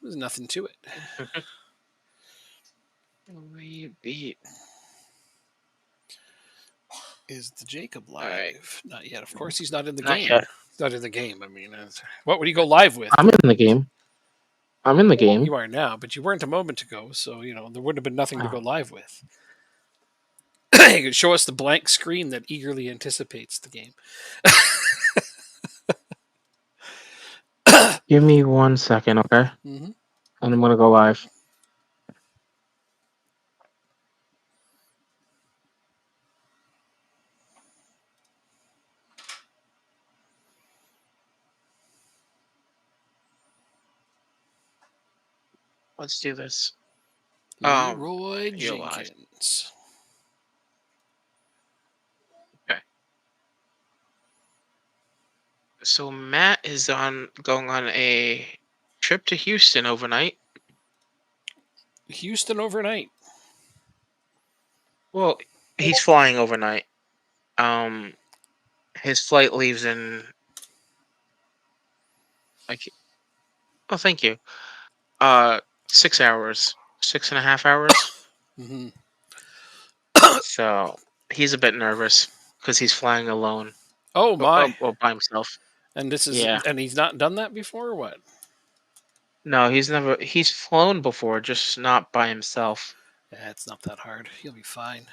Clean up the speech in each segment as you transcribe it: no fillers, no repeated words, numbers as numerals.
There's nothing to it. We beat. Is the Jacob All right. live? Not yet. Of course, he's not in the Not game. yet. He's not in the game. I mean, what would he go live with? I'm in the game. I'm in the game. You are now, but you weren't a moment ago, so there would have been nothing to go Oh. live with. You could show us the blank screen that eagerly anticipates the game. Give me 1 second, okay? Mm-hmm. And I'm gonna go live. Let's do this. Leroy You're live. Jenkins. Okay. So Matt is going on a trip to Houston overnight. Houston overnight. Well, he's flying overnight. Um, his flight leaves in like. Oh, thank you. 6 hours, 6.5 hours. Mm-hmm. So he's a bit nervous because he's flying alone Oh my! or by himself. And Yeah. he's not done that before, or what? No, he's flown before, just not by himself. Yeah, it's not that hard. He'll be fine.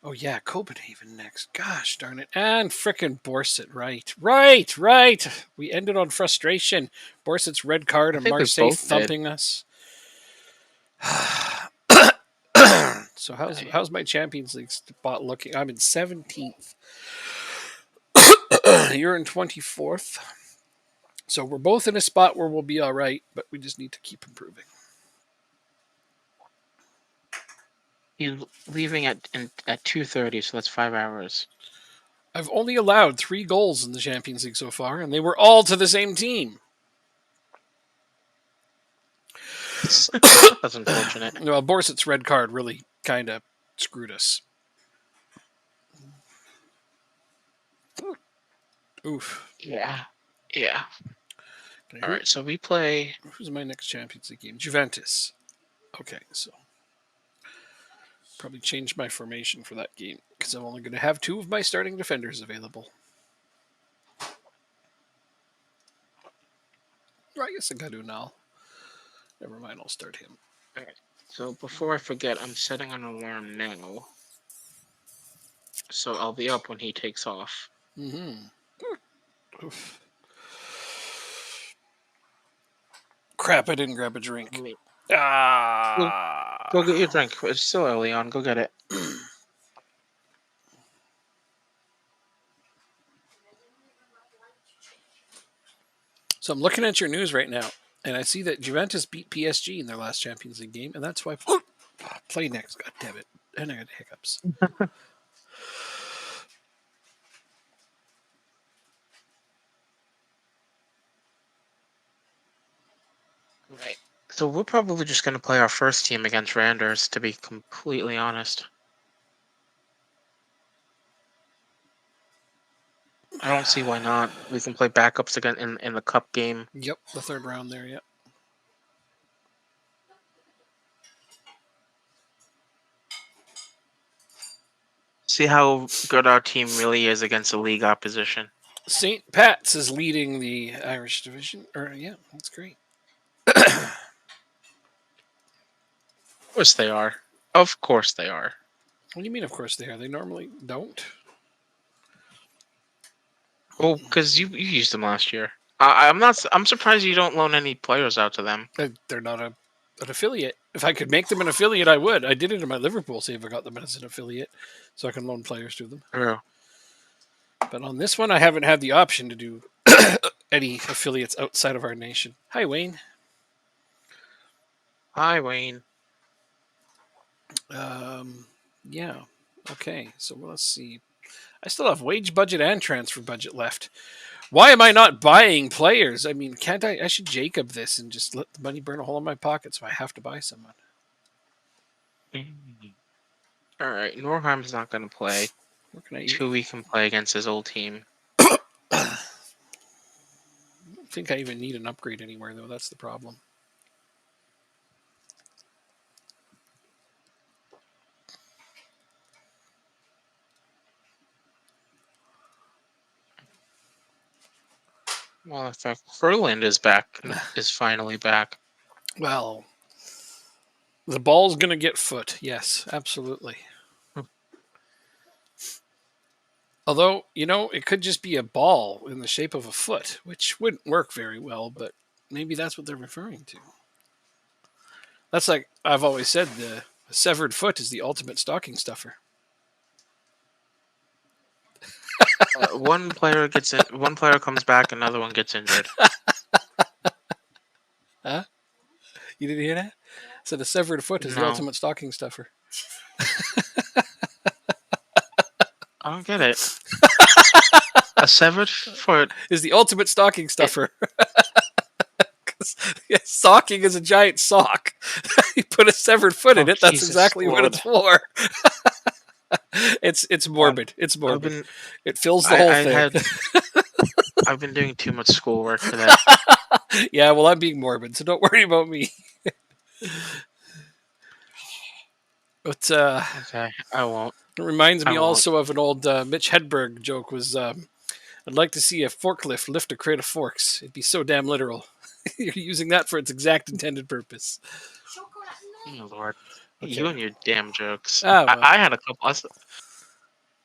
Oh yeah, Copenhagen next. Gosh darn it! And frickin' Borset, right. We ended on frustration. Borset's red card I and think we Marseille both did. thumping us. So Okay. how's my Champions League spot looking? I'm in 17th. You're in 24th. So we're both in a spot where we'll be all right, but we just need to keep improving. He's leaving at 2:30, so that's 5 hours. I've only allowed 3 goals in the Champions League so far, and they were all to the same team. That's unfortunate. Well, Borset's red card really kind of screwed us. Oof. Yeah. Yeah. Okay, All right, so we play. who's my next Champions League game? Juventus. Okay, so probably change my formation for that game because I'm only going to have 2 of my starting defenders available. Or I guess I got Unal. Never mind, I'll start him. All right. So before I forget, I'm setting an alarm now, so I'll be up when he takes off. Mm-hmm. Oof. Crap, I didn't grab a drink. Go Ah. get your drink. It's still early on. Go get it. So I'm looking at your news right now, and I see that Juventus beat PSG in their last Champions League game, and that's why play next. God damn it! And I got hiccups. Right. So we're probably just gonna play our first team against Randers, to be completely honest. I don't see why not. We can play backups again in the cup game. Yep, the third round there. Yep. See how good our team really is against the league opposition. St. Pat's is leading the Irish division. Yeah, that's great. Of course they are. Of course they are. What do you mean? Of course they are. They normally don't. Well, because you used them last year. I'm surprised you don't loan any players out to them. They're not an affiliate. If I could make them an affiliate, I would. I did it in my Liverpool save. I got them as an affiliate, so I can loan players to them. True. But on this one, I haven't had the option to do any affiliates outside of our nation. Hi, Wayne. Hi, Wayne. Yeah. Okay. So let's see. I still have wage budget and transfer budget left. Why am I not buying players? I mean, can't I? I should Jacob this and just let the money burn a hole in my pocket so I have to buy someone. All right, Norheim's not going to play. Where can I eat? Tui can play against his old team. think I even need an upgrade anywhere, though. That's the problem. Well, in fact, Furland is back. Is finally back. Well, the ball's going to get foot. Yes, absolutely. Hmm. Although, it could just be a ball in the shape of a foot, which wouldn't work very well, but maybe that's what they're referring to. That's like I've always said, the severed foot is the ultimate stocking stuffer. One player gets in. One player comes back. Another one gets injured. Huh? You didn't hear that? So the severed foot is the No. ultimate stocking stuffer. I don't get it. A severed foot. Is the ultimate stocking stuffer. Stocking is a giant sock. You put a severed foot in Oh, it. That's Jesus exactly what Lord. it's for. It's morbid. It's I've morbid. been. It fills the whole I thing. had. I've been doing too much schoolwork today. Yeah, well, I'm being morbid, so don't worry about me. But Okay, I won't. it reminds I me won't. also of an old Mitch Hedberg joke. Was I'd like to see a forklift lift a crate of forks. It'd be so damn literal. You're using that for its exact intended purpose. Oh, Lord, Okay. you and your damn jokes. Ah, well. I had a couple.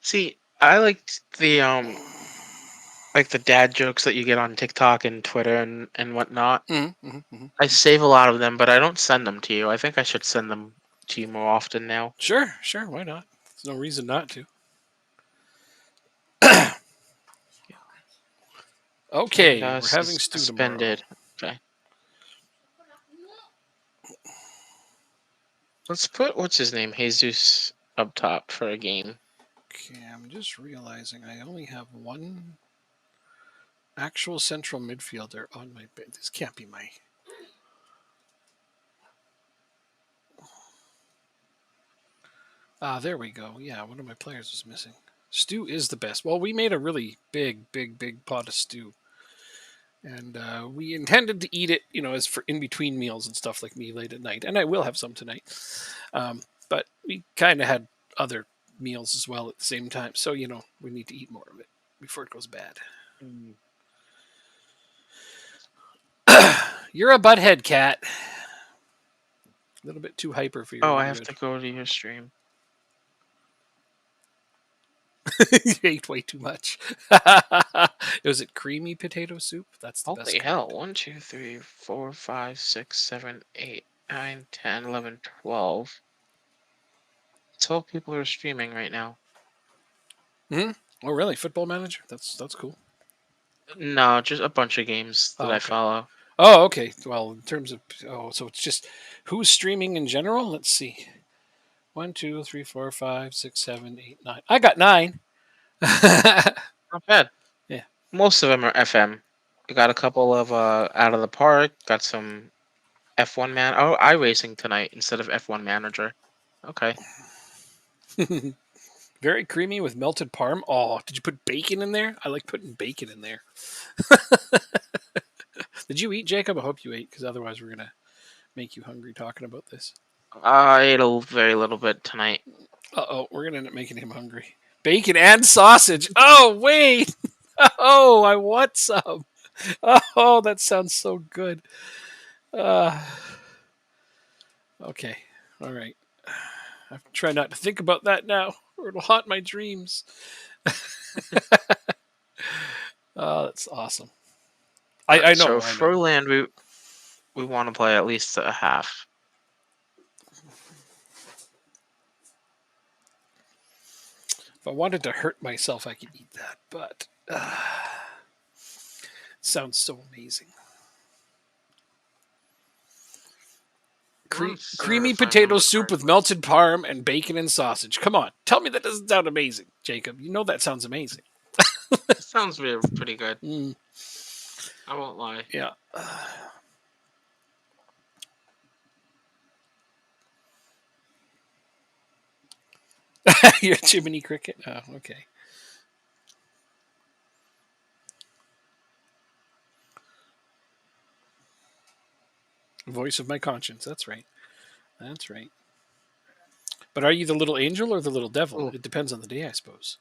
See, I liked like the dad jokes that you get on TikTok and Twitter and whatnot. I save a lot of them, but I don't send them to you. I think I should send them to you more often now. Sure, why not? There's no reason not to. Okay, we're This having is stew tomorrow. suspended. Okay. Let's put what's his name, Jesus, up top for a game. Okay, I'm just realizing I only have one actual central midfielder on my bench. This can't be my. Ah, there we go. Yeah, one of my players was missing. Stew is the best. Well, we made a really big pot of stew, and we intended to eat it, as for in between meals and stuff like me late at night. And I will have some tonight, but we kind of had other meals as well at the same time. So we need to eat more of it before it goes bad. You're a butthead, cat. A little bit too hyper for your. Oh, I have to go to your stream. You ate way too much. Was it creamy potato soup? That's the best. Holy hell. 1, 2, 3, 4, 5, 6, 7, 8, 9, 10, 11, 12. 12 people are streaming right now. Oh, really? Football Manager? That's cool. No, just a bunch of games that I Okay. follow. Oh, okay. Well, in terms of so it's just who's streaming in general. Let's see. 1, 2, 3, 4, 5, 6, 7, 8, 9. I got 9. Not bad. Yeah. Most of them are FM. I got a couple of Out of the Park. Got some F1 man. Oh, iRacing tonight instead of F1 Manager. Okay. Very creamy with melted parm. Oh, did you put bacon in there? I like putting bacon in there. Did you eat, Jacob? I hope you ate, because otherwise we're gonna make you hungry talking about this. I ate a very little bit tonight. We're gonna end up making him hungry. Bacon and sausage. Oh wait. Oh, I want some. Oh, that sounds so good. Okay. All right. I try not to think about that now, or it'll haunt my dreams. Oh, that's awesome. I know. So Furland, we want to play at least a half. If I wanted to hurt myself, I could eat that, but it sounds so amazing. Creamy potato soup with melted parm and bacon and sausage. Come on, tell me that doesn't sound amazing, Jacob. You know that sounds amazing. It sounds pretty good. I won't lie. Yeah. You're Jiminy Cricket? Oh, okay. Voice of my conscience. That's right. That's right. But are you the little angel or the little devil? Ooh. It depends on the day, I suppose.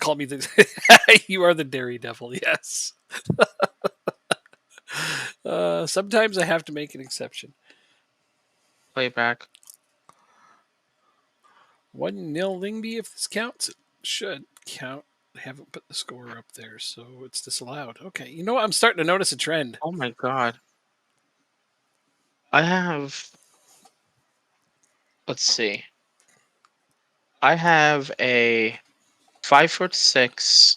Call me the. You are the dairy devil. Yes. Sometimes I have to make an exception. Play back. 1-0 Lingby, if this counts. It should count. I haven't put the score up there, so it's disallowed. Okay. You know what? I'm starting to notice a trend. Oh my god. I have. Let's see. I have a 5'6"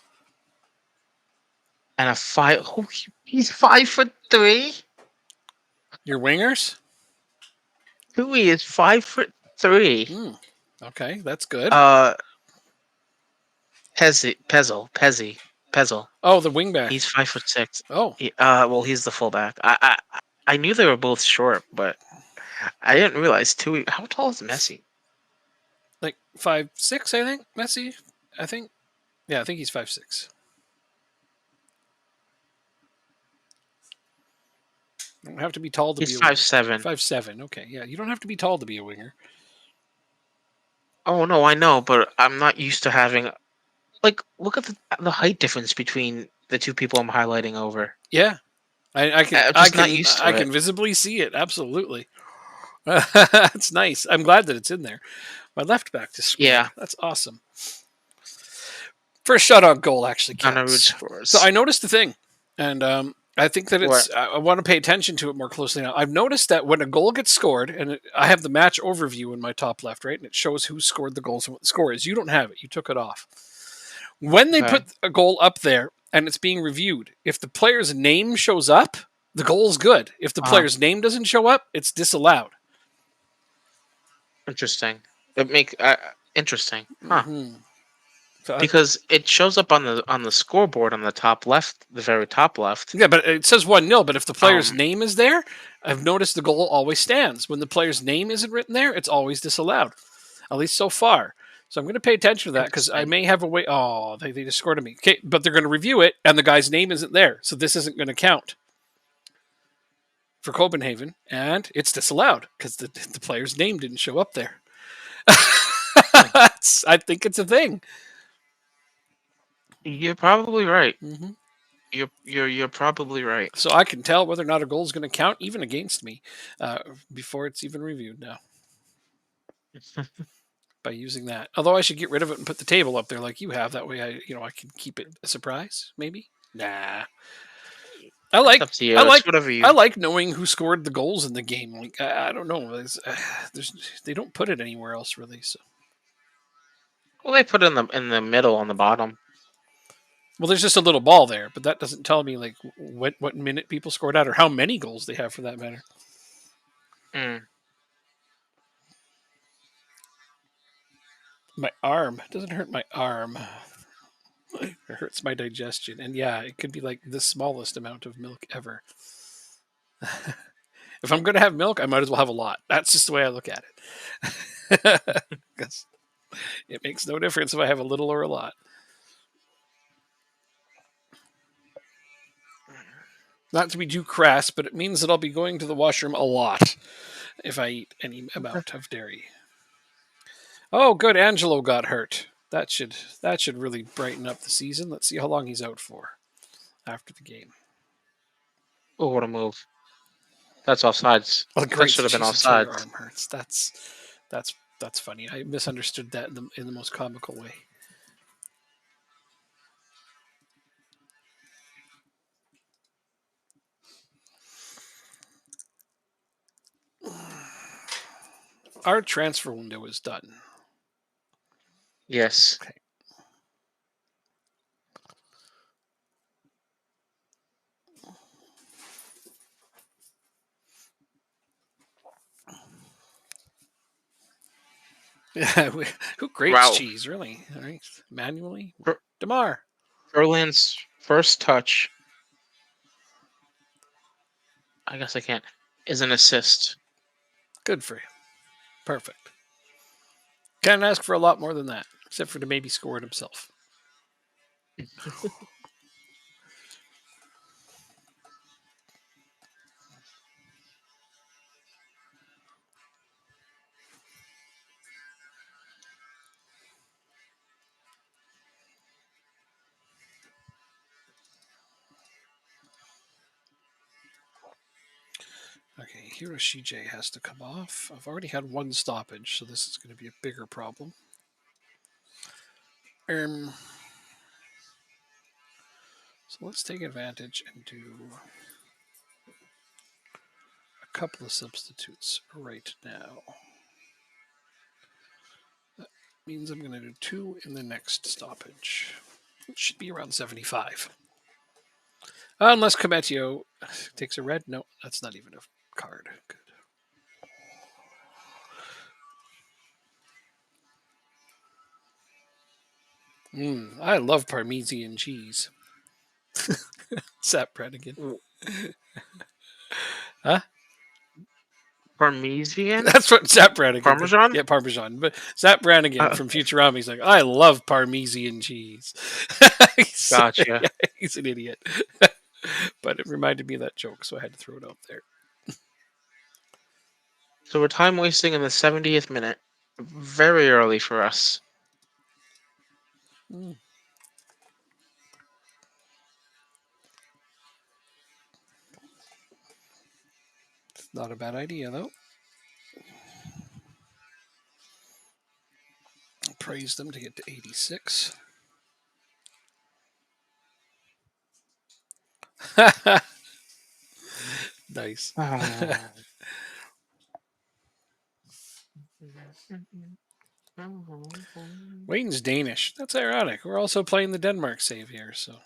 and a five. Oh, he's 5'3". Your wingers? Louis is 5'3". Hmm. Okay, that's good. Pezzle. Oh, the wingback. He's 5'6". Oh, Well, he's the fullback. I knew they were both short, but I didn't realize Tui. How tall is Messi? like 5'6", I think. Messi, I think. Yeah, I think he's 5'6". You don't have to be tall to be He's a winger. 5'7". 5'7". Okay, yeah, you don't have to be tall to be a winger. Oh no, I know, but I'm not used to having. Like, look at the height difference between the two people I'm highlighting over. Yeah, I can I'm I just not can used to I it. can visibly see it. Absolutely, that's nice. I'm glad that it's in there. My left back just scored. Yeah, That's awesome. First shot on goal actually Donnarumma counts. So scores. I noticed a thing, and I think that What? I want to pay attention to it more closely now. I've noticed that when a goal gets scored, and I have the match overview in my top left, right, and it shows who scored the goals and what the score is. You don't have it. You took it off. When they Okay. put a goal up there and it's being reviewed, if the player's name shows up, the goal's good. If the Uh-huh. player's name doesn't show up, it's disallowed. Interesting. It make interesting, huh? Mm-hmm. So Because it shows up on the scoreboard on the top left, the very top left. yeah, but it says 1-0. But if the player's Um, name is there, I've noticed the goal always stands. When the player's name isn't written there, it's always disallowed, at least so far. So I'm going to pay attention to that because I Interesting. may have a way. Oh, they just scored on me. Okay, but they're going to review it, and the guy's name isn't there, so this isn't going to count for Copenhagen, and it's disallowed because the player's name didn't show up there. I think it's a thing. You're probably right. Hmm. You're probably right. So I can tell whether or not a goal is going to count, even against me, before it's even reviewed now by using that. Although I should get rid of it and put the table up there like you have. That way, I can keep it a surprise. Maybe. Nah. I It's like. up to you. I It's like. whatever I you. like knowing who scored the goals in the game. Like I don't know. There's they don't put it anywhere else really. So Well, they put it in the middle on the bottom. well, there's just a little ball there, but that doesn't tell me like what minute people scored at or how many goals they have for that matter. Mm. My arm it doesn't hurt my arm. It hurts my digestion, and yeah, it could be like the smallest amount of milk ever. If I'm going to have milk, I might as well have a lot. That's just the way I look at it. Because it makes no difference if I have a little or a lot. Not to be too crass, but it means that I'll be going to the washroom a lot if I eat any amount of dairy. Oh, good. Angelo got hurt. That should really brighten up the season. Let's see how long he's out for after the game. Oh, what a move! That's offsides. Oh, That great should have been Jesus until your offsides. arm hurts. That's funny. I misunderstood that in the most comical way. Our transfer window is done. Yes. Okay. Yeah, who grates Wow. cheese? Really? All right, manually. Fer- Demar. Ferland's first touch. I guess I can't. Is an assist. Good for you. Perfect. Can't ask for a lot more than that, except for to maybe score it himself. Hiroshige has to come off. I've already had one stoppage, so this is going to be a bigger problem. So let's take advantage and do a couple of substitutes right now. That means I'm going to do 2 in the next stoppage. It should be around 75. Unless Cometio takes a red. No, that's not even a card. Good. I love Parmesan cheese. Sap Brannigan. Huh? Parmesan? That's what Zap Brannigan. Parmesan? Yeah, Parmesan. But Zap Brannigan from Futurama, he's like, I love Parmesan cheese. Gotcha. Yeah, he's an idiot. But it reminded me of that joke, so I had to throw it out there. So we're time wasting in the 70th minute. Very early for us. It's not a bad idea, though. Praise them to get to 86. Nice. Wayne's Danish. That's ironic. We're also playing the Denmark save here, so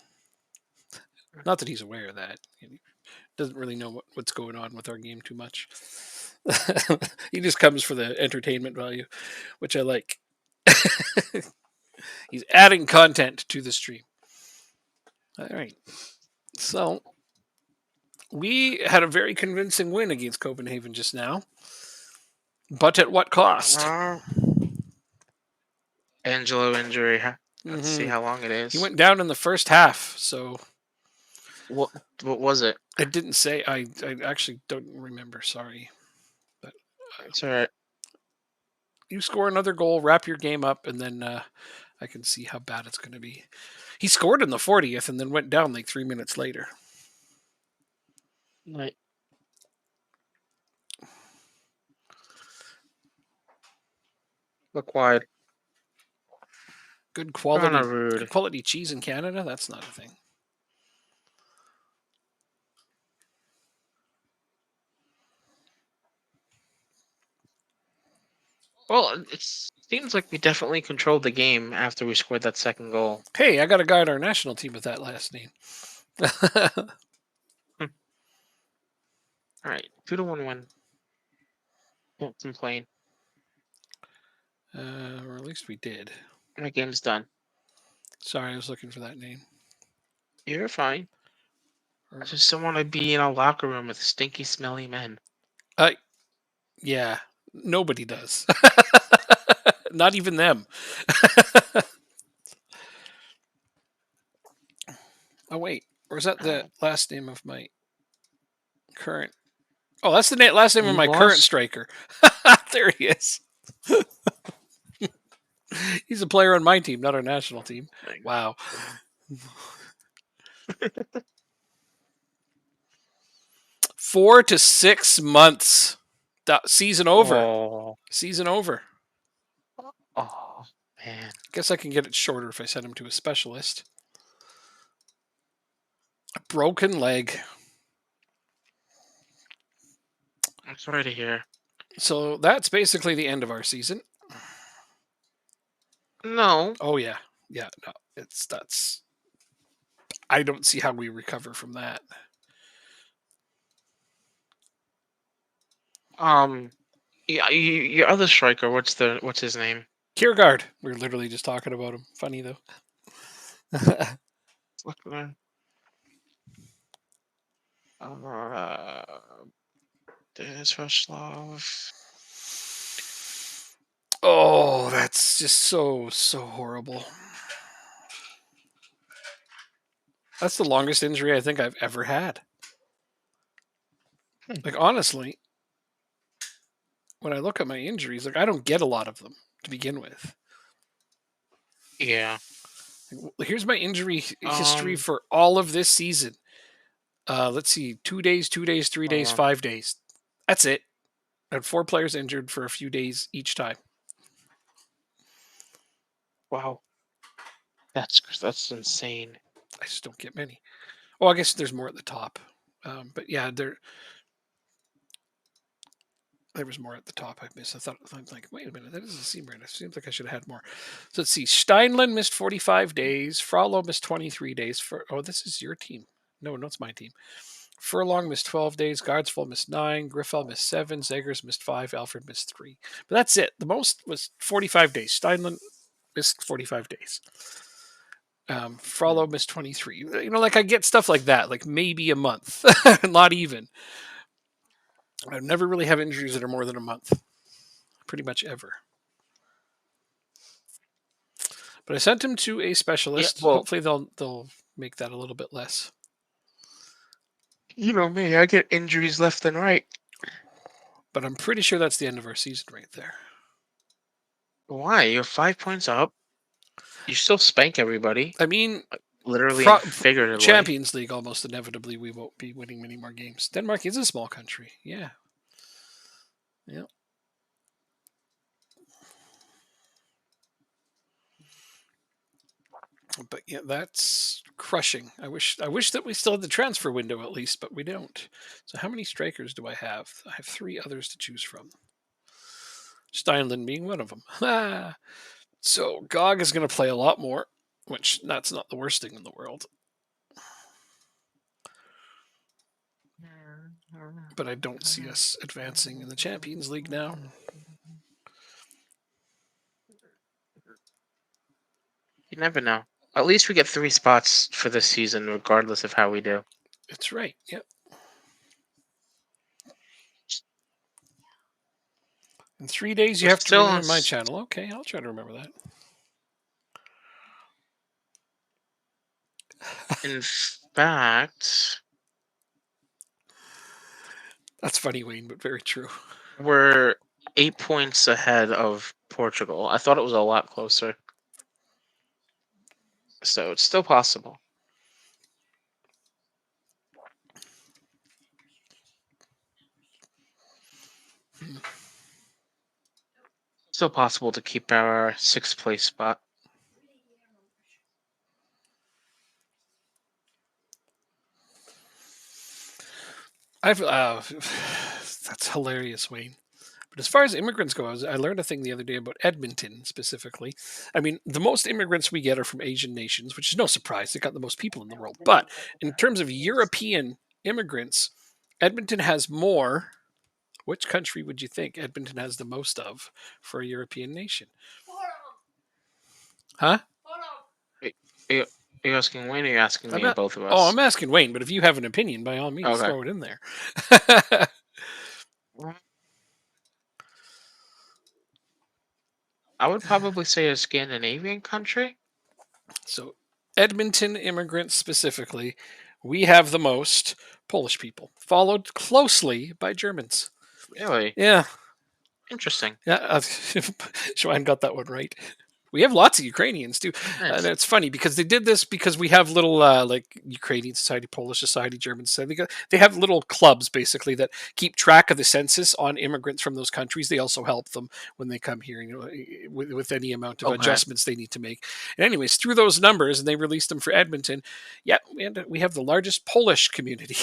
not that he's aware of that. He doesn't really know what's going on with our game too much. He just comes for the entertainment value, which I like. He's adding content to the stream. All right. So we had a very convincing win against Copenhagen just now. But at what cost? Angelo injury. Let's see how long it is. He went down in the first half, so What was it? it didn't say. I actually don't remember. Sorry. But it's all right. You score another goal, wrap your game up, and then I can see how bad it's going to be. He scored in the 40th and then went down like 3 minutes later. Right. Look wide. Good quality cheese in Canada? That's not a thing. Well, it seems like we definitely controlled the game after we scored that second goal. Hey, I got a guy on our national team with that last name. All right, 2-1 win. Can't complain. Or at least we did. My game's done. Sorry, I was looking for that name. You're fine. I just don't want to be in a locker room with stinky, smelly men. Yeah, nobody does. Not even them. Oh, wait. Or is that the last name of my current... Oh, that's the last name of my current striker. There he is. He's a player on my team, not our national team. Wow. Four to 6 months. Season over. Oh. Season over. Oh, man. Guess I can get it shorter if I send him to a specialist. A broken leg. I'm sorry to hear. So that's basically the end of our season. No. Oh, yeah. Yeah, no. That's... I don't see how we recover from that. Yeah, your other striker, what's his name? Kiergaard. We were literally just talking about him. Funny, though. Look there. Desvaslav. Oh, that's just so horrible. That's the longest injury I think I've ever had. Like, honestly, when I look at my injuries, like, I don't get a lot of them to begin with. Yeah. Here's my injury history for all of this season. Let's see, 2 days, 3 days, 5 days. That's it. I had 4 players injured for a few days each time. Wow. That's insane. I just don't get many. Oh, I guess there's more at the top. But yeah, there was more at the top I missed. I'm like, wait a minute, that doesn't seem right. It seems like I should have had more. So let's see. Steinlen missed 45 days. Frollo missed 23 days. This is your team. No, it's my team. Furlong missed 12 days. Guardsful missed 9. Griffel missed 7. Zegers missed 5. Alfred missed 3. But that's it. The most was 45 days. Steinlen missed 45 days. Frollo missed 23. You know, like I get stuff like that, like maybe a month, not even. I never really have injuries that are more than a month, pretty much ever. But I sent him to a specialist. Yeah, well, hopefully they'll make that a little bit less. you know me, I get injuries left and right. But I'm pretty sure that's the end of our season right there. Why? You're 5 points up. You still spank everybody. I mean, Literally and figuratively. Champions League, almost inevitably, we won't be winning many more games. Denmark is a small country. Yeah. Yeah. But yeah, that's crushing. I wish that we still had the transfer window at least, but we don't. So how many strikers do I have? I have 3 others to choose from. Steinlen being one of them. So Gog is going to play a lot more, which that's not the worst thing in the world. But I don't see us advancing in the Champions League now. You never know. At least we get 3 spots for this season, regardless of how we do. That's right. Yep. In 3 days, you have to remember my channel. Okay, I'll try to remember that. In fact, that's funny, Wayne, but very true. We're 8 points ahead of Portugal. I thought it was a lot closer. So it's still possible. Still possible to keep our 6th place spot. That's hilarious, Wayne. But as far as immigrants go, I learned a thing the other day about Edmonton specifically. I mean, the most immigrants we get are from Asian nations, which is no surprise. They got the most people in the world. But in terms of European immigrants, Edmonton has more. Which country would you think Edmonton has the most of for a European nation? Huh? Are you asking Wayne or are you asking me or both of us? Oh, I'm asking Wayne, but if you have an opinion, by all means, throw it in there. I would probably say a Scandinavian country. So, Edmonton immigrants specifically, we have the most Polish people, followed closely by Germans. Really? Yeah. Interesting. Yeah, Joanne got that one right. We have lots of Ukrainians too, Nice. and it's funny because they did this because we have little like Ukrainian society, Polish society, German society. They have little clubs basically that keep track of the census on immigrants from those countries. They also help them when they come here, you know, with any amount of adjustments they need to make. And anyways, through those numbers, and they released them for Edmonton. Yeah, we have the largest Polish community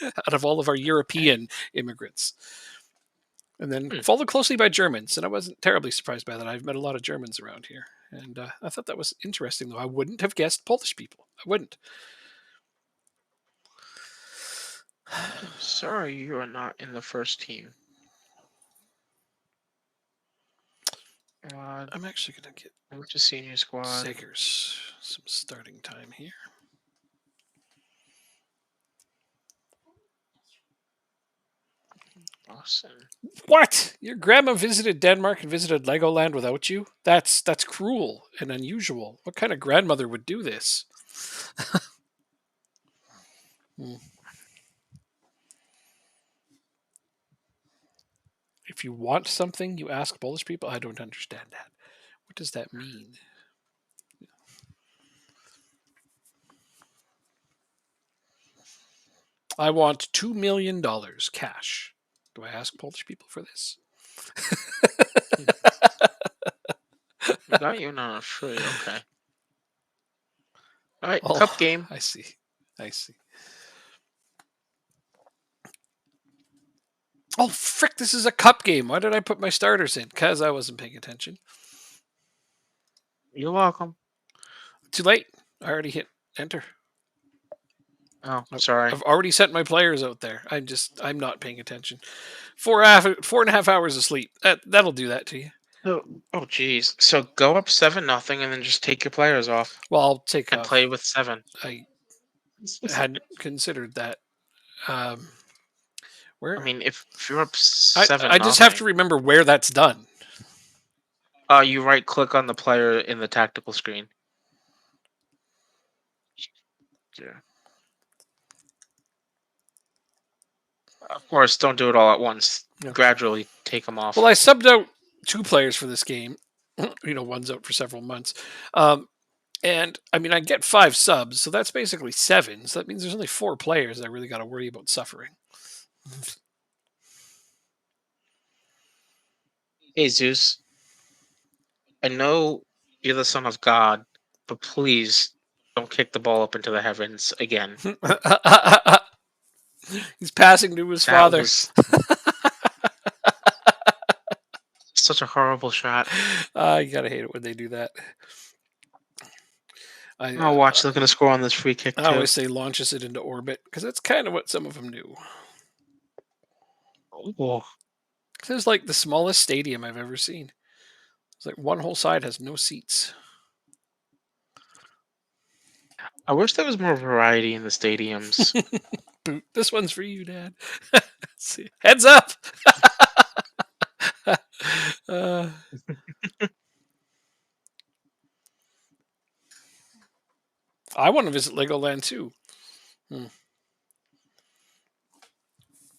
out of all of our European immigrants. And then followed closely by Germans. And I wasn't terribly surprised by that. I've met a lot of Germans around here. And I thought that was interesting, though. I wouldn't have guessed Polish people. I wouldn't. Sorry, you are not in the first team. I'm actually going to get what's the senior squad? Zegers some starting time here. Awesome. What? Your grandma visited Denmark and visited Legoland without you? That's cruel and unusual. What kind of grandmother would do this? If you want something, you ask Polish people. I don't understand that. What does that mean? I want $2 million cash. Do I ask Polish people for this? We got you on a free. Okay. All right. Oh, Cup game. I see. I see. Oh, frick, this is a cup game. Why did I put my starters in? Because I wasn't paying attention. You're welcome. Too late. I already hit enter. Oh, sorry. I've already sent my players out there. I'm not paying attention. 4.5 hours of sleep. That'll do that to you. Oh, geez. So go up 7-0 and then just take your players off Well, I'll take and off. play with 7. I hadn't considered that. Where? I mean, if you're up I 7, just have to remember where that's done. You right click on the player in the tactical screen. Yeah. Of course, don't do it all at once. No. Gradually take them off. Well, I subbed out 2 players for this game. One's out for several months. And I mean, I get 5 subs, so that's basically 7. So that means there's only 4 players I really got to worry about suffering. Hey, Zeus. I know you're the son of God, but please don't kick the ball up into the heavens again. He's passing to his That father. was such a horrible shot. You gotta hate it when they do that. Oh, watch, they're going to score on this free kick, too. I always say launches it into orbit, because that's kind of what some of them do. Oh. This is like the smallest stadium I've ever seen. It's like one whole side has no seats. I wish there was more variety in the stadiums. Boot. This one's for you, Dad. See. Heads up! I want to visit Legoland too.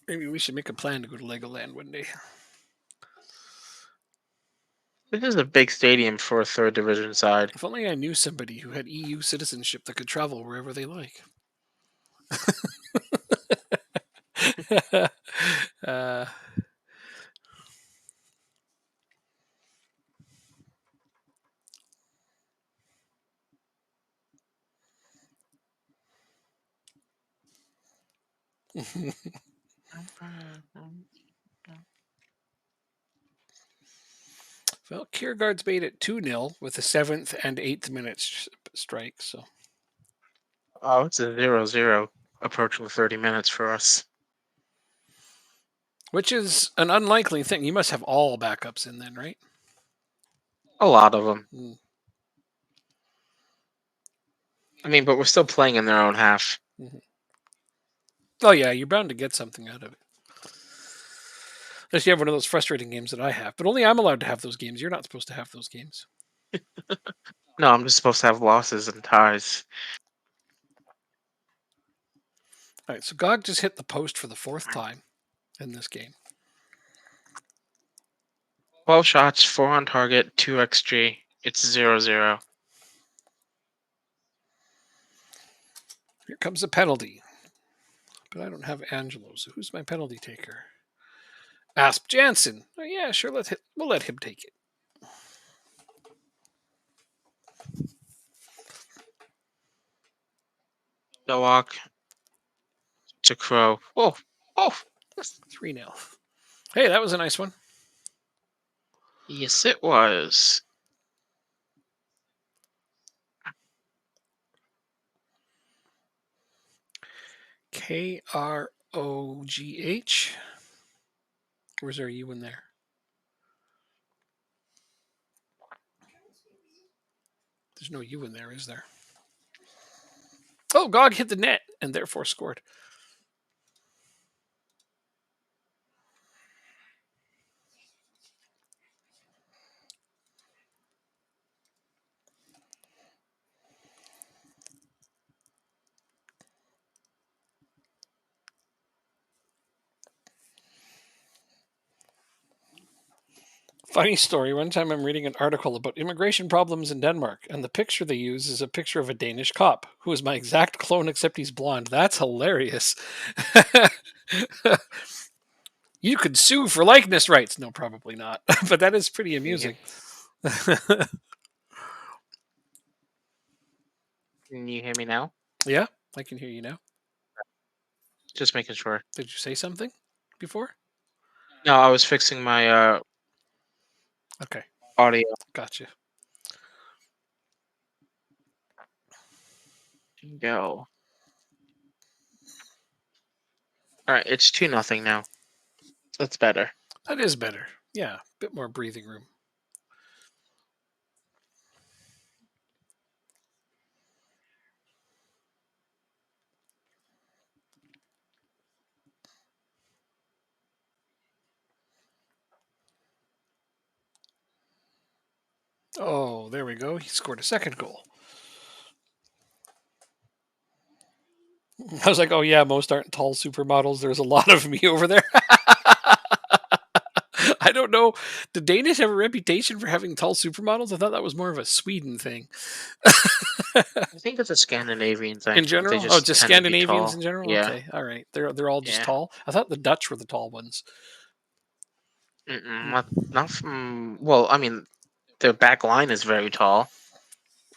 Maybe we should make a plan to go to Legoland one day. This is a big stadium for a 3rd division side. If only I knew somebody who had EU citizenship that could travel wherever they like. Well, Kiergaard's made it 2-0 with the 7th and 8th minute strike. So, Oh, it's a 0-0 approaching 30 minutes for us. which is an unlikely thing. You must have all backups in then, right? A lot of them. Mm. I mean, but we're still playing in their own half. Mm-hmm. Oh yeah, you're bound to get something out of it. Unless you have one of those frustrating games that I have. But only I'm allowed to have those games. You're not supposed to have those games. No, I'm just supposed to have losses and ties. All right, so GOG just hit the post for the 4th time in this game. 12 shots, 4 on target, 2 XG. It's 0-0. Here comes a penalty. But I don't have Angelo, so who's my penalty taker? Asp Jansen. Oh, yeah, sure. We'll let him take it. Delok to Crow. Oh, 3-0. Hey, that was a nice one. yes, it was. KROGH. Where's our U in there? There's no U in there, is there? Oh, GOG hit the net and therefore scored. Funny story. One time I'm reading an article about immigration problems in Denmark, and the picture they use is a picture of a Danish cop who is my exact clone, except he's blonde. That's hilarious. You could sue for likeness rights. No, probably not. But that is pretty amusing. Can you hear me now? Yeah, I can hear you now. Just making sure. Did you say something before? No, I was fixing my Okay, audio. gotcha. Go. All right, it's 2-0 now. That's better. That is better. Yeah, a bit more breathing room. Oh, there we go. He scored a second goal. I was like, oh yeah, most aren't tall supermodels. There's a lot of me over there. I don't know. The Danish have a reputation for having tall supermodels. I thought that was more of a Sweden thing. I think it's a Scandinavian thing. In They general, just just tend to be Scandinavians tall. in general. Yeah. Okay, all right. They're all just Yeah. tall. I thought the Dutch were the tall ones. Not from. Well, I mean, their back line is very tall.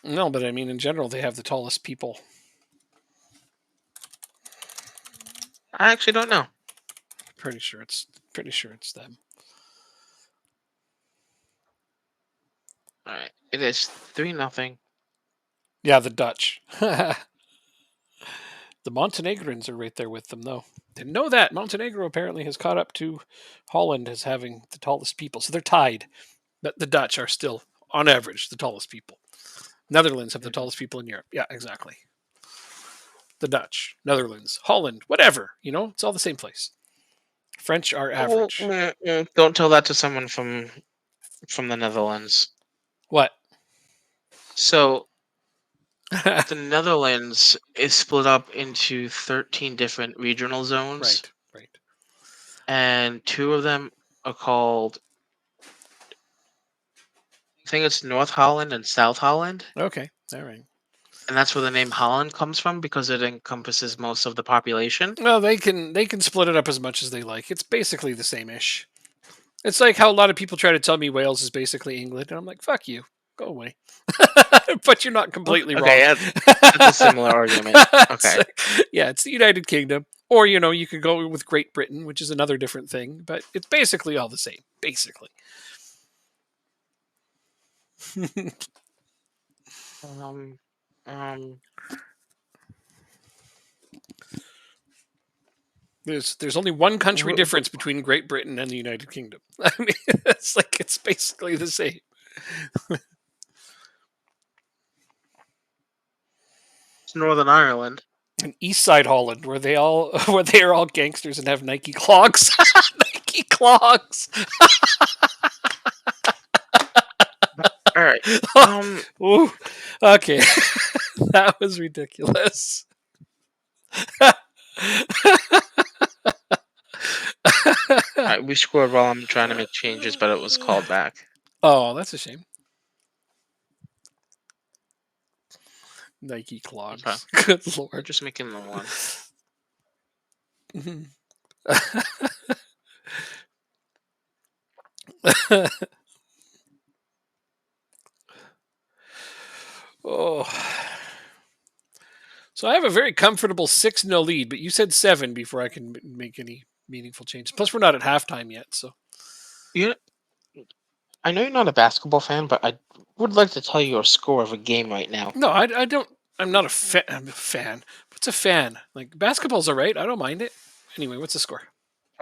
No, but I mean, in general, they have the tallest people. I actually don't know. Pretty sure it's them. All right, it is 3-0. Yeah, the Dutch. The Montenegrins are right there with them, though. Didn't know that. Montenegro apparently has caught up to Holland as having the tallest people. So they're tied. But the Dutch are still, on average, the tallest people. Netherlands have the tallest people in Europe. Yeah, exactly. The Dutch, Netherlands, Holland, whatever. It's all the same place. French are Well, average. don't tell that to someone from the Netherlands. What? So the Netherlands is split up into 13 different regional zones, right. and 2 of them are called. I think it's North Holland and South Holland, Okay, all right. and that's where the name Holland comes from because it encompasses most of the population. Well, they can split it up as much as they like. It's basically the same ish. It's like how a lot of people try to tell me Wales is basically England, and I'm like, fuck you, go away. But you're not completely wrong. Okay, that's a similar argument. Okay. Yeah, it's the United Kingdom, or you could go with Great Britain, which is another different thing, but it's basically all the same. Basically. Um, um, There's only one country wh- difference between Great Britain and the United Kingdom. I mean, it's basically the same. it's Northern Ireland. And East Side Holland, where they are all gangsters and have Nike clogs. Nike clogs. All right. Ooh, okay, that was ridiculous. All right, we scored while I'm trying to make changes, but it was called back. Oh, that's a shame. Nike clogs. Okay. Good We're lord. just making the one. Oh. So I have a very comfortable 6-0 lead, but you said 7 before I can make any meaningful changes. Plus, we're not at halftime yet, so. You, I know you're not a basketball fan, but I would like to tell you a score of a game right now. No, I don't. I'm not a fan. I'm a fan. What's a fan? Like, basketball's all right. I don't mind it. Anyway, what's the score?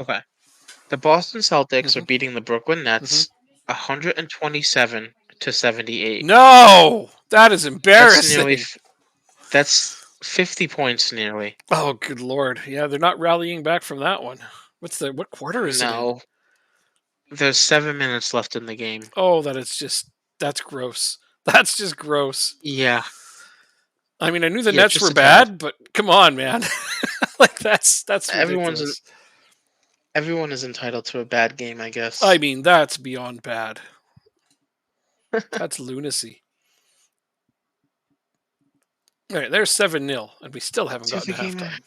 Okay. The Boston Celtics are Mhm. beating the Brooklyn Nets 127 to 78. No, that is That's embarrassing. nearly. That's 50 points nearly. Oh, good lord. Yeah, they're not rallying back from that one. What quarter is it in? No. There's 7 minutes left in the game. Oh, that's gross. That's just gross. Yeah. I mean, I knew the Yeah, Nets just were a tad. bad, but come on, man. Like that's Everyone's ridiculous. Everyone is entitled to a bad game, I guess. I mean, that's beyond bad. That's lunacy. All right, there's 7-0, and we still haven't See if gotten to the game- halftime.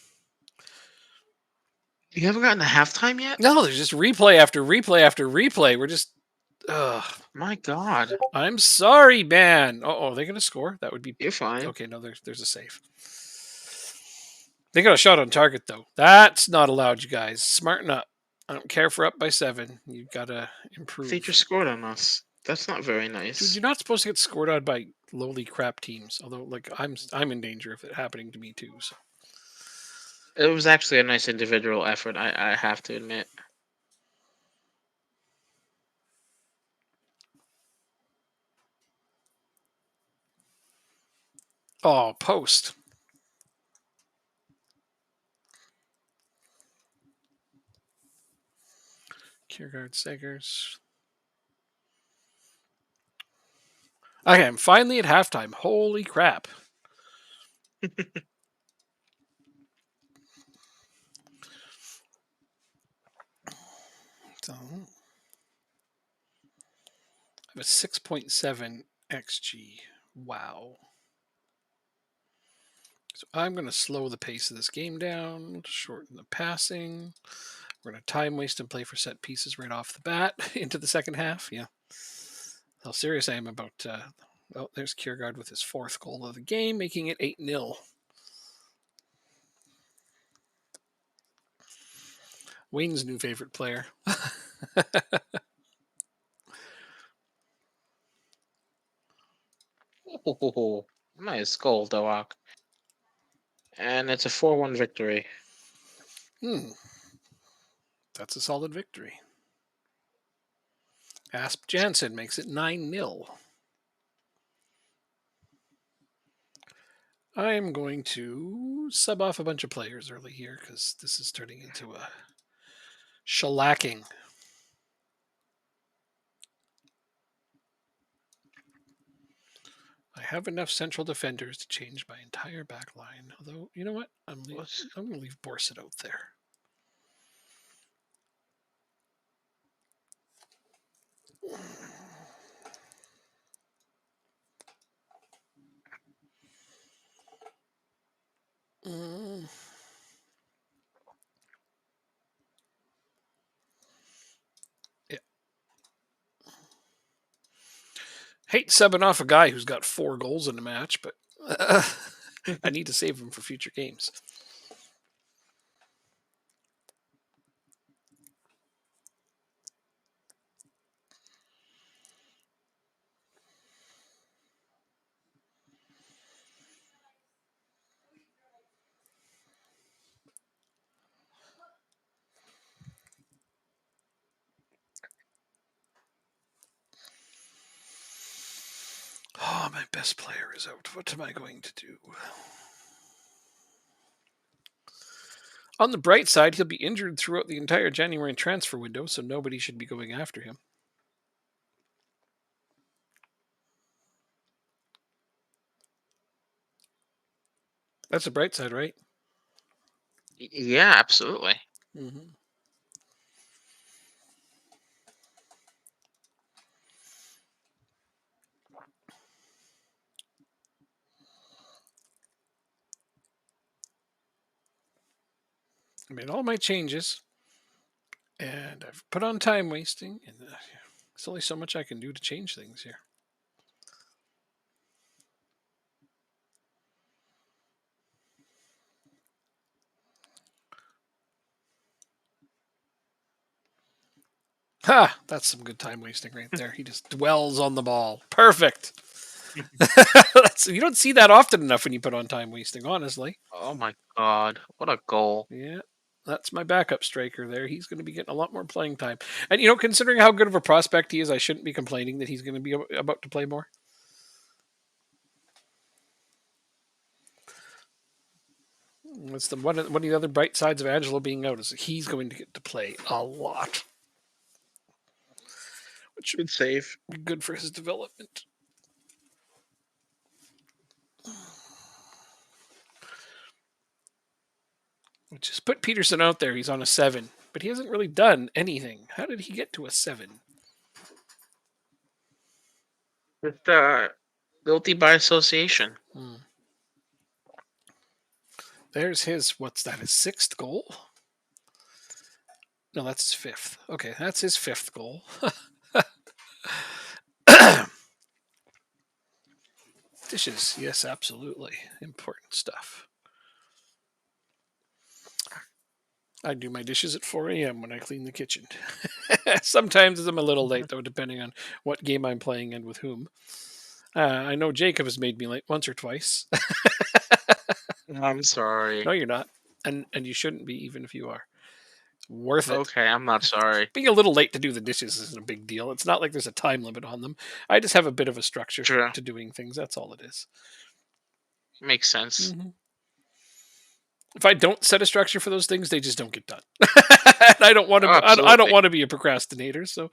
You haven't gotten to halftime yet? No, there's just replay after replay after replay. We're just. Ugh. My God, I'm sorry, man. Oh, are they going to score? That would be. you're fine. Okay, no, there's a save. They got a shot on target, though. That's not allowed, you guys. Smarten up. I don't care if we're up by 7. You've got to improve. They just scored on us. That's not very nice. Dude, you're not supposed to get scored on by lowly crap teams. Although, like, I'm in danger of it happening to me too. So It was actually a nice individual effort, I have to admit. oh, post. Kierkegaard, Segers. Okay, I'm finally at halftime. Holy crap. So, I have a 6.7 XG. Wow. So I'm going to slow the pace of this game down, shorten the passing. We're going to time waste and play for set pieces right off the bat into the second half. Yeah. How serious I am about. Oh, there's Kierkegaard with his 4th goal of the game, making it 8-0. Wayne's new favorite player. Oh, nice goal, Doak. And it's a 4-1 victory. That's a solid victory. Asp Jansen makes it 9-0. I'm going to sub off a bunch of players early here because this is turning into a shellacking. I have enough central defenders to change my entire back line. Although, you know what? I'm going to leave Borset out there. Yeah. Hate subbing off a guy who's got 4 goals in the match, but I need to save him for future games. Oh, my best player is out. What am I going to do? On the bright side, he'll be injured throughout the entire January transfer window, so nobody should be going after him. That's the bright side, right? Yeah, absolutely. Mm-hmm. I made all my changes, and I've put on time wasting, and there's only so much I can do to change things here. Ha! That's some good time wasting right there. He just dwells on the ball. Perfect. You don't see that often enough when you put on time wasting, honestly. Oh my God, what a goal. Yeah, that's my backup striker there. He's going to be getting a lot more playing time. And, considering how good of a prospect he is, I shouldn't be complaining that he's going to be about to play more. That's one of the other bright sides of Angelo being out is that he's going to get to play a lot. Which Good save. be good for his development. Just put Peterson out there. He's on a 7, but he hasn't really done anything. How did he get to a 7? Just guilty by association. There's his, what's that, his 6th goal? No, that's his fifth. Okay, that's his fifth goal. Dishes, yes, absolutely. Important stuff. I do my dishes at 4 a.m. when I clean the kitchen. Sometimes I'm a little late, though, depending on what game I'm playing and with whom. I know Jacob has made me late once or twice. I'm sorry. No, you're not. And you shouldn't be, even if you are. Worth it. Okay, I'm not sorry. Being a little late to do the dishes isn't a big deal. It's not like there's a time limit on them. I just have a bit of a structure True. to doing things. That's all it is. Makes sense. Mhm. If I don't set a structure for those things, they just don't get done. And I don't want to. Oh, I don't absolutely. want to be a procrastinator, so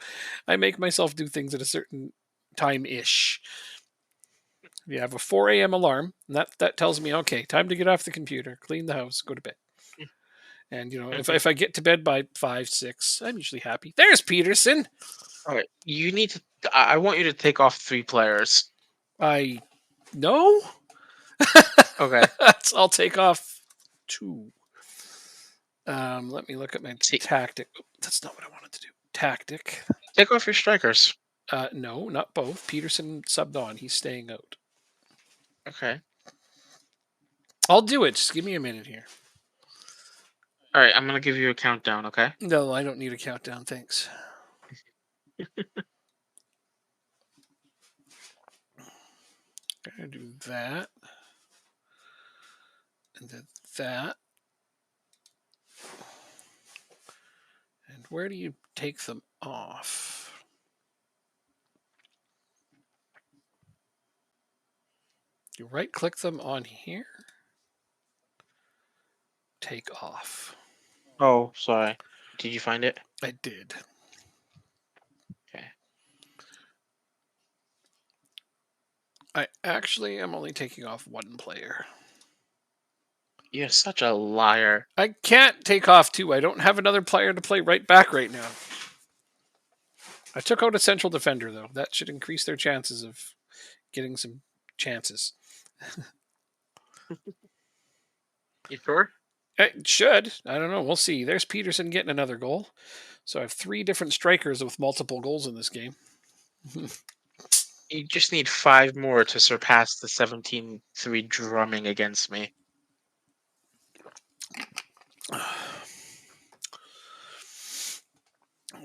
I make myself do things at a certain time ish. You have a 4 a.m. alarm, and that tells me, okay, time to get off the computer, clean the house, go to bed. And if I get to bed by 5, 6, I'm usually happy. There's Peterson. All right, you need to. I want you to take off 3 players. I no. Okay. I'll take off 2. Let me look at my See, tactic. Oh, that's not what I wanted to do. Tactic. take off your strikers. No, not both. Peterson subbed on. He's staying out. Okay. I'll do it. Just give me a minute here. All right, I'm gonna give you a countdown. Okay. No, I don't need a countdown. Thanks. Gonna do that. And then that. And where do you take them off? You right click them on here. Take off. Oh, sorry. Did you find it? I did. Okay. I actually am only taking off 1 player. You're such a liar. I can't take off 2. I don't have another player to play right back right now. I took out a central defender, though. That should increase their chances of getting some chances. You sure? It should. I don't know. We'll see. There's Peterson getting another goal. So I have 3 different strikers with multiple goals in this game. You just need 5 more to surpass the 17-3 drumming against me.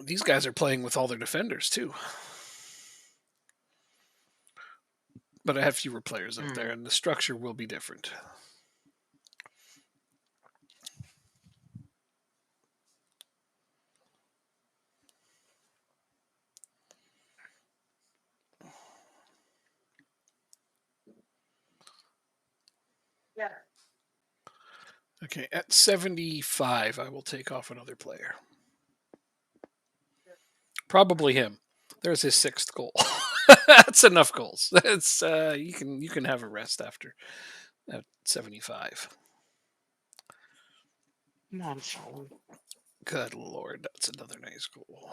These guys are playing with all their defenders, too. But I have fewer players out there, and the structure will be different. Yeah. Okay, at 75, I will take off another player. Probably him. There's his 6th goal. That's enough goals. It's you can have a rest after at 75. Come on, phone. Good lord, that's another nice goal.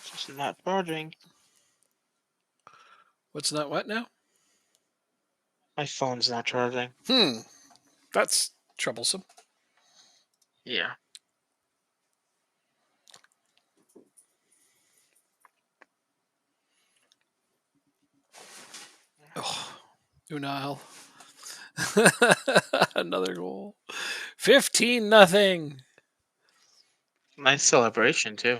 Just not charging. What's not what now? My phone's not charging. That's troublesome. Yeah. Oh, Unal. Another goal. 15-0. Nice celebration too.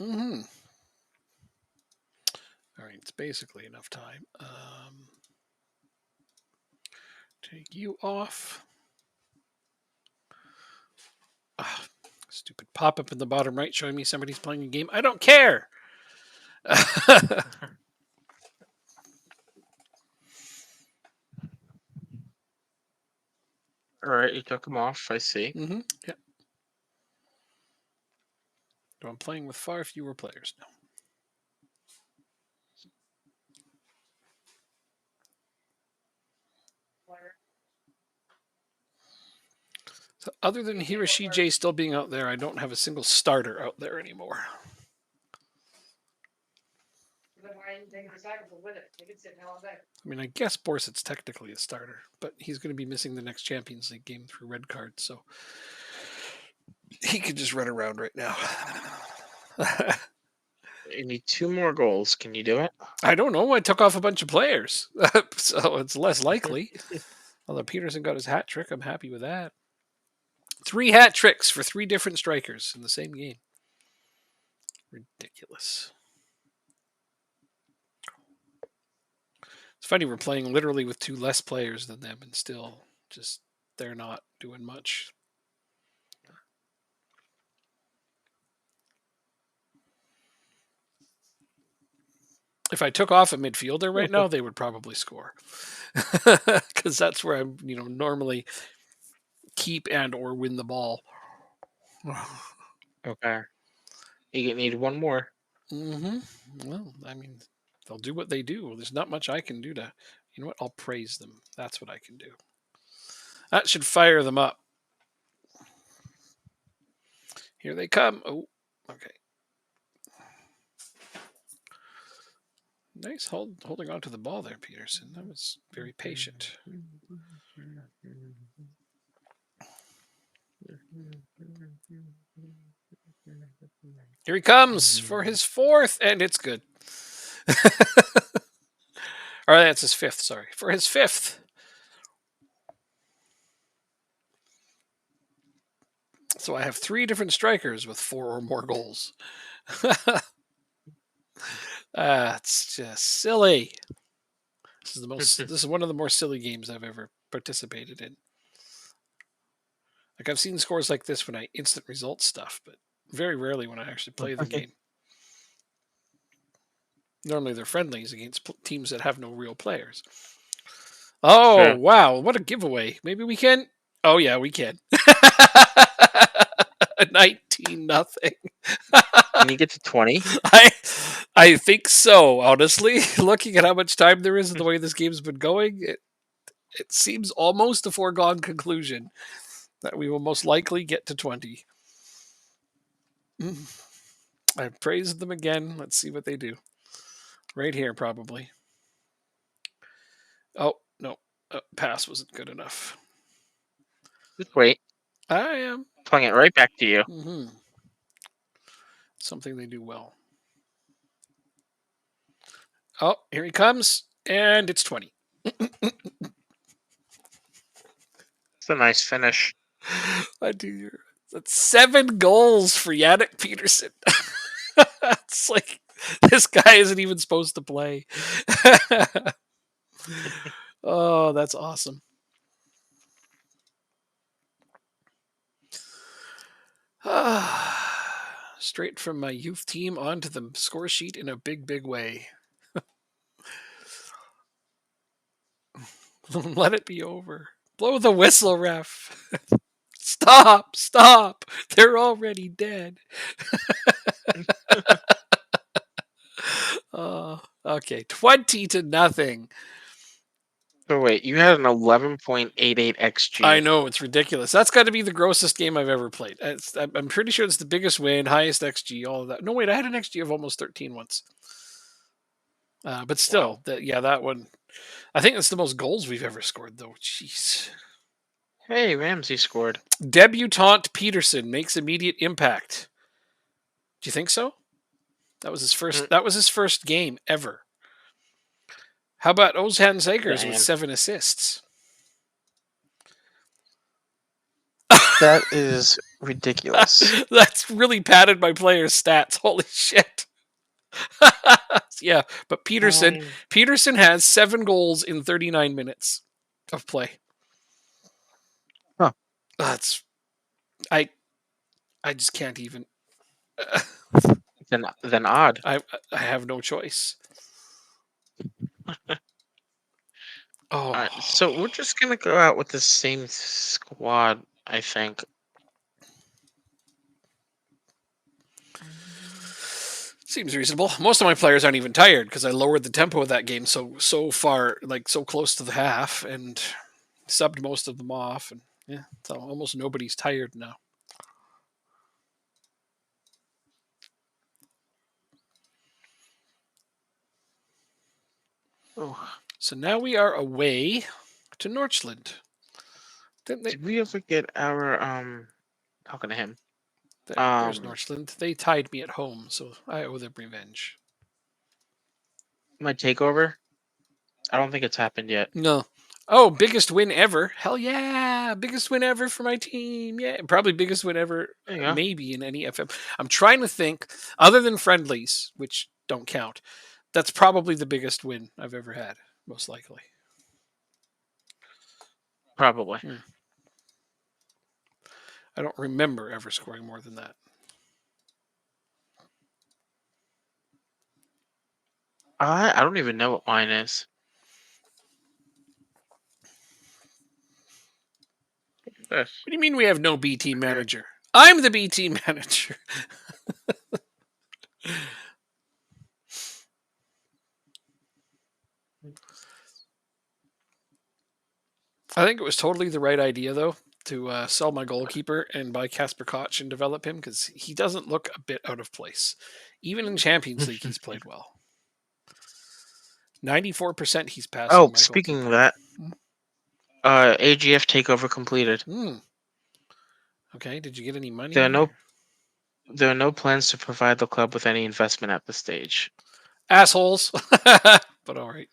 Mm-hmm. All right, it's basically enough time. Take you off. Stupid pop-up in the bottom right showing me somebody's playing a game. I don't care. All right, you took him off. I see. Mm-hmm. Yeah. So I'm playing with far fewer players now. So other than Hiroshi J still being out there, I don't have a single starter out there anymore. I mean, I guess Borset's technically a starter, but he's going to be missing the next Champions League game through red card, so he could just run around right now. You need 2 more goals. Can you do it? I don't know. I took off a bunch of players, so it's less likely. Although Peterson got his hat trick, I'm happy with that. 3 hat tricks for 3 different strikers in the same game. Ridiculous. It's funny, we're playing literally with 2 less players than them, and still just they're not doing much. If I took off a midfielder right now, they would probably score. Because that's where I'm, normally keep and or win the ball. Okay. You need 1 more. Well, I mean, they'll do what they do. There's not much I can do to, you know what? I'll praise them. That's what I can do. That should fire them up. Here they come. Oh, okay. Nice holding on to the ball there, Peterson. That was very patient. Here he comes for his 4th, and it's good. Or that's his 5th, sorry. For his 5th. So I have 3 different strikers with 4 or more goals. It's just silly. This is one of the more silly games I've ever participated in. Like, I've seen scores like this when I instant result stuff, but very rarely when I actually play the game. Normally they're friendlies against teams that have no real players. Oh, Sure. wow. What a giveaway. Maybe we can. Oh, yeah, we can. 19-0. Can you get to 20? I think so, honestly. Looking at how much time there is and the way this game's been going, it seems almost a foregone conclusion that we will most likely get to 20. I praised them again. Let's see what they do. Right here, probably. Oh, no. Pass wasn't good enough. Just wait. I am. Playing it right back to you. Something they do well. Oh, here he comes. And it's 20. It's a nice finish. I do. That's 7 goals for Yannick Peterson. It's like this guy isn't even supposed to play. Oh, that's awesome. Straight from my youth team onto the score sheet in a big, big way. Let it be over. Blow the whistle, ref. Stop. They're already dead. Okay, 20-0. So wait, you had an 11.88 XG. I know, it's ridiculous. That's got to be the grossest game I've ever played. I'm pretty sure it's the biggest win, highest XG, all of that. No, wait, I had an XG of almost 13 once. But still, Wow. that one. I think that's the most goals we've ever scored, though. Jeez. Hey, Ramsey scored. Debutant Peterson makes immediate impact. Do you think so? That was his first. That was his first game ever. How about Ozan Zegers with 7 assists? That is ridiculous. That's really padded my player's stats. Holy shit. Yeah, but Peterson has 7 goals in 39 minutes of play. Huh. That's I just can't even. Then odd. I have no choice. Oh. All right, so we're just gonna go out with the same squad, I think. Seems reasonable. Most of my players aren't even tired because I lowered the tempo of that game so far, like so close to the half, and subbed most of them off, and yeah, so almost nobody's tired now. Oh, So now we are away to Norchland. did we ever get our talking to him? There's Norchland. They tied me at home, so I owe them revenge. My takeover? I don't think it's happened yet. No. Oh, biggest win ever. Hell yeah. Biggest win ever for my team. Yeah. Probably biggest win ever, There you go. maybe in any FM. I'm trying to think, other than friendlies, which don't count, that's probably the biggest win I've ever had, most likely. Probably. I don't remember ever scoring more than that. I don't even know what mine is. Yes. What do you mean we have no B team manager? I'm the B team manager. I think it was totally the right idea, though, to sell my goalkeeper and buy Casper Koch and develop him because he doesn't look a bit out of place. Even in Champions League, he's played well. 94% he's passing Oh, my speaking goalkeeper. of that, AGF takeover completed. Okay, did you get any money? There are no plans to provide the club with any investment at this stage. Assholes. But all right.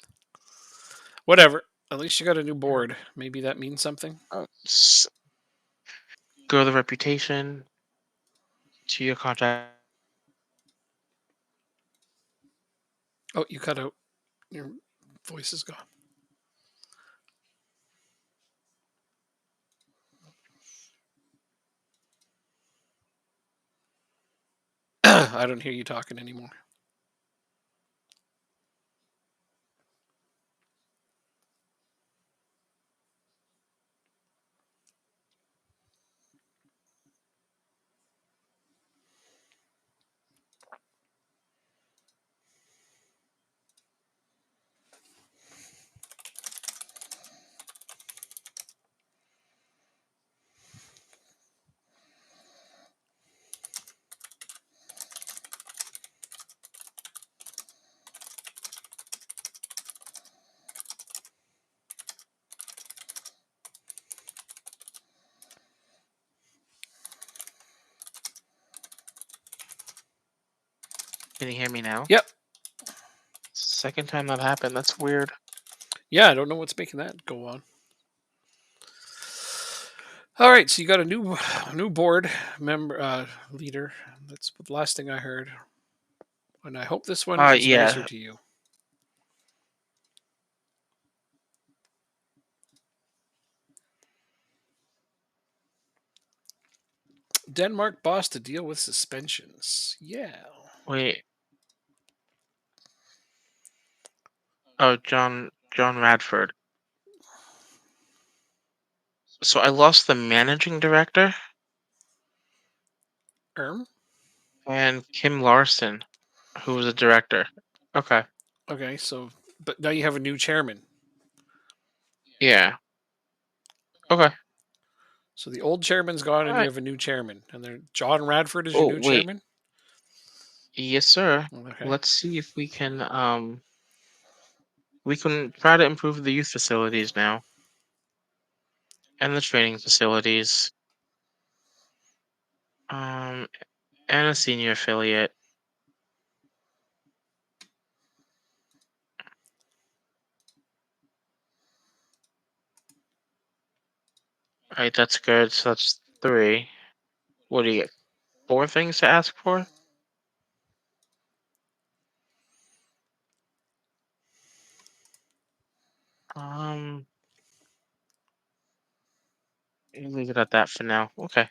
Whatever. At least you got a new board. Maybe that means something. Grow the reputation to your contract. Oh, you cut out. Your voice is gone. I don't hear you talking anymore. Can you hear me now? Yep. Second time that happened. That's weird. Yeah, I don't know what's making that go on. All right, so you got a new board member leader. That's the last thing I heard, and I hope this one is nicer Yeah. to you. Denmark boss to deal with suspensions. Yeah. Wait. Oh, John Radford. So I lost the managing director and Kim Larson, who was a director. Okay. Okay, so but now you have a new chairman. Yeah. Okay. So the old chairman's gone, All and you right. have a new chairman. And John Radford is your Oh, new wait. chairman. Yes, sir. Okay. Let's see if we can try to improve the youth facilities now and the training facilities. Um, and a senior affiliate. All right, that's good. So that's 3. What do you get? 4 things to ask for? Um, leave it at that for now. Okay.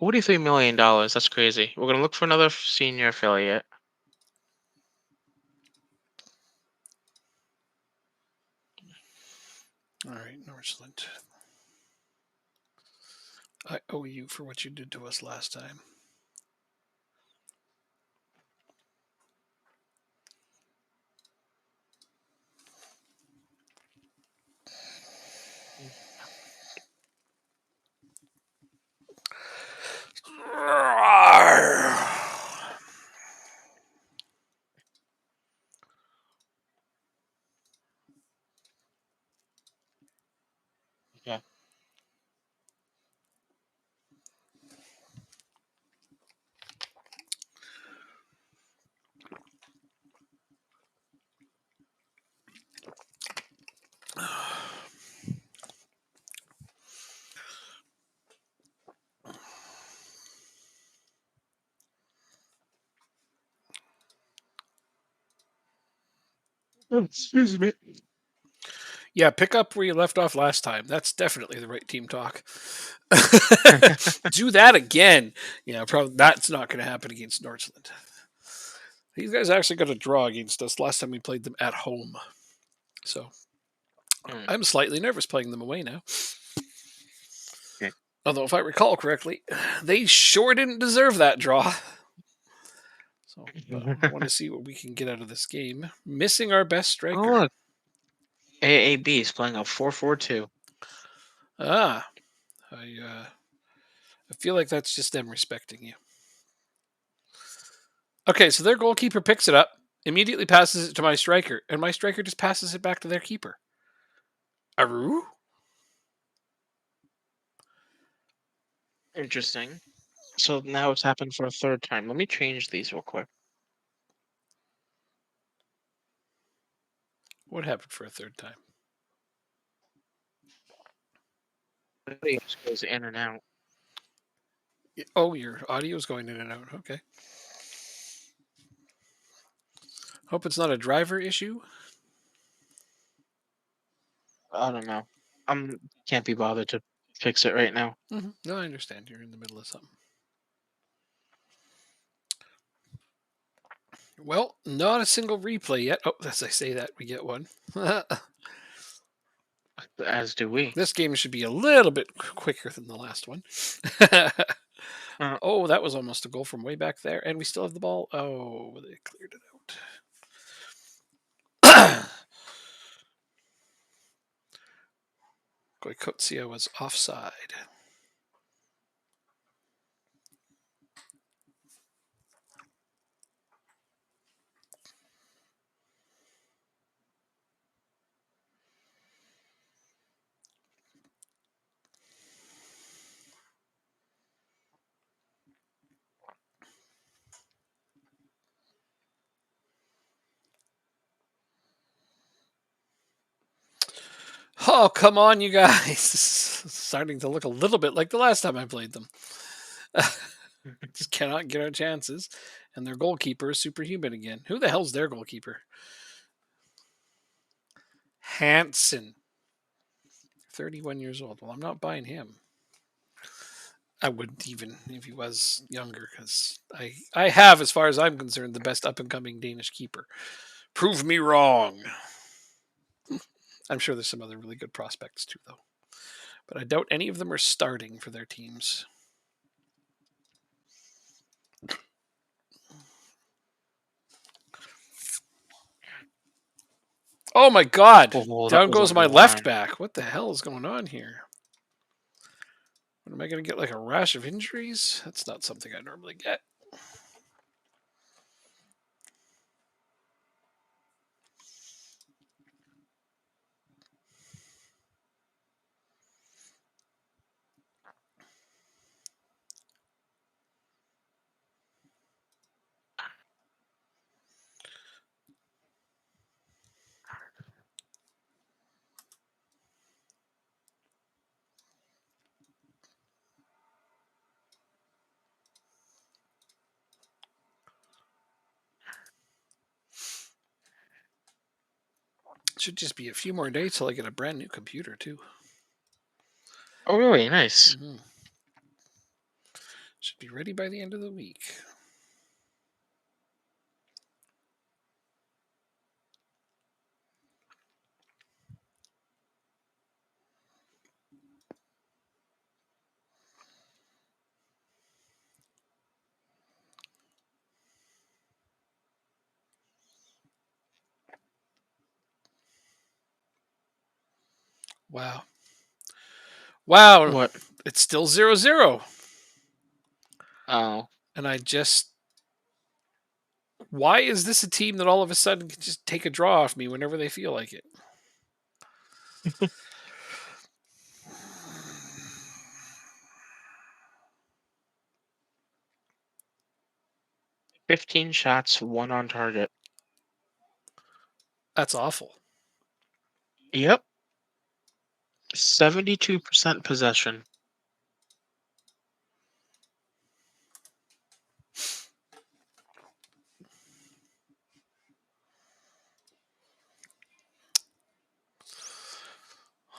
$43 million. That's crazy. We're gonna look for another senior affiliate. All right, Northland. I owe you for what you did to us last time. Excuse me. Yeah, pick up where you left off last time. That's definitely the right team talk. Do that again. Yeah, probably that's not going to happen against Northland. These guys actually got a draw against us last time we played them at home. So I'm slightly nervous playing them away now. Okay. Although, if I recall correctly, they sure didn't deserve that draw. So I want to see what we can get out of this game. Missing our best striker. Oh, look. AAB is playing a 4-4-2. Ah, I feel like that's just them respecting you. Okay, so their goalkeeper picks it up, immediately passes it to my striker, and my striker just passes it back to their keeper. Aru? Interesting. So now it's happened for a third time. Let me change these real quick. What happened for a third time? It just goes in and out. Oh, your audio's going in and out. Okay. Hope it's not a driver issue. I don't know. Can't be bothered to fix it right now. Mm-hmm. No, I understand. You're in the middle of something. Well, not a single replay yet. Oh, as I say that, we get one. As do we. This game should be a little bit quicker than the last one. Oh, that was almost a goal from way back there. And we still have the ball. Oh, they cleared it out. Goikotsia was offside. Oh, come on, you guys. This is starting to look a little bit like the last time I played them. Just cannot get our chances. And their goalkeeper is superhuman again. Who the hell's their goalkeeper? Hansen. 31 years old. Well, I'm not buying him. I wouldn't even if he was younger, because I have, as far as I'm concerned, the best up and coming Danish keeper. Prove me wrong. I'm sure there's some other really good prospects too, though. But I doubt any of them are starting for their teams. Oh my god! Oh, that Down was goes on my the left line. back. What the hell is going on here? What, am I going to get like a rash of injuries? That's not something I normally get. Should just be a few more days till I get a brand new computer too. Oh, really? Nice. Mm-hmm. Should be ready by the end of the week. Wow. Wow. What? It's still 0-0. Oh. And I just... Why is this a team that all of a sudden can just take a draw off me whenever they feel like it? 15 shots, 1 on target. That's awful. Yep. 72% possession.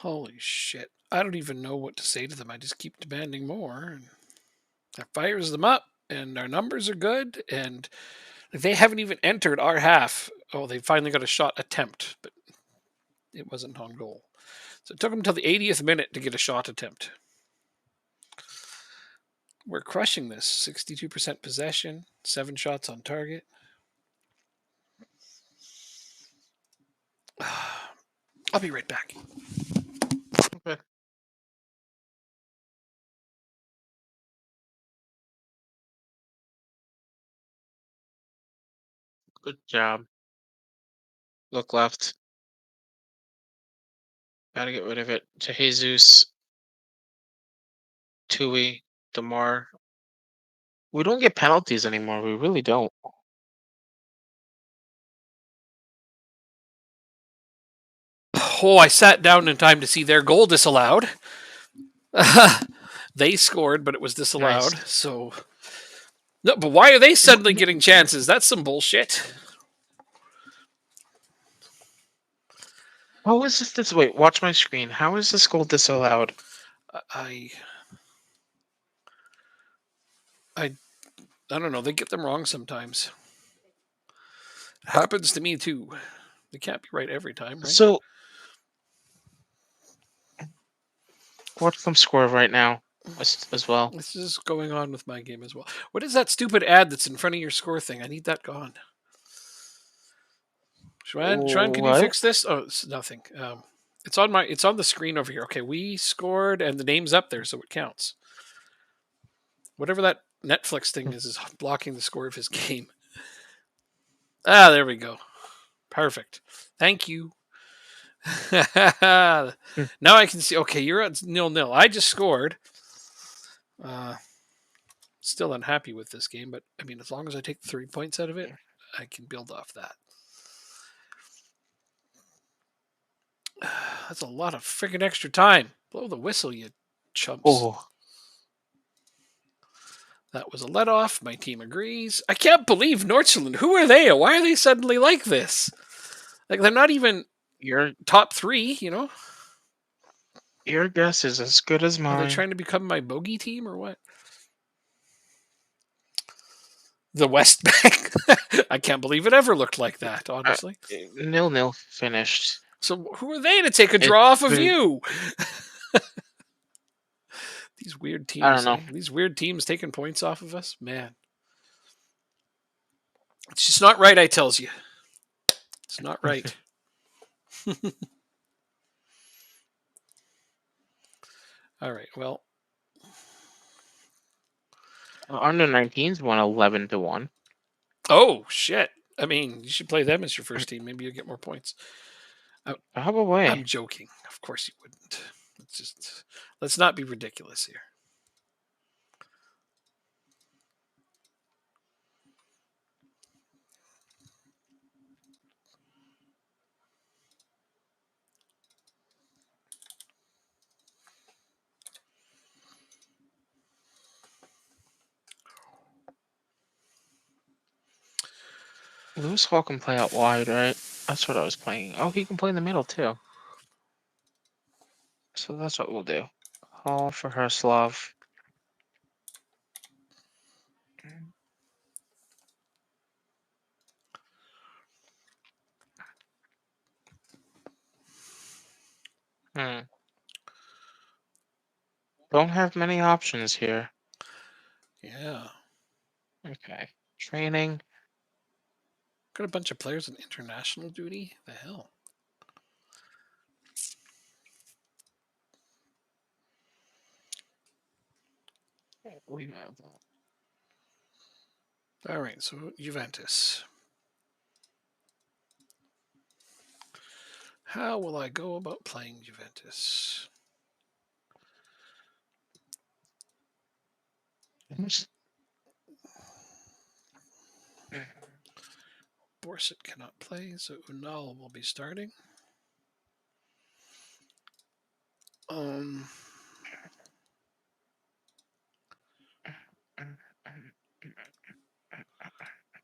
Holy shit. I don't even know what to say to them. I just keep demanding more. And that fires them up, and our numbers are good, and they haven't even entered our half. Oh, they finally got a shot attempt, but it wasn't on goal. So it took them until the 80th minute to get a shot attempt. We're crushing this. 62% possession, 7 shots on target. I'll be right back. Okay. Good job. Look left. Gotta get rid of it. To Jesus, Tui, Demar. We don't get penalties anymore. We really don't. Oh, I sat down in time to see their goal disallowed. They scored, but it was disallowed. Nice. So, no, but why are they suddenly getting chances? That's some bullshit. How is this? Wait, watch my screen. How is this goal disallowed? I don't know. They get them wrong sometimes. It happens to me too. They can't be right every time, right? So, watch them score right now as well. This is going on with my game as well. What is that stupid ad that's in front of your score thing? I need that gone. Shwan, can you What? fix this? Oh, it's nothing. It's on the screen over here. Okay, we scored and the name's up there, so it counts. Whatever that Netflix thing is blocking the score of his game. Ah, there we go. Perfect. Thank you. Now I can see. Okay, you're at 0-0. I just scored. Still unhappy with this game, but I mean, as long as I take 3 points out of it, I can build off that. That's a lot of freaking extra time. Blow the whistle, you chumps. Oh, That was a let off. My team agrees. I can't believe Nordsjælland. Who are they? Why are they suddenly like this? Like, they're not even your top 3, you know? your guess is as good as Are mine. they trying to become my bogey team or what? The West Bank. I can't believe it ever looked like that, honestly. 0-0 finished. So who are they to take a draw off of been- you? These weird teams. I don't know. These weird teams taking points off of us, man. It's just not right. I tells you, it's not right. All right. Well, Under 19s won 11-1. oh shit. I mean, you should play them as your first team. Maybe you'll get more points. How about way? I'm joking. Of course you wouldn't. Let's not be ridiculous here. Lewis Hall can play out wide, right? That's what I was playing. Oh, he can play in the middle too. So that's what we'll do. Hall for Herslov. Hmm. Don't have many options here. Yeah. Okay. Training. Got a bunch of players on international duty. The hell. We have. All right. So Juventus. How will I go about playing Juventus? Borset cannot play, so Unal will be starting.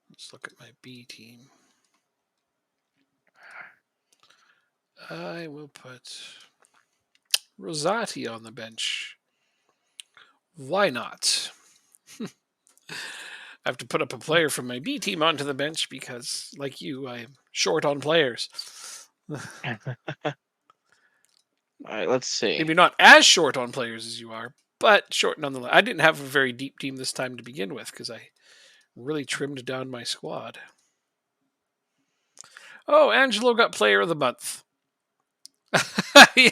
Let's look at my B team. I will put Rosati on the bench. Why not? I have to put up a player from my B team onto the bench because, like you, I'm short on players. All right, let's see. Maybe not as short on players as you are, but short nonetheless. I didn't have a very deep team this time to begin with because I really trimmed down my squad. Oh, Angelo got player of the month. he,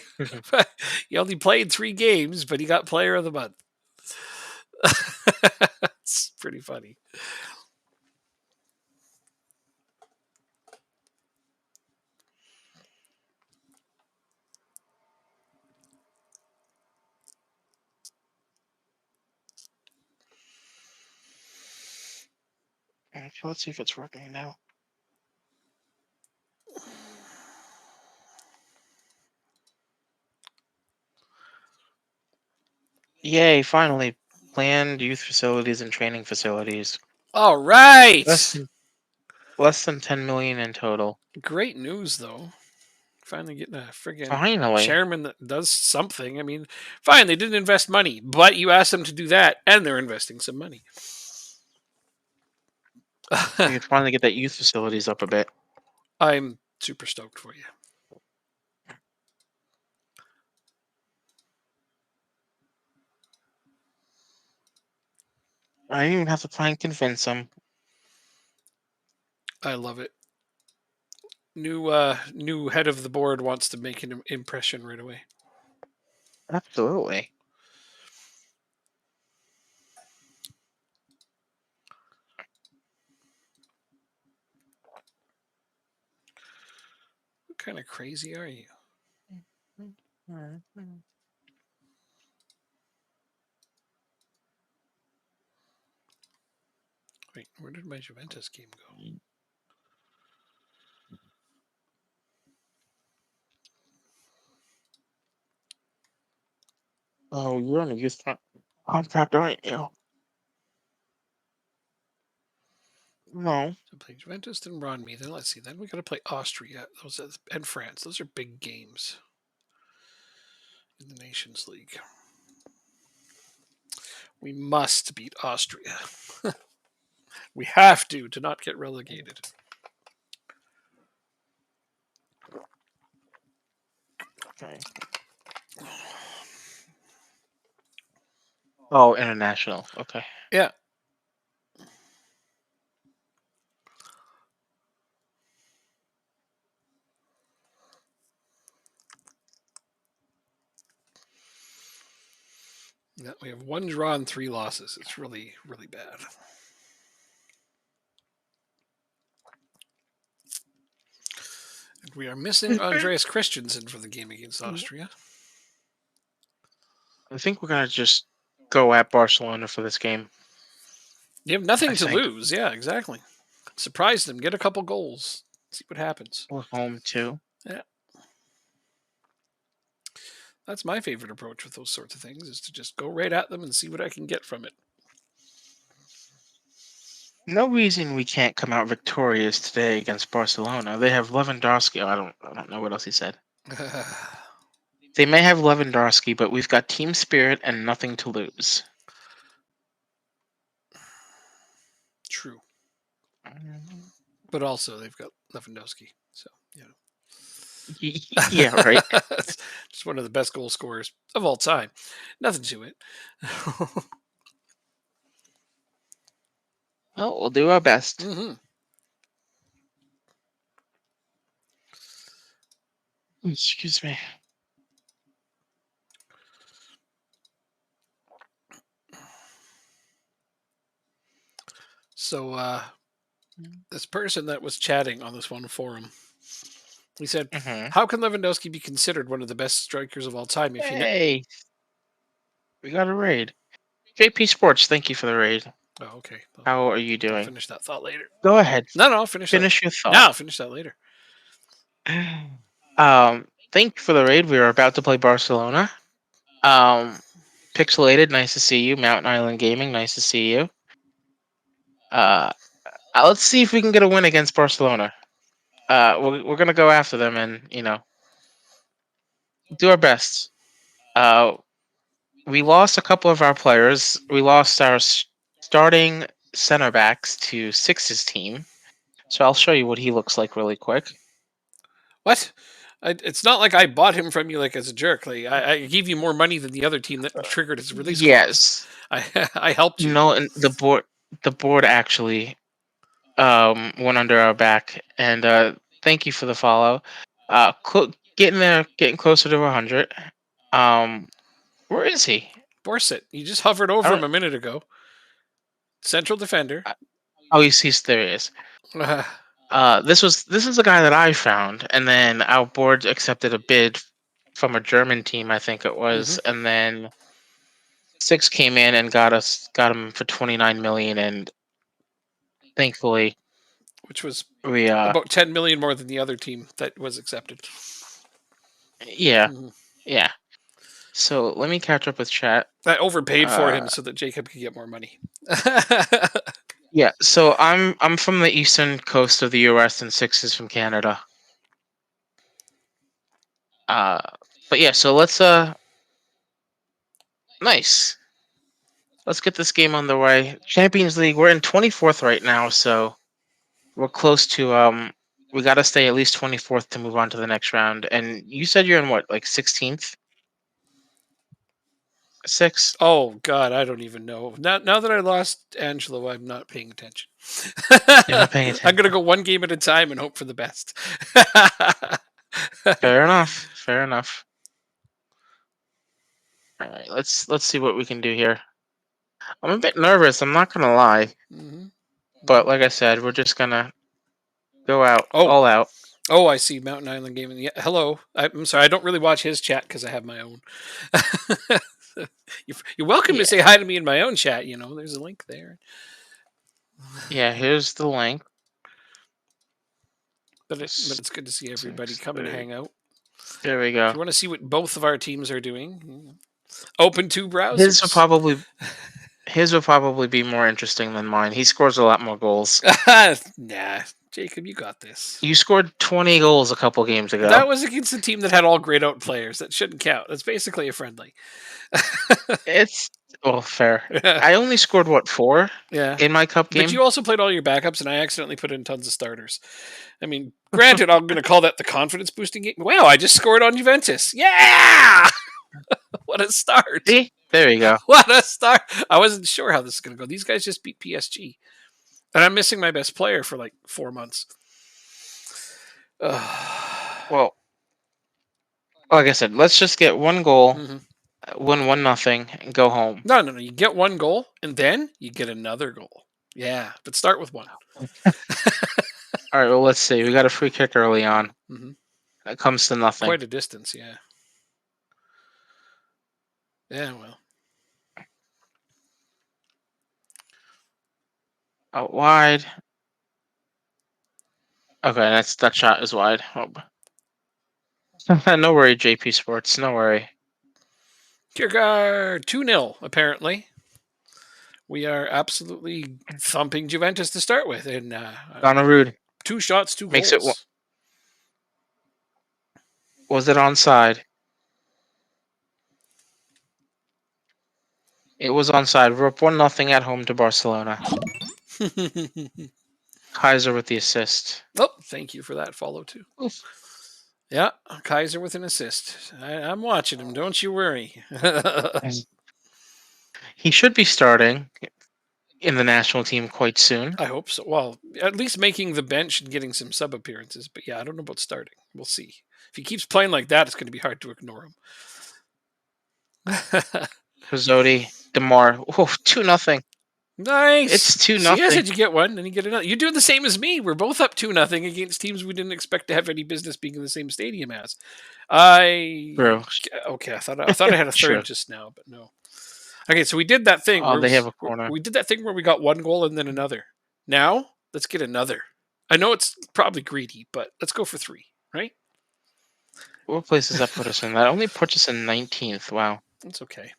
he only played 3 games, but he got player of the month. It's pretty funny. Okay, let's see if it's working now. Yay! Finally, planned youth facilities and training facilities. All right. Less than 10 million in total. Great news, though. Finally getting a friggin' Finally. chairman that does something. I mean, fine, they didn't invest money, but you asked them to do that, and they're investing some money. We could finally get that youth facilities up a bit. I'm super stoked for you. I didn't even have to try and convince them. I love it. New head of the board wants to make an impression right away. Absolutely. What kind of crazy are you? Wait, where did my Juventus game go? Oh, you're on a youth contract, aren't you? No. So play Juventus, then Ronme. Then let's see. Then we got to play Austria. And France. Those are big games in the Nations League. We must beat Austria. We have to not get relegated. Okay. Oh, international. Okay. Yeah. Yeah, we have 1 draw and 3 losses. It's really, really bad. And we are missing Andreas Christensen for the game against Austria. I think we're gonna just go at Barcelona for this game. You have nothing I to think. lose. Yeah, exactly. Surprise them. Get a couple goals. See what happens. We're home too. Yeah. That's my favorite approach with those sorts of things, is to just go right at them and see what I can get from it. No reason we can't come out victorious today against Barcelona. They have Lewandowski. I don't know what else he said. They may have Lewandowski, but we've got team spirit and nothing to lose. True. But also, they've got Lewandowski. So, Yeah, right. Just one of the best goal scorers of all time. Nothing to it. Well, we'll do our best. Mm-hmm. Excuse me. So, this person that was chatting on this one forum, he said, "How can Lewandowski be considered one of the best strikers of all time if Hey, we got a raid. JP Sports, thank you for the raid. Oh, okay. How are you I'll doing? finish that thought later. Go ahead. No, I'll finish Finish that. your No, thought. I'll finish that later. Thank you for the raid. We are about to play Barcelona. Pixelated, nice to see you. Mountain Island Gaming, nice to see you. Let's see if we can get a win against Barcelona. We're gonna go after them and do our best. We lost a couple of our players. We lost our starting center backs to Six's team. So I'll show you what he looks like really quick. What? It's not like I bought him from you like as a jerk. Like I gave you more money than the other team that triggered his release clause. Yes. I helped you. No, and the board actually went under our back. And thank you for the follow. Getting closer to 100. Where is he? Borset. You just hovered over I him don't. a minute ago. Central defender. Oh, he's there. He is. This is a guy that I found, and then our board accepted a bid from a German team, I think it was, Mhm. and then Six came in and got him for 29 million, and thankfully Which was we about 10 million more than the other team that was accepted. yeah, Mhm. yeah. So let me catch up with chat. I overpaid for Uh, him so that Jacob could get more money. yeah. So I'm from the eastern coast of the U.S. and Six is from Canada. Uh, but yeah. So let's nice. Let's get this game on the way. Champions League. We're in 24th right now, so we're close to we got to stay at least 24th to move on to the next round. And you said you're in what, like 16th? 6? Oh God, I don't even know. Now that I lost Angelo, I'm not paying attention. You're not paying I'm attention. gonna go one game at a time and hope for the best. Fair enough. Fair enough. All right, let's see what we can do here. I'm a bit nervous, I'm not going to lie, Mhm. but like I said, we're just going to go out Oh, all out. oh, I see Mountain Island Gaming. Yeah, hello. I'm sorry, I don't really watch his chat because I have my own. You're welcome to Yeah. say hi to me in my own chat. You know, there's a link there. Yeah, here's the link. But it's good to see everybody come and 6:30. hang out. There we If go. you want to see what both of our teams are doing, open two His will browsers. probably his will probably be more interesting than mine. He scores a lot more goals. Nah, Jacob, you got this. You scored 20 goals a couple games ago. That was against a team that had all grayed out players. That shouldn't count. That's basically a friendly. It's well fair. I only scored what, 4 Yeah. in my cup But game. you also played all your backups, and I accidentally put in tons of starters. I mean, granted, I'm going to call that the confidence boosting game. Wow, I just scored on Juventus. Yeah! What a start. See, there you go. What a start. I wasn't sure how this is going to go. These guys just beat PSG. And I'm missing my best player for like 4 months. Well, like I said, let's just get one goal, Mhm. win 1-0, and go home. No. You get one goal, and then you get another goal. Yeah, but start with one. All right, well, let's see. We got a free kick early on. Mhm. It comes to nothing. Quite a distance, yeah. Yeah, well. Out wide. Okay, that shot is wide. Oh. No worry, JP Sports. No worry. Kierkegaard 2-0, apparently. We are absolutely thumping Juventus to start with. And Donnarumma 2 shots, 2 makes it. goals. Was it onside? It was onside. We're up 1-0 at home to Barcelona. Kaiser with the assist. Oh, thank you for that follow, too. Oof. Yeah, Kaiser with an assist. I'm watching him. Don't you worry. He should be starting in the national team quite soon. I hope so. Well, at least making the bench and getting some sub appearances. But yeah, I don't know about starting. We'll see. If he keeps playing like that, it's going to be hard to ignore him. Pizzotti, Demar. Oh, 2-0. Nice. It's 2-0. See, I said you get one, and you get another. You're doing the same as me. We're both up 2-0 against teams we didn't expect to have any business being in the same stadium as. Bro. Okay. I thought I had a True. third just now, but no. Okay, so we did that thing. Oh, they have a corner. We did that thing where we got one goal and then another. Now let's get another. I know it's probably greedy, but let's go for 3. Right? What place does that put us in? That only puts us in 19th. Wow. That's okay.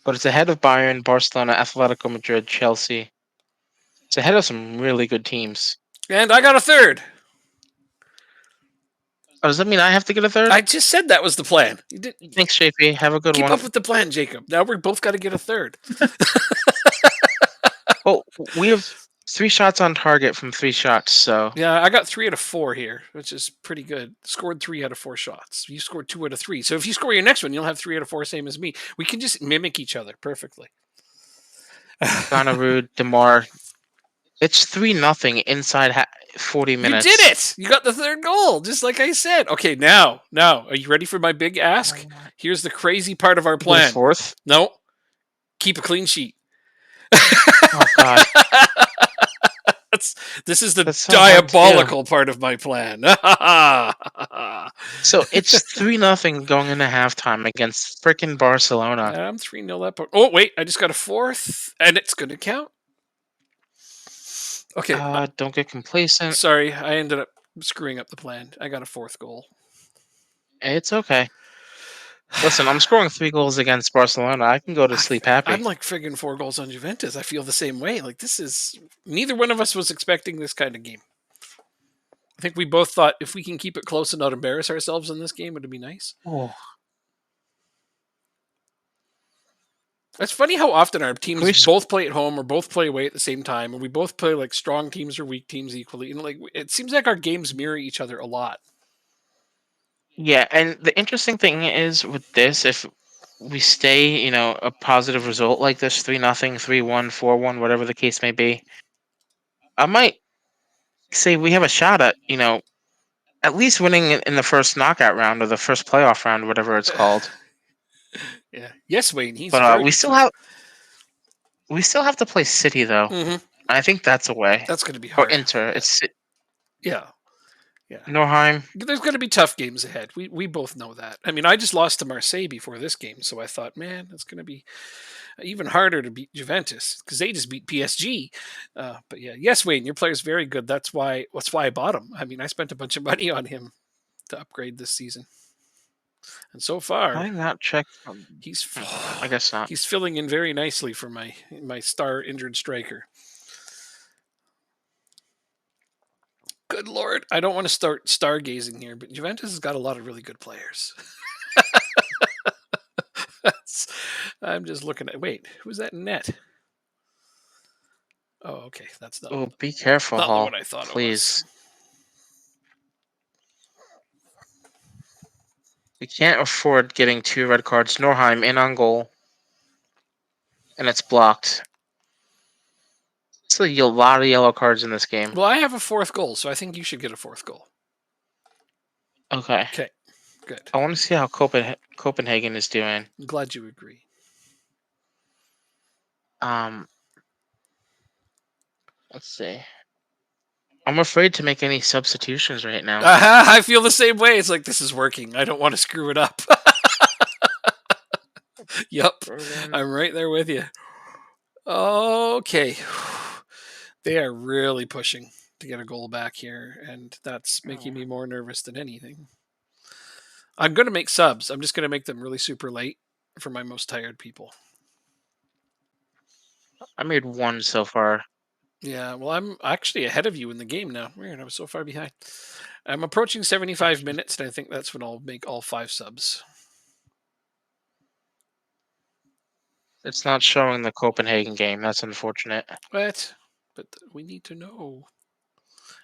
But it's ahead of Bayern, Barcelona, Atletico Madrid, Chelsea. It's ahead of some really good teams. And I got a third. Oh, does that mean I have to get a third? I just said that was the plan. You did, Thanks, JP. Have a good keep one. up with the plan, Jacob. Now we're both got to get a third. Well, we have 3 shots on target from 3 shots, so Yeah, I got 3 out of 4 here, which is pretty good. Scored 3 out of 4 shots. You scored 2 out of 3. So if you score your next one, you'll have 3 out of 4, same as me. We can just mimic each other perfectly. Gonarud, Demar. It's 3-0 inside 40 You minutes. did it! You got the third goal, just like I said. Okay, now, are you ready for my big ask? Here's the crazy part of our Get a plan. fourth. No, keep a clean sheet. Oh God, This is the that's so hard to do. diabolical part of my plan. So it's 3-0 going into halftime against frickin' Barcelona. I'm 3-0 up. Oh, wait, I just got a fourth, and it's going to count. Okay, Don't get complacent. sorry, I ended up screwing up the plan. I got a fourth goal. It's okay. Listen, I'm scoring 3 goals against Barcelona. I can go to sleep happy. I'm like friggin' 4 goals on Juventus. I feel the same way. Like, this is. Neither one of us was expecting this kind of game. I think we both thought if we can keep it close and not embarrass ourselves in this game, it'd be nice. Oh. It's funny how often our Can we teams both play at home or both play away at the same time, and we both play like strong teams or weak teams equally. And like, it seems like our games mirror each other a lot. Yeah, and the interesting thing is with this, if we stay, a positive result like this, 3-0, 3-1, 4-1, whatever the case may be, I might say we have a shot at, at least winning in the first knockout round or the first playoff round, whatever it's called. Yeah. Yes, Wayne. He's But very we still have to play City though. Mhm. I think that's a way. That's going to be Or hard. Inter. It's Yeah. Norheim. There's going to be tough games ahead. We both know that. I mean, I just lost to Marseille before this game, so I thought, man, it's going to be even harder to beat Juventus because they just beat PSG. But yeah, yes, Wayne, your player's very good. That's why I bought him. I mean, I spent a bunch of money on him to upgrade this season, and so far, Can I not check? he's I guess not. he's filling in very nicely for my star injured striker. Good lord, I don't want to start stargazing here, but Juventus has got a lot of really good players. I'm just looking at. Wait, who's that in net? Oh, okay, that's not. Oh, be careful, Not Hall. what I thought Please. it was. We can't afford getting 2 red cards. Norheim in on goal. And it's blocked. It's a lot of yellow cards in this game. Well, I have a fourth goal, so I think you should get a fourth goal. Okay. Okay, good. I want to see how Copenhagen is doing. I'm glad you agree. Let's see. I'm afraid to make any substitutions right now. I feel the same way. It's like, this is working. I don't want to screw it up. Yep, I'm right there with you. Okay. They are really pushing to get a goal back here, and that's making me more nervous than anything. I'm going to make subs. I'm just going to make them really super late for my most tired people. I made 1 so far. Yeah, well, I'm actually ahead of you in the game now. Weird, I was so far behind. I'm approaching 75 minutes, and I think that's when I'll make all 5 subs. It's not showing the Copenhagen game. That's unfortunate. But we need to know.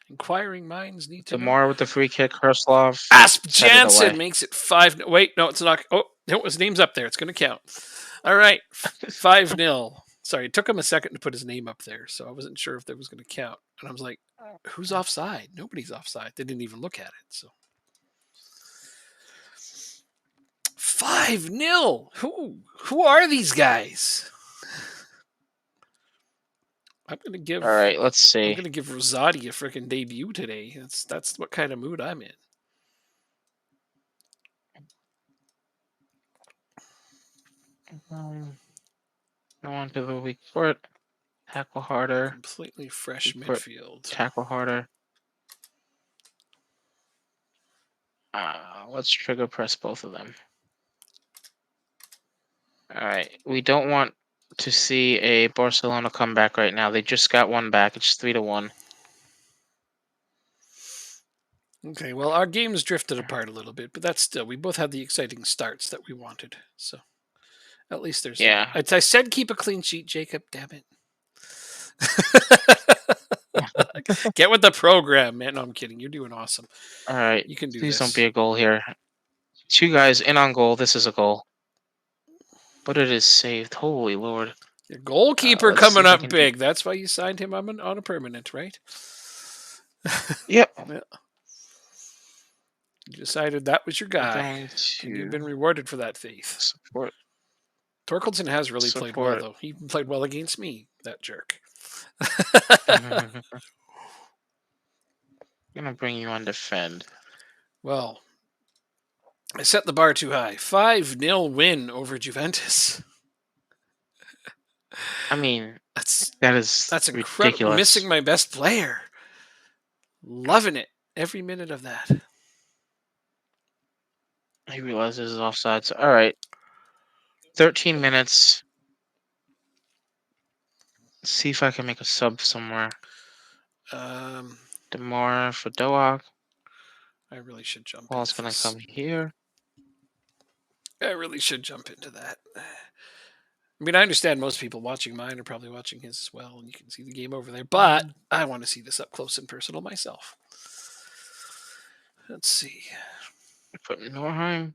Inquiring minds need to know. Demar with the free kick. Herslov. Asp set it Jansen away. makes it 5. Wait, no, it's not. Oh, no, his name's up there. It's going to count. All right, 5-0. Sorry, it took him a second to put his name up there, so I wasn't sure if that was going to count. And I was like, who's offside? Nobody's offside. They didn't even look at it. So 5-0. Who are these guys? I'm gonna give. All right, let's see. I'm gonna give Rosati a freaking debut today. That's what kind of mood I'm in. Go on to the weak foot. Tackle harder. Completely fresh Weak foot. midfield. Tackle harder. Let's trigger press both of them. All right, we don't want to see a Barcelona comeback right now. They just got 1 back. It's 3-1. Okay, well, our games drifted apart a little bit, but that's still, we both had the exciting starts that we wanted. So at least there's Yeah. that. I said keep a clean sheet, Jacob. Damn it. Get with the program, man. No, I'm kidding. You're doing awesome. All right. You can do Please this. don't be a goal here. 2 guys in on goal. This is a goal. But it is saved. Holy Lord. Your goalkeeper Let's see coming if I up can big. That's why you signed him on a permanent, right? Yep. Yeah. You decided that was your guy, Going and you've to been rewarded for that faith. support. Torkeldsen has really played well, Support. though. He played well against me, that jerk. I'm gonna bring you on defend. Well, I set the bar too high. 5-0 win over Juventus. I mean, That's that's incredible. ridiculous. Missing my best player. Loving it. Every minute of that. He realizes his offsides. All right. 13 minutes. Let's see if I can make a sub somewhere. Demore for Doak. I really should jump Ball's into gonna this. come here. I really should jump into that. I mean, I understand most people watching mine are probably watching his as well, and you can see the game over there. But I want to see this up close and personal myself. Let's see. Put Norheim.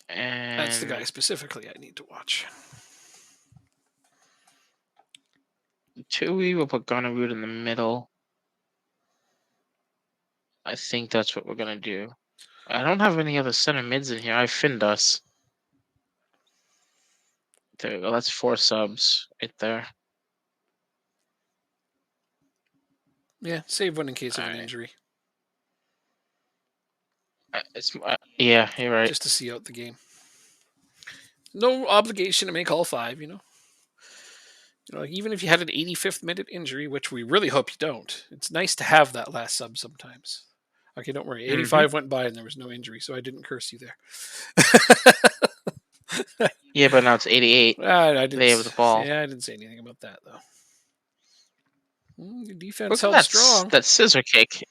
And That's the guy specifically I need to watch. Tui, we'll put Gonarud in the middle. I think that's what we're gonna do. I don't have any other center mids in here. I finned us. There we go. That's 4 subs right there. Yeah, save one in case of an Alright. injury, Yeah, you're right. just to see out the game. No obligation to make all 5, you know. Even if you had an 85th minute injury, which we really hope you don't, it's nice to have that last sub sometimes. Okay, don't worry. 85 went by and there was no injury, so I didn't curse you there. Yeah, but now it's 88. I didn't. They have the ball. Yeah, I didn't say anything about that though. Your defense Look at held that, strong. that scissor kick.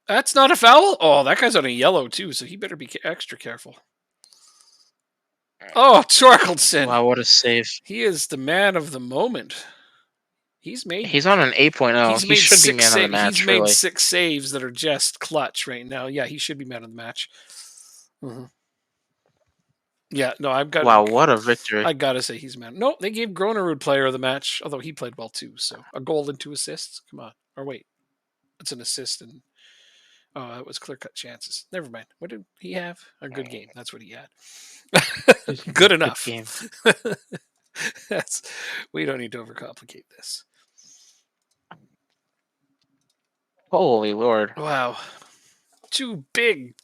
That's not a foul. Oh, that guy's on a yellow too, so he better be extra careful. Oh, Torkeldsen. Wow, what a save. He is the man of the moment. He's on an 8.0. He should be man of the match. He's really. made 6 saves that are just clutch right now. Yeah, he should be man of the match. Mm-hmm. Yeah, no, I've got. Wow, what a victory! I gotta say he's man. No, they gave Gronerud player of the match, although he played well too. So a goal and 2 assists. Come on, or wait, it's an assist and it was clear cut chances. Never mind. What did he have? A good game. That's what he had. Good enough. Good game. We don't need to overcomplicate this. Holy Lord! Wow, 2 big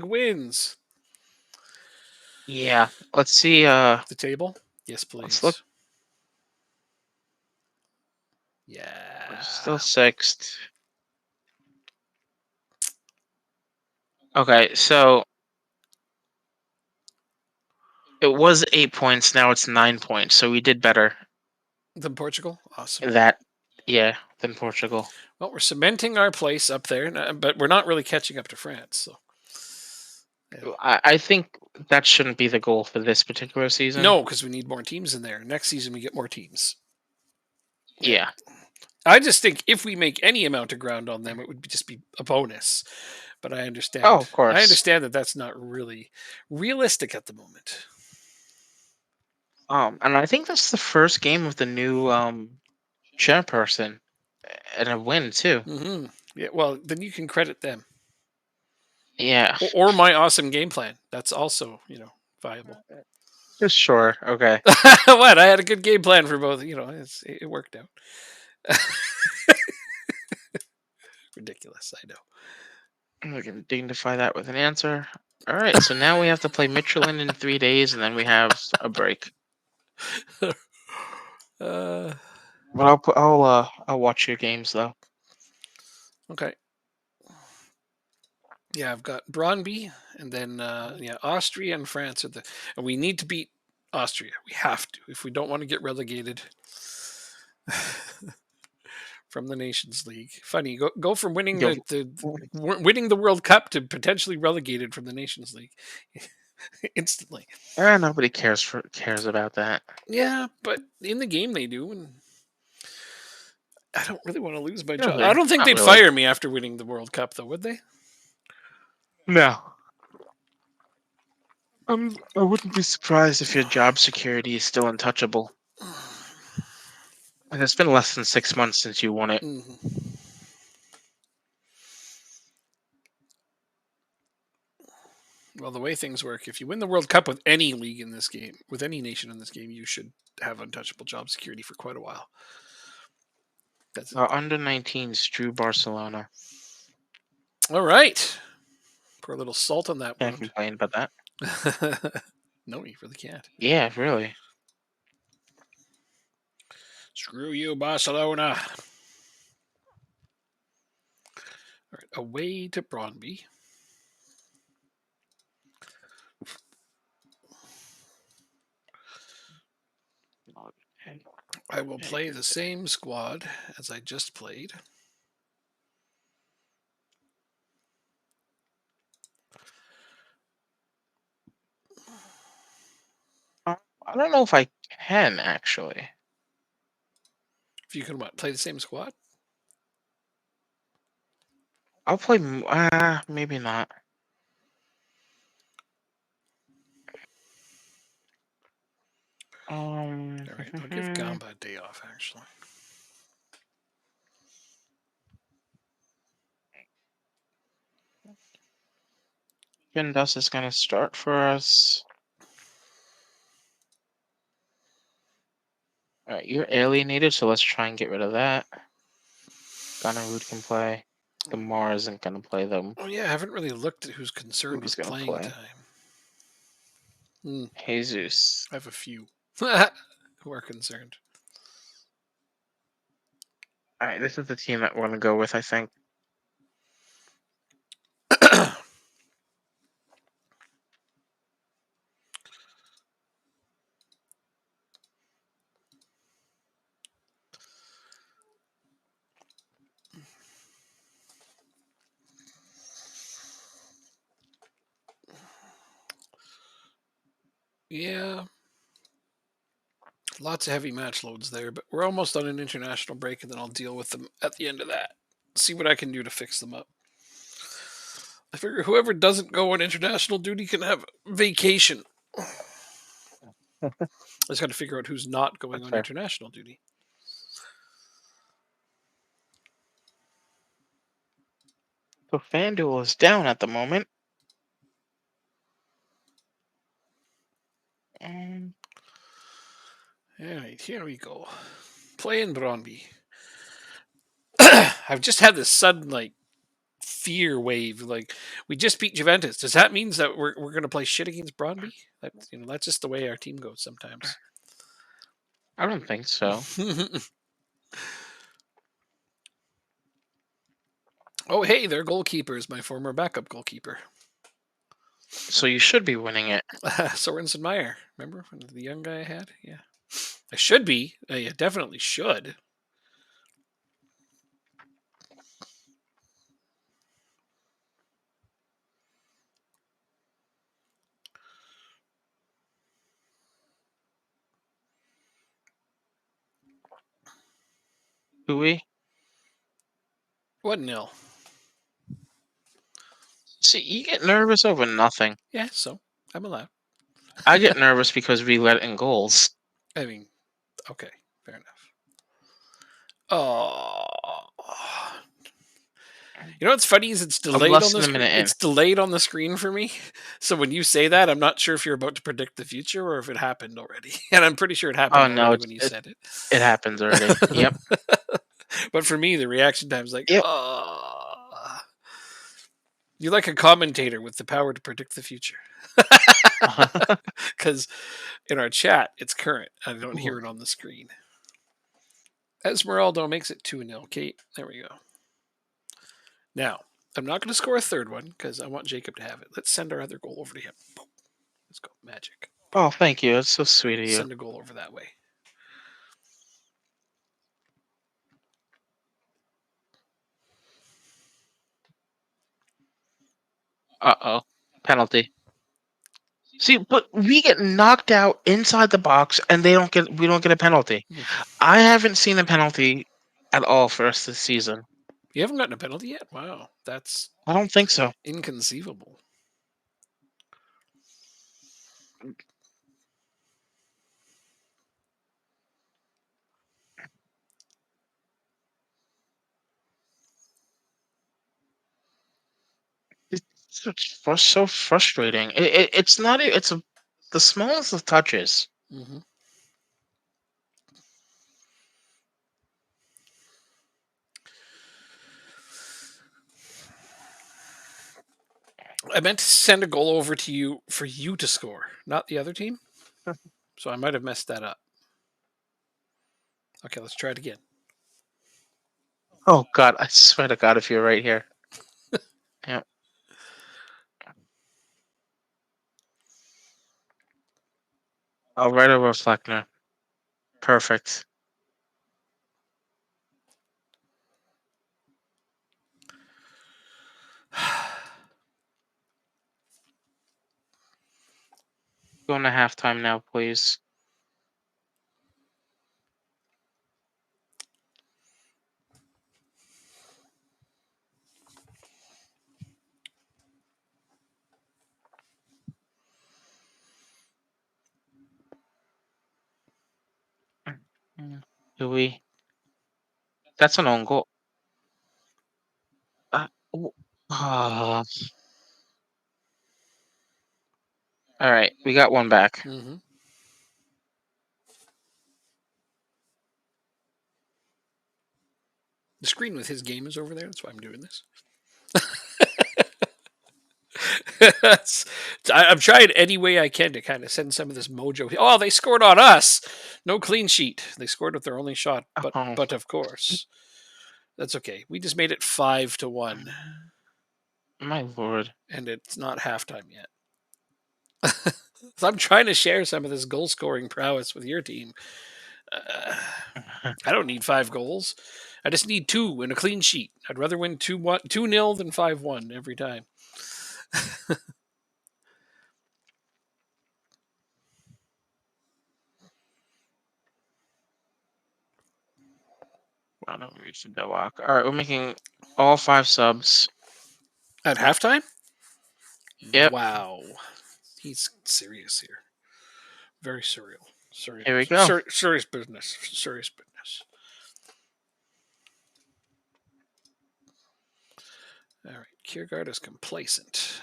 wins. Yeah, let's see. The table. Yes, please. Let's look. Yeah. We're still 6th. Okay, so it was 8 points. Now it's 9 points. So we did better Than Portugal. Awesome. Than Portugal. Well, we're cementing our place up there, but we're not really catching up to France. So. Yeah. I think that shouldn't be the goal for this particular season. No, because we need more teams in there. Next season, we get more teams. Yeah. I just think if we make any amount of ground on them, it would just be a bonus. But I understand. Oh, of course. I understand that that's not really realistic at the moment. And I think that's the first game of the new chairperson, and a win too. Mm-hmm. Yeah. Well, then you can credit them. Yeah. Or my awesome game plan. That's also, viable. Just sure. Okay. What? I had a good game plan for both. It worked out. Ridiculous. I know. We can dignify that with an answer. All right. So now we have to play Michelin in 3 days, and then we have a break. But I'll watch your games though. Okay. Yeah, I've got Brøndby, and then Austria and France and we need to beat Austria. We have to if we don't want to get relegated. from the Nations League. Funny, go from winning Yo, winning the World Cup to potentially relegated from the Nations League instantly. nobody cares about that. Yeah, but in the game they do, and I don't really want to lose my job. Really? I don't think Not they'd really. fire me after winning the World Cup, though, would they? No. I wouldn't be surprised if your job security is still untouchable. And it's been less than 6 months since you won it. Mhm. Well, the way things work, if you win the World Cup with any league in this game, with any nation in this game, you should have untouchable job security for quite a while. That's Under 19s drew Barcelona. all right. Pour a little salt on that Can't wound. complain about that. No, you really can't. Yeah, really. Screw you, Barcelona. All right, away to Brøndby. I will play the same squad as I just played. I don't know if I can, actually. If you can what, play the same squad? I'll play... maybe not. All right, I'll give Gamba a day off, actually. Vindas is going to start for us. Alright, you're alienated, so let's try and get rid of that. Gunnerud can play. Gamar isn't going to play them. Oh, yeah, I haven't really looked at who's concerned Who's with gonna playing play? time. Jesus. I have a few who are concerned. Alright, this is the team that we're going to go with, I think. Yeah. Lots of heavy match loads there, but we're almost on an international break, and then I'll deal with them at the end of that. See what I can do to fix them up. I figure whoever doesn't go on international duty can have vacation. I just got to figure out who's not going That's on fair. international duty. So FanDuel is down at the moment. And All right, here we go. Playing Brøndby. I've just had this sudden fear wave. Like, we just beat Juventus. Does that mean that we're going to play shit against Brøndby? That's just the way our team goes sometimes. I don't think so. Oh, hey, their goalkeeper is my former backup goalkeeper. So you should be winning it. Sorensen Meyer. Remember the young guy I had? Yeah. I should be. I definitely should. Do we? 1-0. See, you get nervous over nothing. Yeah, so I'm allowed. I get nervous because we let in goals. I mean, okay, fair enough. Oh, you know what's funny is it's delayed less on the than a screen. minute in. It's delayed on the screen for me. So when you say that, I'm not sure if you're about to predict the future or if it happened already. And I'm pretty sure it happened Oh no, already when you said it. it happens already. Yep. But for me, the reaction time's like, Yep. oh. You're like a commentator with the power to predict the future. Because in our chat, it's current. I don't hear it on the screen. Esmeralda makes it 2-0. Kate, there we go. Now, I'm not going to score a third one because I want Jacob to have it. Let's send our other goal over to him. Boom. Let's go. Magic. Oh, thank you. That's so sweet of you. Send a goal over that way. Uh-oh. Penalty. See, but we get knocked out inside the box, and we don't get a penalty. I haven't seen a penalty at all for us this season. You haven't gotten a penalty yet? Wow, that's I don't think so. inconceivable. So frustrating. It's not. The smallest of touches. Hmm. I meant to send a goal over to you for you to score, not the other team. So I might have messed that up. Okay, let's try it again. Oh God! I swear to God, if you're right here. Yeah. Oh, right over Fleckner. Perfect. Going to halftime now, please. Do we? That's an own goal. W- ah. All right, we got one back. Hmm. The screen with his game is over there. That's why I'm doing this. I'm trying any way I can to kind of send some of this mojo. Oh, they scored on us. No clean sheet. They scored with their only shot. But Oh, but of course, that's okay. We just made it 5-1, my lord. and it's not halftime yet. So I'm trying to share some of this goal scoring prowess with your team. Uh, I don't need 5 goals. I just need 2 and a clean sheet. I'd rather win 2-0 than 5-1 every time. I don't reach the Belloc. All right, we're making all 5 subs. At halftime? Yep. Wow. He's serious here. Very surreal. Serious, Here we go. serious business. Serious business. All right. Kiergaard is complacent.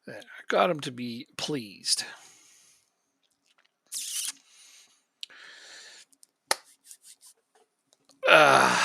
I got him to be pleased. Uh,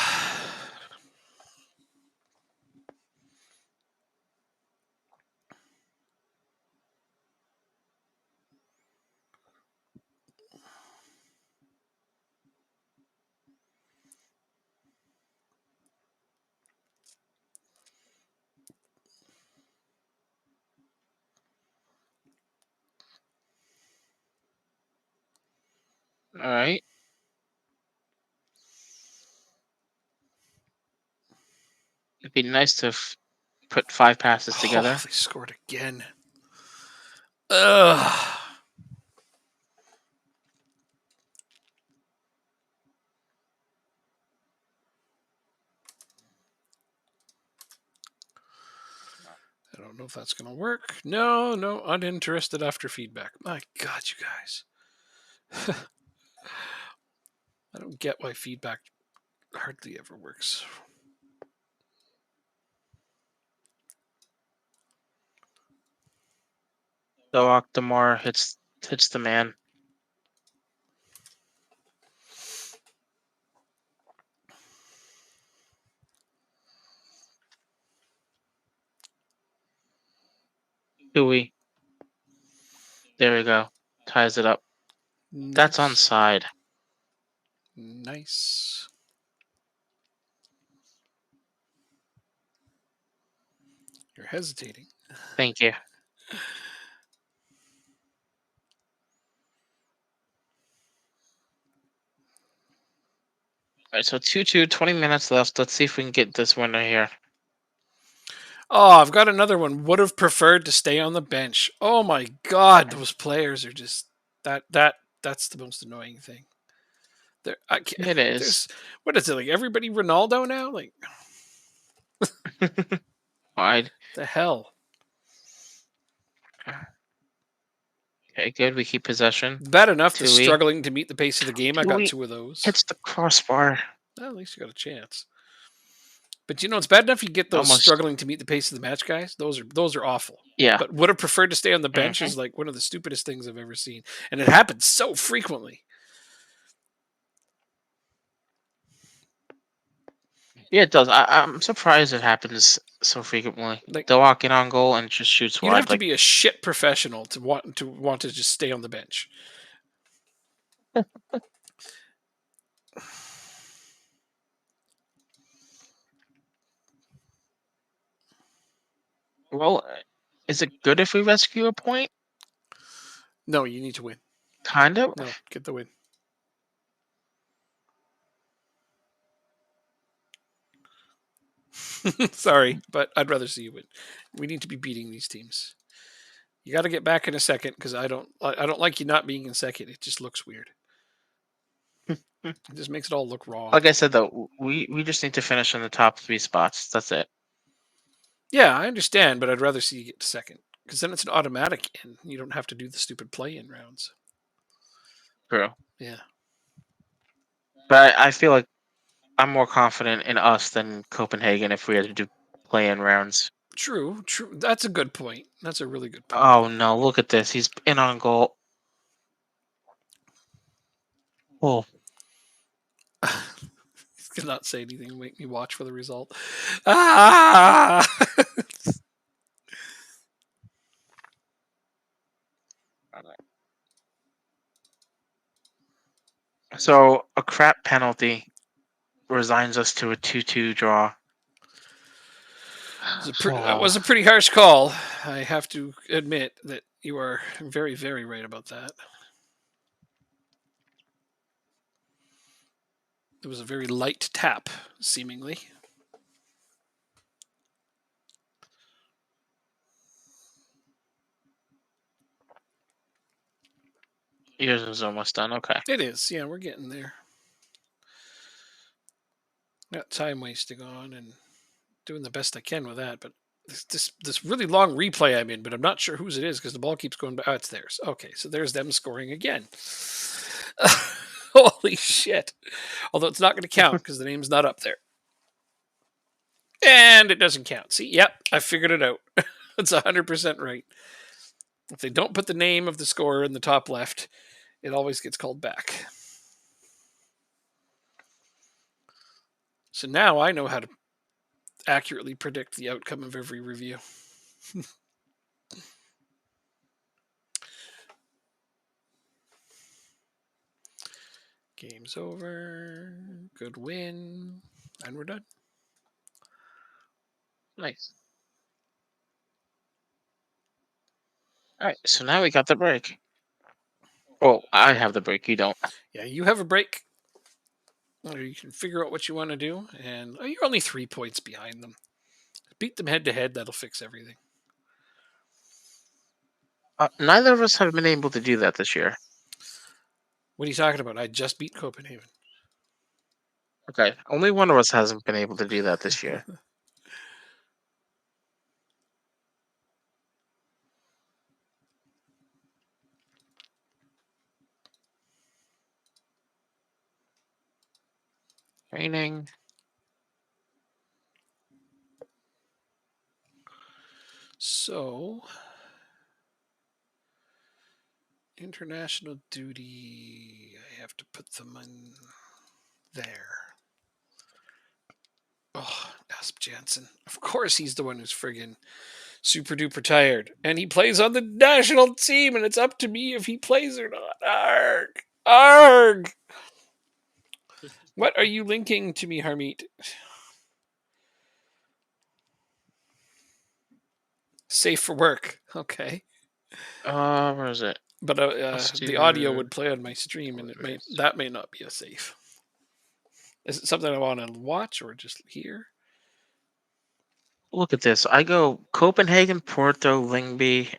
All right. It'd be nice to put 5 passes together. they scored again. Ugh. I don't know if that's going to work. No, uninterested after feedback. My God, you guys. I don't get why feedback hardly ever works. Belloc Demar hits the man. Huey. There we go. Ties it up. That's Nice. onside. Nice. You're hesitating. Thank you. right, so 2-2, 20 minutes left. Let's see if we can get this winner here. Oh, I've got another one. Would have preferred to stay on the bench. Oh my god, those players are just that's the most annoying thing. It is. There's what is it like? Everybody Ronaldo now? Like Wide. the hell? Okay, good. We keep possession. Bad enough the Tui. struggling to meet the pace of the game. I got Tui 2 of those. hits the crossbar. Well, at least you got a chance. But it's bad enough you get those Almost. struggling to meet the pace of the match guys. Those are awful. Yeah. But would have preferred to stay on the bench is like one of the stupidest things I've ever seen, and it happens so frequently. Yeah, it does. I'm surprised it happens so frequently. Like They'll walk in on goal and just shoots you'd wide. have to be a shit professional to want to just stay on the bench. Well, is it good if we rescue a point? No, you need to win. Kind of. No, get the win. Sorry, but I'd rather see you win. We need to be beating these teams. You got to get back in a second because I don't like you not being in second. It just looks weird. It just makes it all look wrong. Like I said, though, we just need to finish in the top 3 spots. That's it. Yeah, I understand, but I'd rather see you get to second because then it's an automatic in. You don't have to do the stupid play-in rounds. True. Yeah. But I feel like I'm more confident in us than Copenhagen if we had to do play-in rounds. True. That's a good point. That's a really good point. Oh no! Look at this. He's in on goal. Oh. He's gonna not say anything and make me watch for the result. Ah! So a crap penalty resigns us to a 2-2 draw. That was a pretty harsh call. I have to admit that you are very, very right about that. It was a very light tap, seemingly. Yours is almost done. Okay. It is. Yeah, we're getting there. Got time wasting on and doing the best I can with that, but this really long replay I'm in, but I'm not sure whose it is because the ball keeps going back. Oh, it's theirs. Okay, so there's them scoring again. Holy shit. Although it's not going to count because the name's not up there. And it doesn't count. See, yep, I figured it out. It's 100% right. If they don't put the name of the scorer in the top left, it always gets called back. So now I know how to accurately predict the outcome of every review. Game's over. Good win. And we're done. Nice. All right. So now we got the break. Oh, I have the break. You don't. Yeah, you have a break. Or you can figure out what you want to do. And you're only 3 points behind them. Beat them head to head. That'll fix everything. Neither of us have been able to do that this year. What are you talking about? I just beat Copenhagen. Okay. Only one of us hasn't been able to do that this year. Training. So, international duty. I have to put them in there. Oh, Asp Jansen. Of course he's the one who's friggin' super duper tired. And he plays on the national team, and it's up to me if he plays or not. Arg! Arg! What are you linking to me, Harmeet? Safe for work. Okay. Where is it? But the audio would play on my stream, and that may not be a safe. Is it something I want to watch or just hear? Look at this. I go Copenhagen, Porto, Lyngby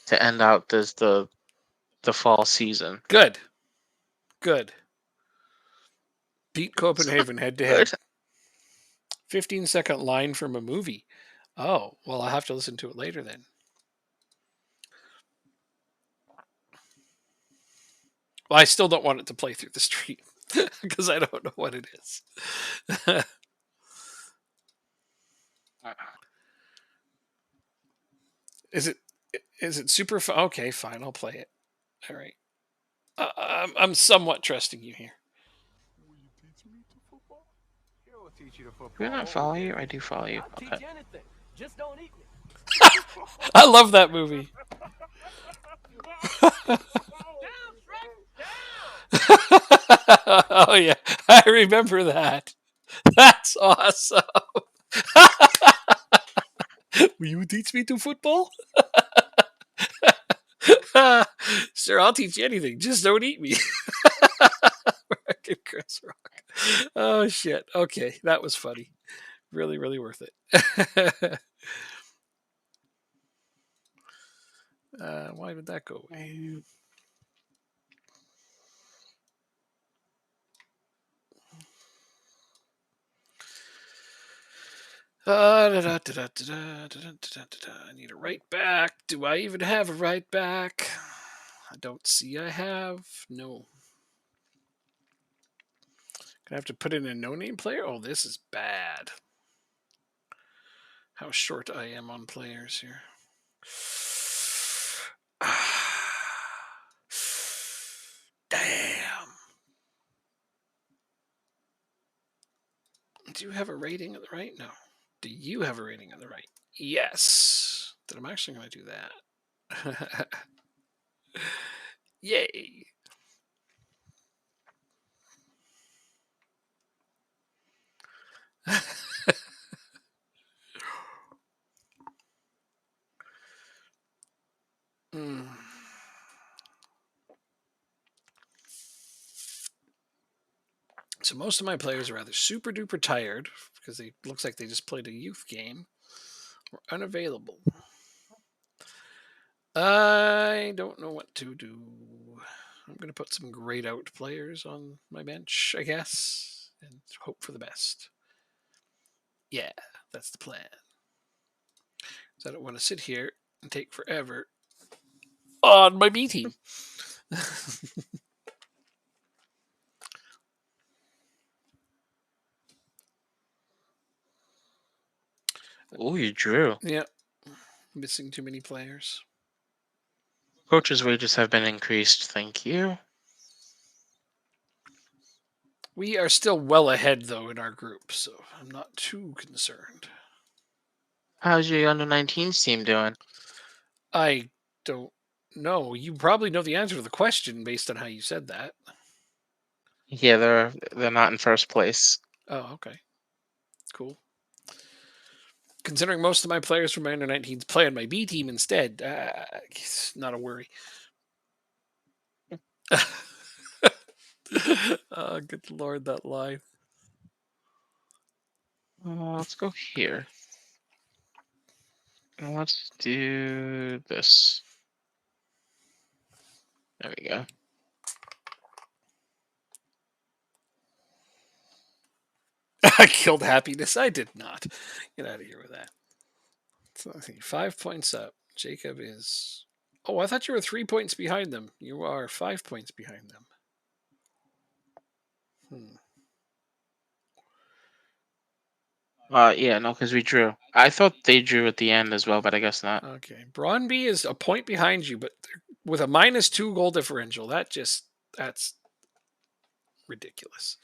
to end out the fall season. Good. Good. Beat Copenhagen head to head. Good. 15-second line from a movie. Oh, well, I'll have to listen to it later then. Well, I still don't want it to play through the stream because I don't know what it is. Is it super fun? Okay, fine, I'll play it. All right. I'm somewhat trusting you here. Do I not follow you? I do follow you. Okay. I love that movie. Oh yeah, I remember that. That's awesome. Will you teach me to football? Sure, I'll teach you anything. Just don't eat me. Chris Rock. Oh shit. Okay, that was funny. Really, really worth it. Why did that go away? I need a right back. Do I even have a right back? I don't see I have. No. Gonna have to put in a no-name player? Oh, this is bad. How short I am on players here. Damn. Do you have a rating at the right? No. Do you have a rating at the right? Yes. Then I'm actually going to do that. Yay. Mm. So most of my players are either super duper tired because they looks like they just played a youth game, or unavailable. I don't know what to do. I'm going to put some grayed out players on my bench, I guess, and hope for the best. Yeah, that's the plan. So I don't want to sit here and take forever on my B team. Oh, you drew. Yeah, missing too many players. Coaches' wages have been increased. Thank you. We are still well ahead, though, in our group, so I'm not too concerned. How's your under 19s team doing? I don't know. You probably know the answer to the question based on how you said that. Yeah, they're not in first place. Oh, okay. Cool. Considering most of my players from my under 19s play on my B team instead, it's not a worry. Oh, good lord, that line. Let's go here. And let's do this. There we go. I killed happiness. I did not. Get out of here with that. So I think 5 points up. Jacob is. Oh, I thought you were 3 points behind them. You are 5 points behind them. Yeah, no, because we drew. I thought they drew at the end as well, but I guess not. Okay. Braunby is a point behind you, but with a -2 goal differential. That's ridiculous.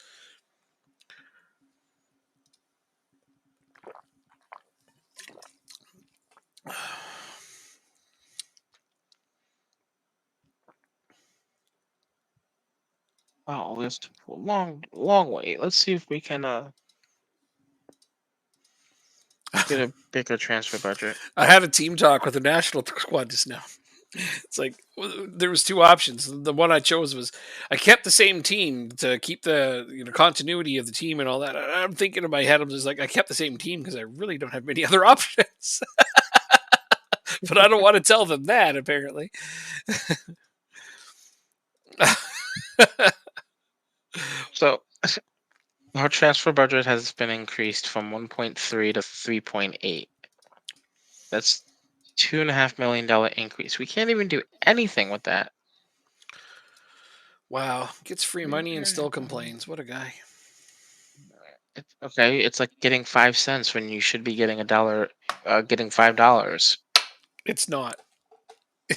Oh, this a long way. Let's see if we can get a bigger transfer budget. I had a team talk with the national squad just now. It's like there was two options. The one I chose was I kept the same team to keep the continuity of the team and all that. I'm thinking in my head, I'm just like I kept the same team because I really don't have many other options. But I don't want to tell them that apparently. So our transfer budget has been increased from 1.3 to 3.8. That's $2.5 million increase. We can't even do anything with that. Wow, gets free money and still complains. What a guy. Okay, it's like getting 5 cents when you should be getting getting $5. It's not.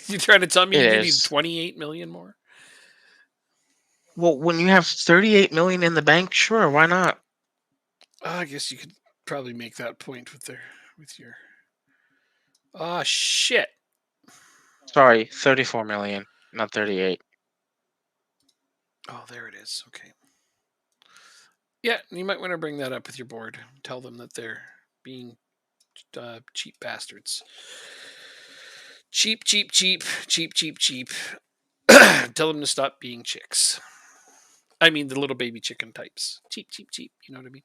You trying to tell me It you need is. 28 million more? Well, when you have 38 million in the bank, sure, why not? I guess you could probably make that point with your. Ah, shit. Sorry, 34 million, not 38. Oh, there it is. Okay. Yeah, you might want to bring that up with your board. Tell them that they're being cheap bastards. Cheap, cheap, cheap, cheap, cheap, cheap. Tell them to stop being chicks. I mean, the little baby chicken types. Cheap, cheap, cheap. You know what I mean?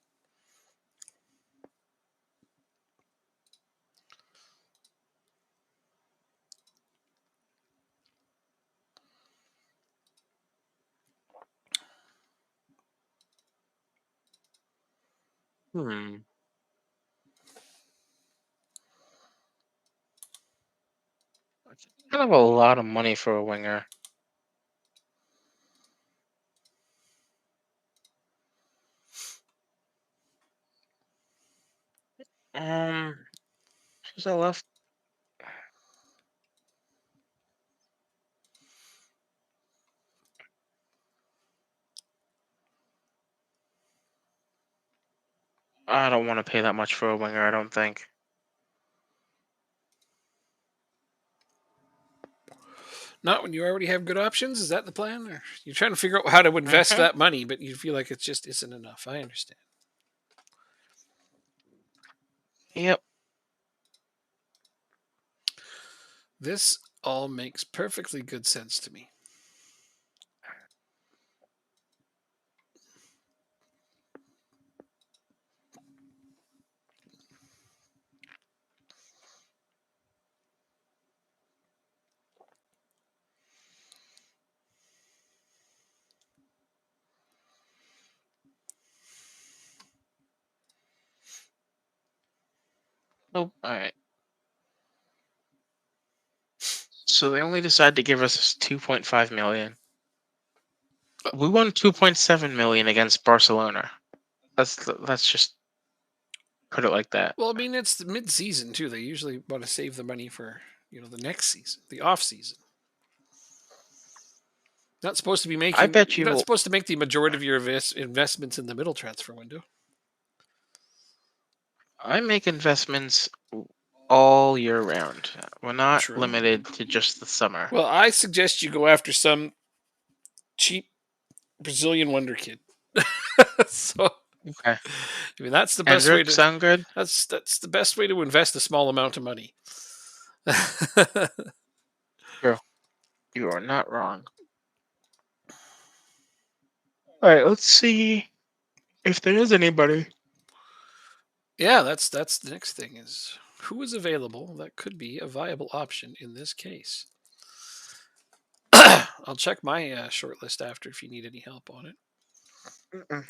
Hmm. Kind of a lot of money for a winger. Who's that left? I don't want to pay that much for a winger, I don't think. Not when you already have good options. Is that the plan? Or you're trying to figure out how to invest Mm-hmm. that money, but you feel like it just isn't enough. I understand. Yep. This all makes perfectly good sense to me. Oh, all right. So they only decided to give us 2.5 million. We won 2.7 million against Barcelona. Let's just put it like that. Well, I mean, it's the mid-season too. They usually want to save the money for the next season, the off season. Not supposed to be I making. bet You're not you supposed to make the majority of your investments in the middle transfer window. I make investments all year round. We're not True. limited to just the summer. Well, I suggest you go after some cheap Brazilian wonder kid. So, Okay. I mean, that's the best way Hendrick, to. sound good? That's the best way to invest a small amount of money. True. You are not wrong. All right, let's see if there is anybody. Yeah, that's the next thing is who is available that could be a viable option in this case. I'll check my short list after if you need any help on it. Mm-mm.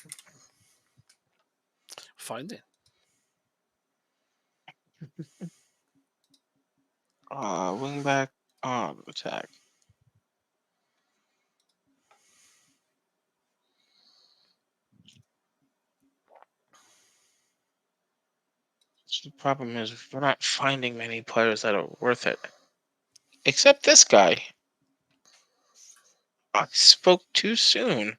Find it. Wing back, attack. The problem is we're not finding many players that are worth it. Except this guy. I spoke too soon.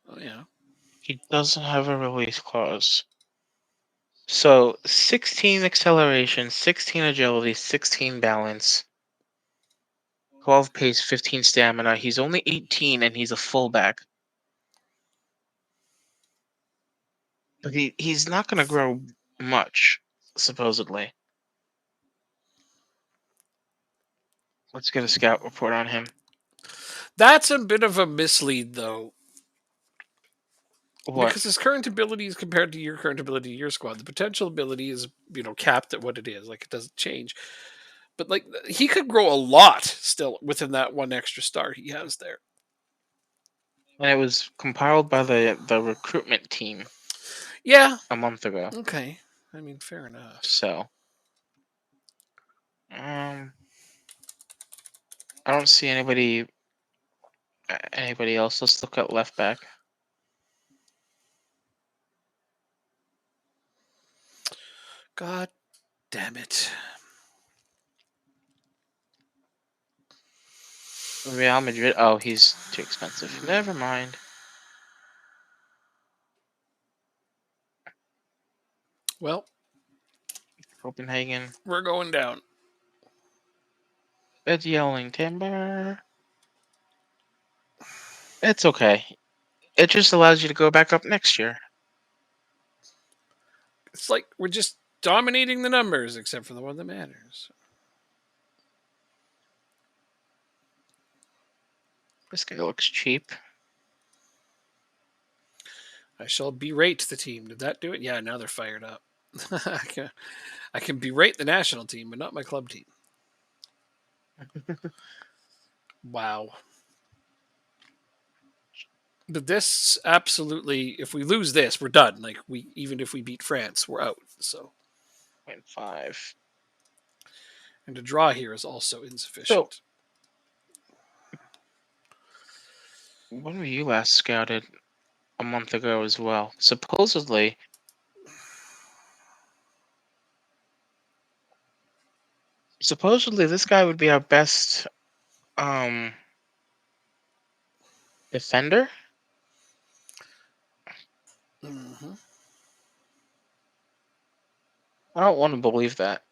Oh yeah. He doesn't have a release clause. So 16 acceleration, 16 agility, 16 balance, 12 pace, 15 stamina. He's only 18 and he's a fullback. But he's not going to grow much. supposedly. Let's get a scout report on him. That's a bit of a mislead, though, What? because his current abilities compared to your current ability to your squad, the potential ability is capped at what it is. Like, it doesn't change. But like, he could grow a lot still within that one extra star he has there. And it was compiled by the recruitment team Yeah. a month ago. Okay. I mean, fair enough. So, I don't see anybody else. Let's look at left back. God damn it. Real Madrid. Oh, he's too expensive. Never mind. Well, Copenhagen. we're going down. It's yelling timber. It's okay. It just allows you to go back up next year. It's like we're just dominating the numbers, except for the one that matters. This guy looks cheap. I shall berate the team. Did that do it? Yeah, now they're fired up. I can berate the national team, but not my club team. Wow. But this absolutely, if we lose this, we're done. Like, even if we beat France, we're out. So, 0.5. and a draw here is also So, insufficient. when were you last scouted? A month ago as well. Supposedly, this guy would be our best defender. Mm-hmm. I don't want to believe that.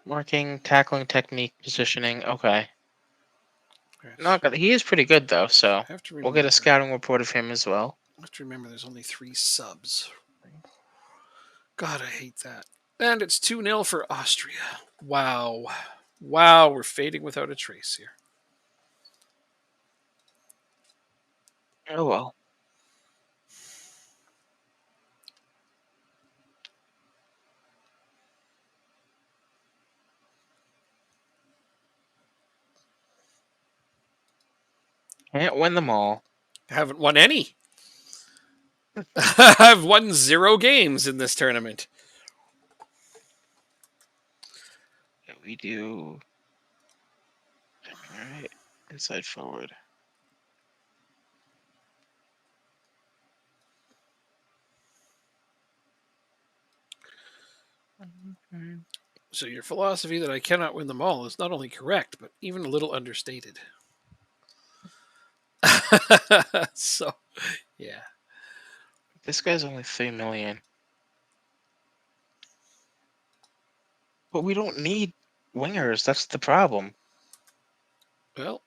Marking, tackling technique, positioning. Okay. Not good. He is pretty good though, so I have to we'll remember. get a scouting report of him as well. I have to remember there's only 3 subs. God, I hate that. And it's 2-0 for Austria. Wow. Wow, we're fading without a trace here. Oh well. Can't win them all. I haven't won any. I've won 0 games in this tournament. Yeah, we do. Alright. Inside forward. So your philosophy that I cannot win them all is not only correct, but even a little understated. So, yeah. This guy's only 3 million. But we don't need wingers. That's the problem. Well,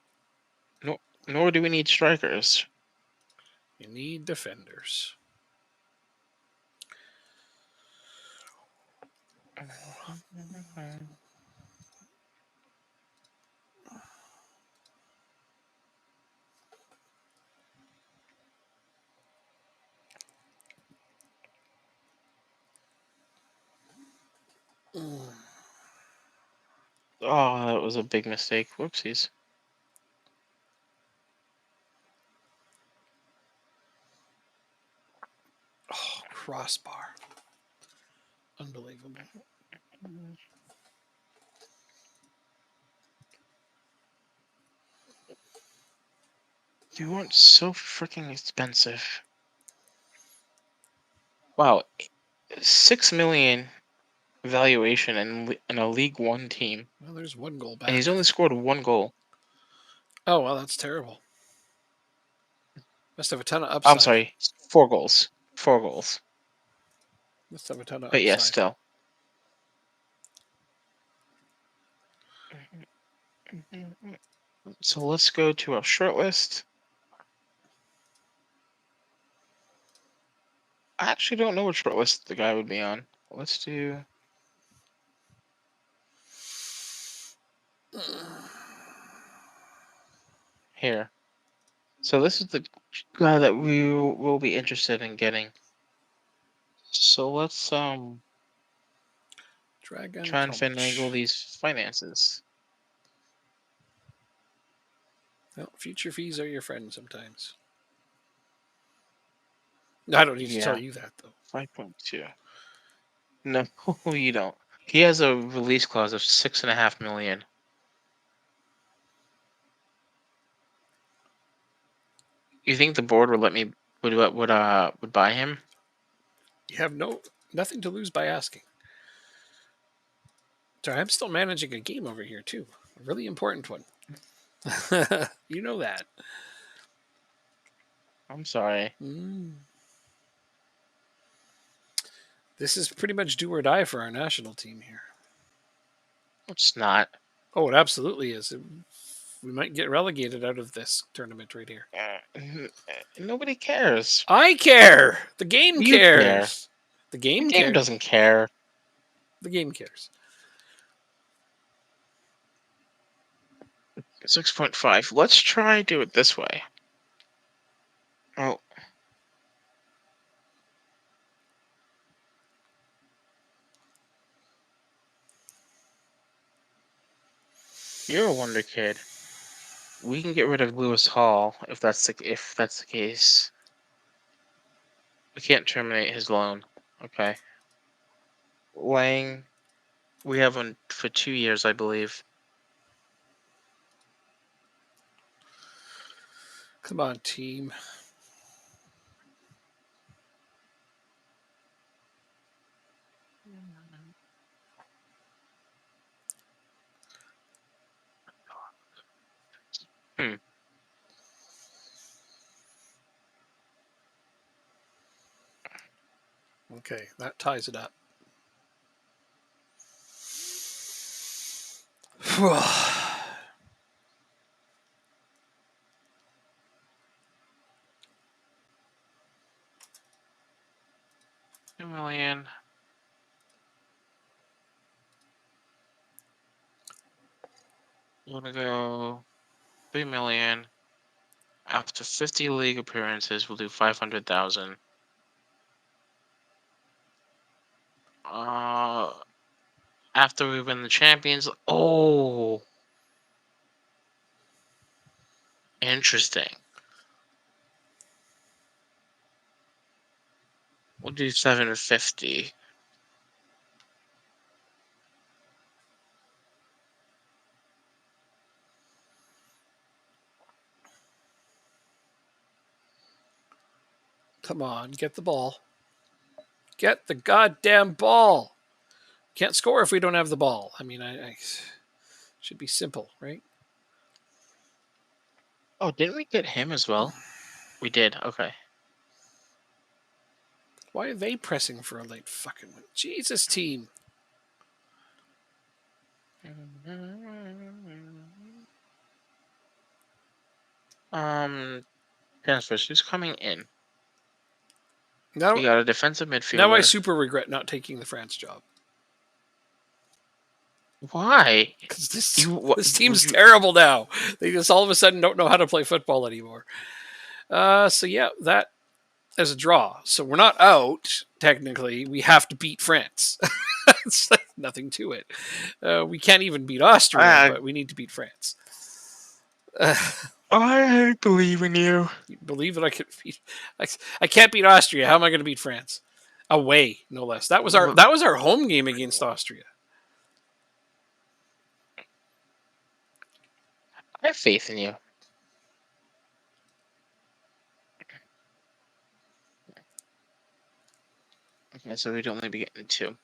Nor do we need strikers. you need defenders. Oh, that was a big mistake. Whoopsies. Oh, crossbar. Unbelievable. You weren't so freaking expensive. Wow, 6 million valuation in a League One team, Well, there's 1 goal and he's back. only scored 1 goal. Oh, well, that's terrible. Must have a ton of I'm upside. sorry, 4 goals. 4 goals. Must have a ton of But upside. yes, still. So let's go to our short list. I actually don't know what short list the guy would be on. let's do here. So this is the guy that we will be interested in getting. So let's Dragon try and finagle Punch. these finances. Well, future fees are your friend sometimes. I don't need to tell Yeah, you that though. 5.2. No, you don't. He has a release clause of 6.5 million. You think the board would let me would buy him? You have nothing to lose by asking. Sorry, I'm still managing a game over here too. A really important one. You know that. I'm sorry. Mm. This is pretty much do or die for our national team here. It's not. Oh, it absolutely is. We might get relegated out of this tournament right here. Nobody cares. I care. The game You care. cares. The The game game cares. doesn't care. The game cares. 6.5. Let's try do it this way. Oh. You're a wonder kid. We can get rid of Lewis Hall if that's the case. We can't terminate his loan. Okay. Lang, we have him for 2 years, I believe. Come on, team. Hmm. Okay, that ties it up. $2 million. We're gonna go 3 million. After 50 league appearances, we'll do 500,000. After we win the champions, oh, interesting. We'll do 750. Come on, get the ball. Get the goddamn ball. Can't score if we don't have the ball. I mean, I should be simple, right? Oh, didn't we get him as well? We did. Okay. Why are they pressing for a late fucking win? Jesus, team. Transfers. Who's coming in? Now, We got a defensive now I midfielder. super regret not taking the France job Why? because this You this team's you, terrible now. They just all of a sudden don't know how to play football anymore. So yeah, that is a draw. So we're not out technically. We have to beat France. It's like nothing to it. We can't even beat Austria, but we need to beat France. I believe in you. You believe that I could beat? I can't beat Austria. How am I going to beat France? Away, no less. That was our home game against Austria. I have faith in you. Okay, so we'd only be getting 2. You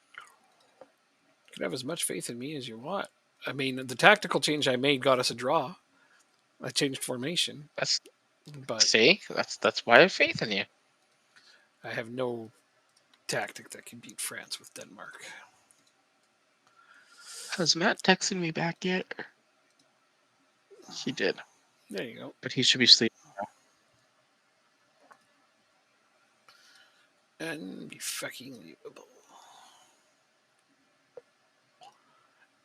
can have as much faith in me as you want. I mean, the tactical change I made got us a draw. I changed formation, That's but see, that's why I have faith in you. I have no tactic that can beat France with Denmark. Has Matt texted me back yet? He did, There you go. but he should be sleeping. And be fucking leavable.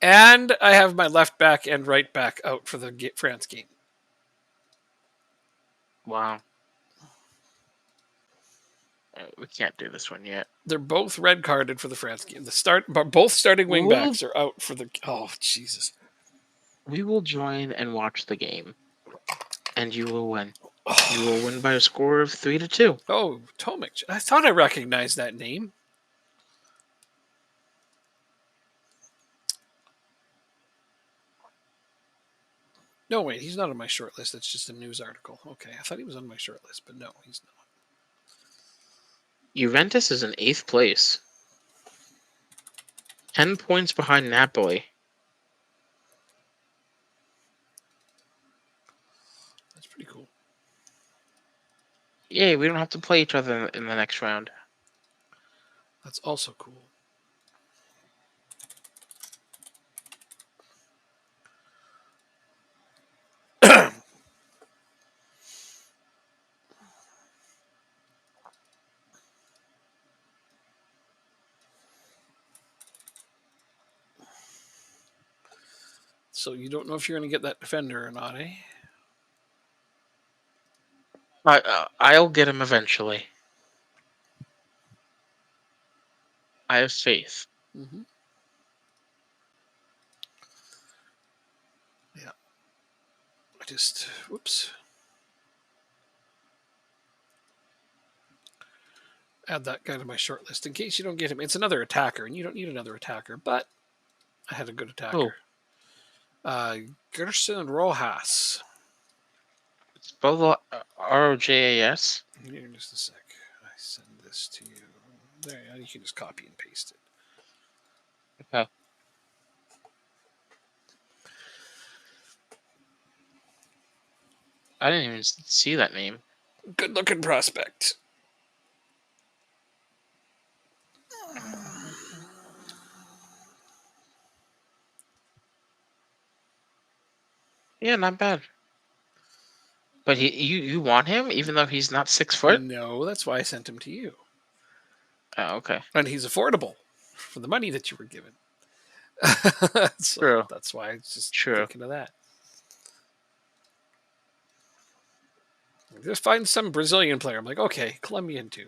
And I have my left back and right back out for the France game. Wow. We can't do this one yet. They're both red carded for the France game. Both starting wing Ooh. backs are out for the. Oh Jesus! We will join and watch the game, and you will win. You will win by a score of 3-2. Oh, Tomic. I thought I recognized that name. No, wait, he's not on my short list. That's just a news article. Okay, I thought he was on my short list, but no, he's not. Juventus is in 8th place. 10 points behind Napoli. That's pretty cool. Yay, we don't have to play each other in the next round. That's also cool. So you don't know if you're going to get that defender or not, eh? I'll get him eventually. I have faith. Mm-hmm. Yeah. Whoops. Add that guy to my short list in case you don't get him. It's another attacker, and you don't need another attacker, but I had a good attacker. Gerson Rojas. Spell ROJAS. Here, just a sec. I send this to you. There, you can just copy and paste it. Okay. I didn't even see that name. Good looking prospect. Yeah, not bad. But you want him even though he's not 6 foot? No, that's why I sent him to you. Oh, okay. And he's affordable for the money that you were given. So True. that's why I was just True. thinking of that. Just find some Brazilian player. I'm like, okay, Colombian too.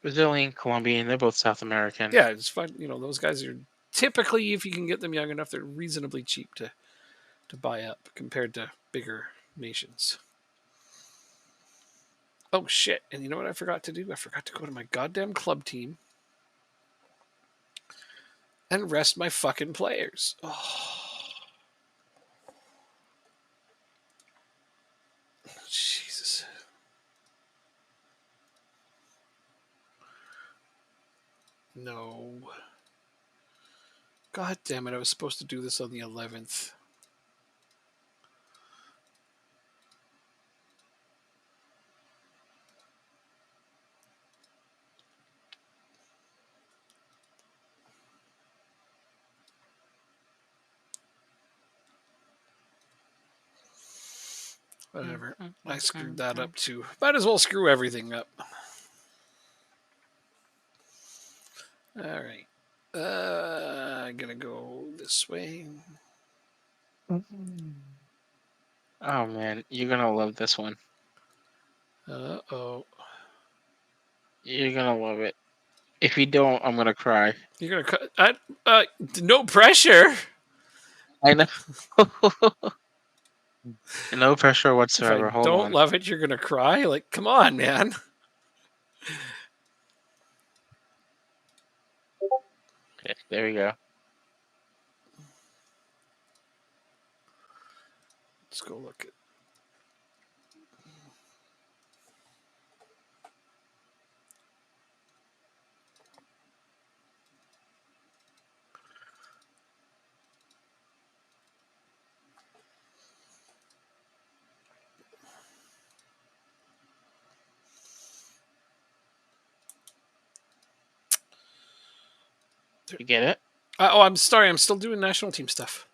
Brazilian, Colombian, they're both South American. Yeah, just find, those guys are typically, if you can get them young enough, they're reasonably cheap to buy up compared to bigger nations. Oh shit! And you know what I forgot to do? I forgot to go to my goddamn club team and rest my fucking players. Oh. Jesus. No. God damn it, I was supposed to do this on the 11th. Whatever. I screwed that up too. Might as well screw everything up. Alright. I'm gonna go this way. Oh man, you're gonna love this one. Uh-oh. You're gonna love it. If you don't, I'm gonna cry. You're gonna cut. No pressure. I know. No pressure If whatsoever. I Hold don't on. love it, you're gonna cry. Like, come on, man. Okay, there we go. Let's go look at. You get it? I'm sorry. I'm still doing national team stuff.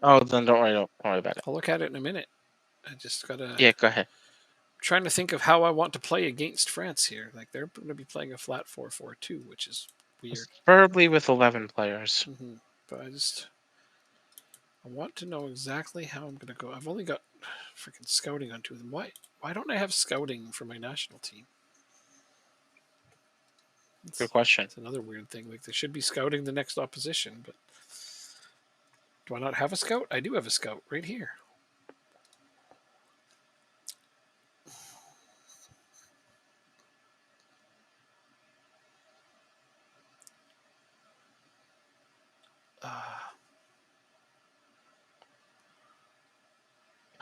Oh, then don't worry about it. I'll look at it in a minute. I just gotta. Yeah, go ahead. I'm trying to think of how I want to play against France here. Like they're going to be playing a flat 4-4-2, which is weird. Preferably with 11 players. But I want to know exactly how I'm going to go. I've only got freaking scouting on 2 of them. Why don't I have scouting for my national team? Good question. It's another weird thing. Like, they should be scouting the next opposition, but do I not have a scout? I do have a scout right here.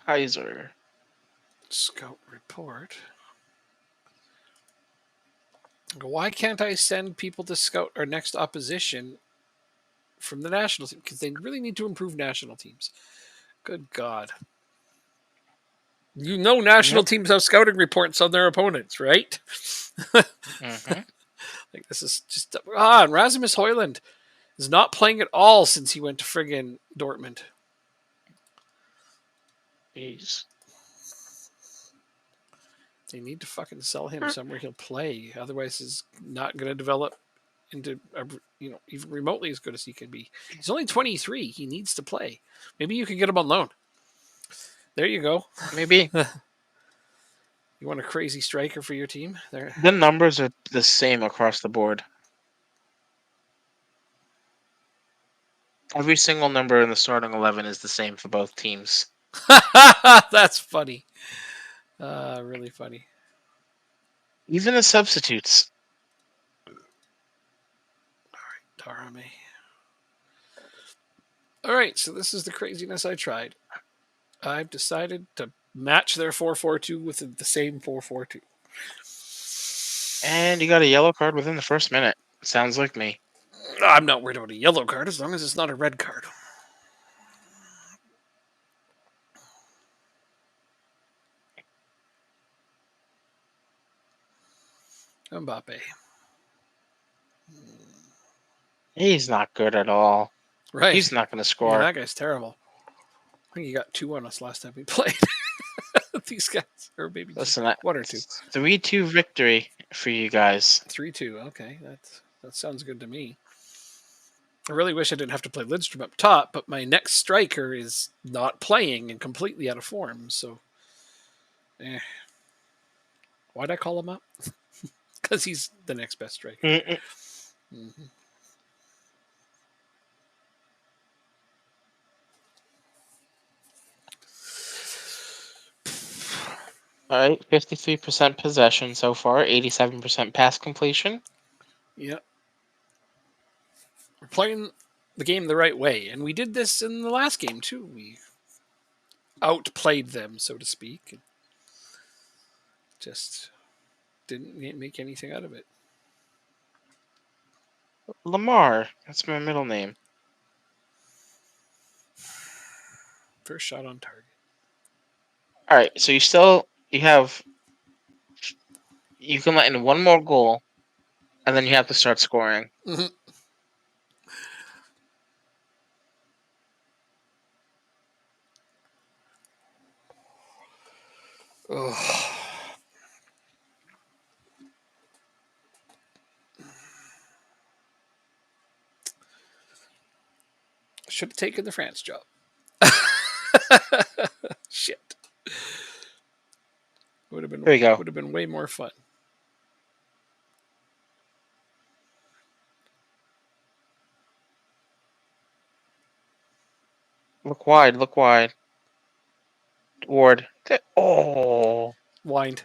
Kaiser. Scout report. Why can't I send people to scout our next opposition from the national team? Because they really need to improve national teams. Good God. You know, national teams have scouting reports on their opponents, right? Mm-hmm. Like, this is just and Rasmus Højlund is not playing at all since he went to friggin' Dortmund. Jeez. They need to fucking sell him somewhere he'll play. Otherwise, he's not going to develop into even remotely as good as he can be. He's only 23. He needs to play. Maybe you can get him on loan. There you go. Maybe. You want a crazy striker for your team? There. The numbers are the same across the board. Every single number in the starting 11 is the same for both teams. That's funny. Really funny. Even the substitutes. All right, Darame. All right, so this is the craziness I tried. I've decided to match their 4-4-2 with the same 4-4-2. And you got a yellow card within the first minute. Sounds like me. I'm not worried about a yellow card as long as it's not a red card. Mbappe. He's not good at all. Right. He's not going to Yeah, score. that guy's terrible. I think he got 2 on us last time we played. These guys, or maybe Listen, just 1 or 2. 3-2 victory for you guys. 3-2. Okay, that sounds good to me. I really wish I didn't have to play Lidstrom up top, but my next striker is not playing and completely out of form. So, why'd I call him up? Because he's the next best striker. Mm-hmm. All right, 53% possession so far, 87% pass completion. Yep. We're playing the game the right way, and we did this in the last game too. We outplayed them, so to speak, and just didn't make anything out of it. Lamar, that's my middle name. First shot on target. All right, so you can let in one more goal, and then you have to start scoring. Mm-hmm. Oh. Should have taken the France job. Shit. Would have been. There you go. Would have been way more fun. Look wide, look wide. Ward. Oh. Wind.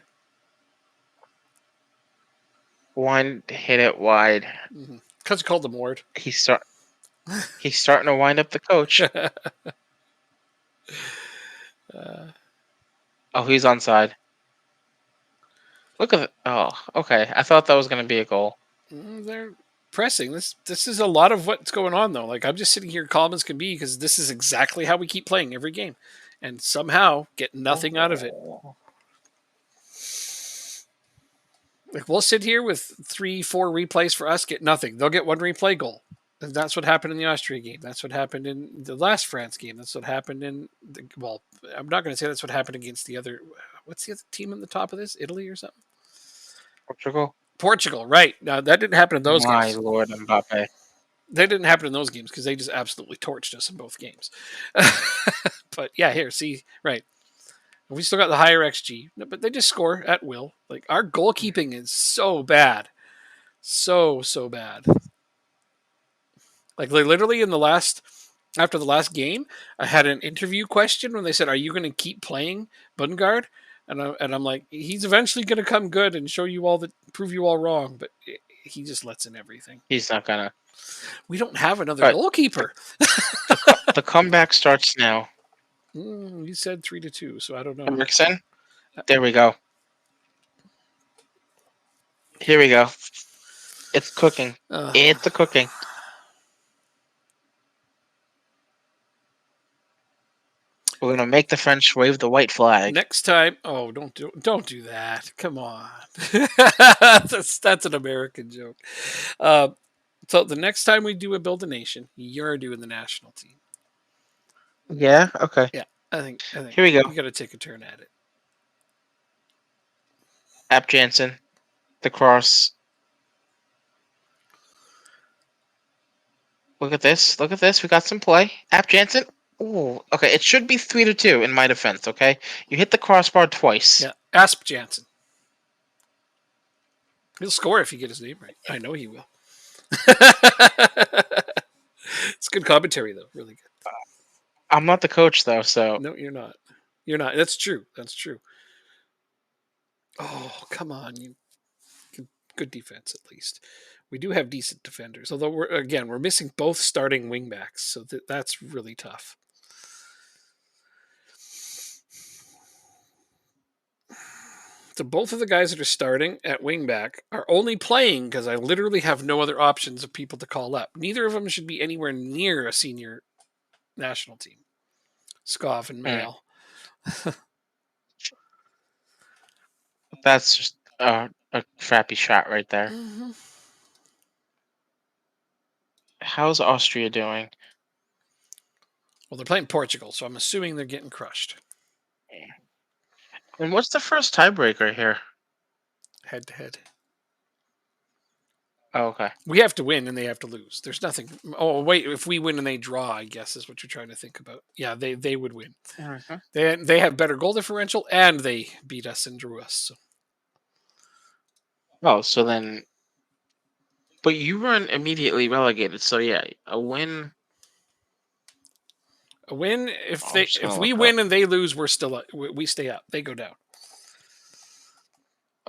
Wind hit it wide. Because you called him Ward. He's starting to wind up the coach. Oh, he's onside. Look at it. Oh, okay. I thought that was going to be a goal. They're pressing. This is a lot of what's going on, though. Like, I'm just sitting here calm as can be because this is exactly how we keep playing every game. And somehow get nothing out of it. Like, we'll sit here with 3-4 replays for us, get nothing. They'll get 1 replay goal. And that's what happened in the Austria game. That's what happened in the last France game. That's what happened I'm not going to say that's what happened against the other. What's the other team on the top of this? Italy or something? Portugal, right. Now, that didn't happen in those My games. lord, Mbappe. That didn't happen in those games because they just absolutely torched us in both games. But yeah, here, see, right. We still got the higher XG, but they just score at will. Like, our goalkeeping is so bad. So bad. Like, literally after the last game, I had an interview question when they said, "Are you going to keep playing Bundgaard?" And I'm like, he's eventually going to come good and prove you all wrong, but he just lets in everything. He's not gonna. We don't have another Right. goalkeeper. The comeback starts now. You said 3-2, so I don't know. Henriksen. There we go. Here we go. It's cooking. It's a cooking. We're gonna make the French wave the white flag. Next time, don't do that. Come on, that's an American joke. So the next time we do a Build a Nation, you're doing the national team. Yeah. Okay. Yeah, I think Here we go. We got to take a turn at it. App Jansen, the cross. Look at this. Look at this. We got some play. App Jansen. Ooh. Okay. It should be 3-2 in my defense. Okay. You hit the crossbar twice. Yeah, Asp Jansen. He'll score if you get his name right. I know he will. It's good commentary, though. Really good. I'm not the coach, though, so. No, you're not. You're not. That's true. That's true. Oh, come on. Good defense, at least. We do have decent defenders, although we're missing both starting wingbacks, so that's really tough. So both of the guys that are starting at wingback are only playing because I literally have no other options of people to call up. Neither of them should be anywhere near a senior national team. Skov and Mail. That's just a crappy shot right there. Mm-hmm. How's Austria doing? Well, they're playing Portugal, so I'm assuming they're getting crushed. And what's the first tiebreaker here? Head to head. Oh, okay. We have to win and they have to lose. There's nothing. Oh, wait. If we win and they draw, I guess is what you're trying to think about. Yeah, they would win. Mm-hmm. They have better goal differential and they beat us and drew us. So. Oh, so then. But you weren't immediately relegated, so yeah, a win. A win. If we look win and they lose, we're still up. We stay up. They go down.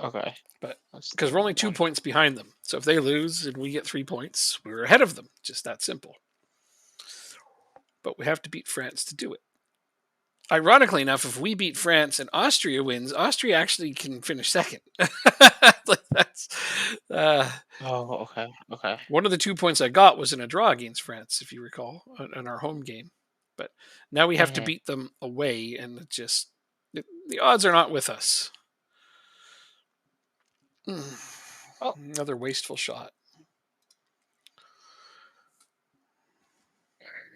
Okay. But because we're only 2 points behind them, so if they lose and we get 3 points, we're ahead of them. Just that simple. But we have to beat France to do it. Ironically enough, if we beat France and Austria wins, Austria actually can finish second. Like that's. Oh, okay. Okay. One of the 2 points I got was in a draw against France, if you recall, in our home game. But now we have to beat them away, and the odds are not with us. Oh, another wasteful shot.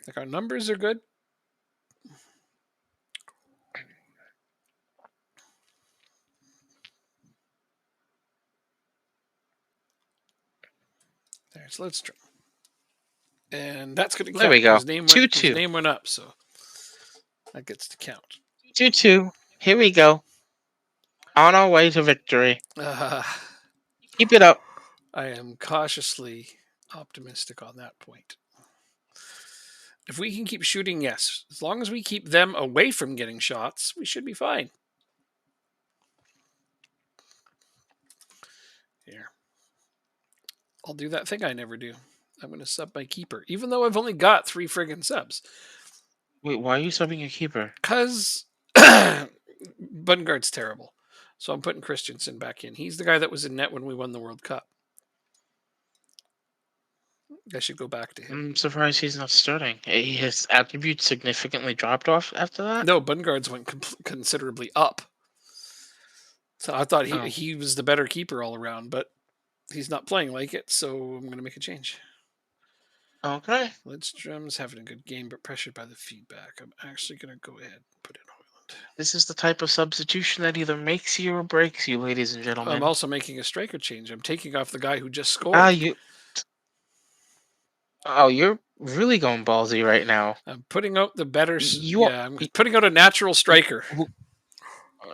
Like our numbers are good. There's Lidstrom. And that's going to count. There we go. His name 2-2. His name went up, so that gets to count. 2-2. Here we go. On our way to victory. Keep it up. I am cautiously optimistic on that point. If we can keep shooting, yes. As long as we keep them away from getting shots, we should be fine. Here. I'll do that thing I never do. I'm going to sub my keeper, even though I've only got 3 friggin' subs. Wait, why are you subbing your keeper? Because Bundgaard's terrible. So I'm putting Christensen back in. He's the guy that was in net when we won the World Cup. I should go back to him. I'm surprised he's not starting. His attributes significantly dropped off after that? No, Bundgaard's went considerably up. So I thought he was the better keeper all around, but he's not playing like it, so I'm going to make a change. Okay. Lidstrom's having a good game, but pressured by the feedback. I'm actually going to go ahead and put in Hoyland. This is the type of substitution that either makes you or breaks you, ladies and gentlemen. I'm also making a striker change. I'm taking off the guy who just scored. You're really going ballsy right now. I'm putting out the better. You I'm putting out a natural striker.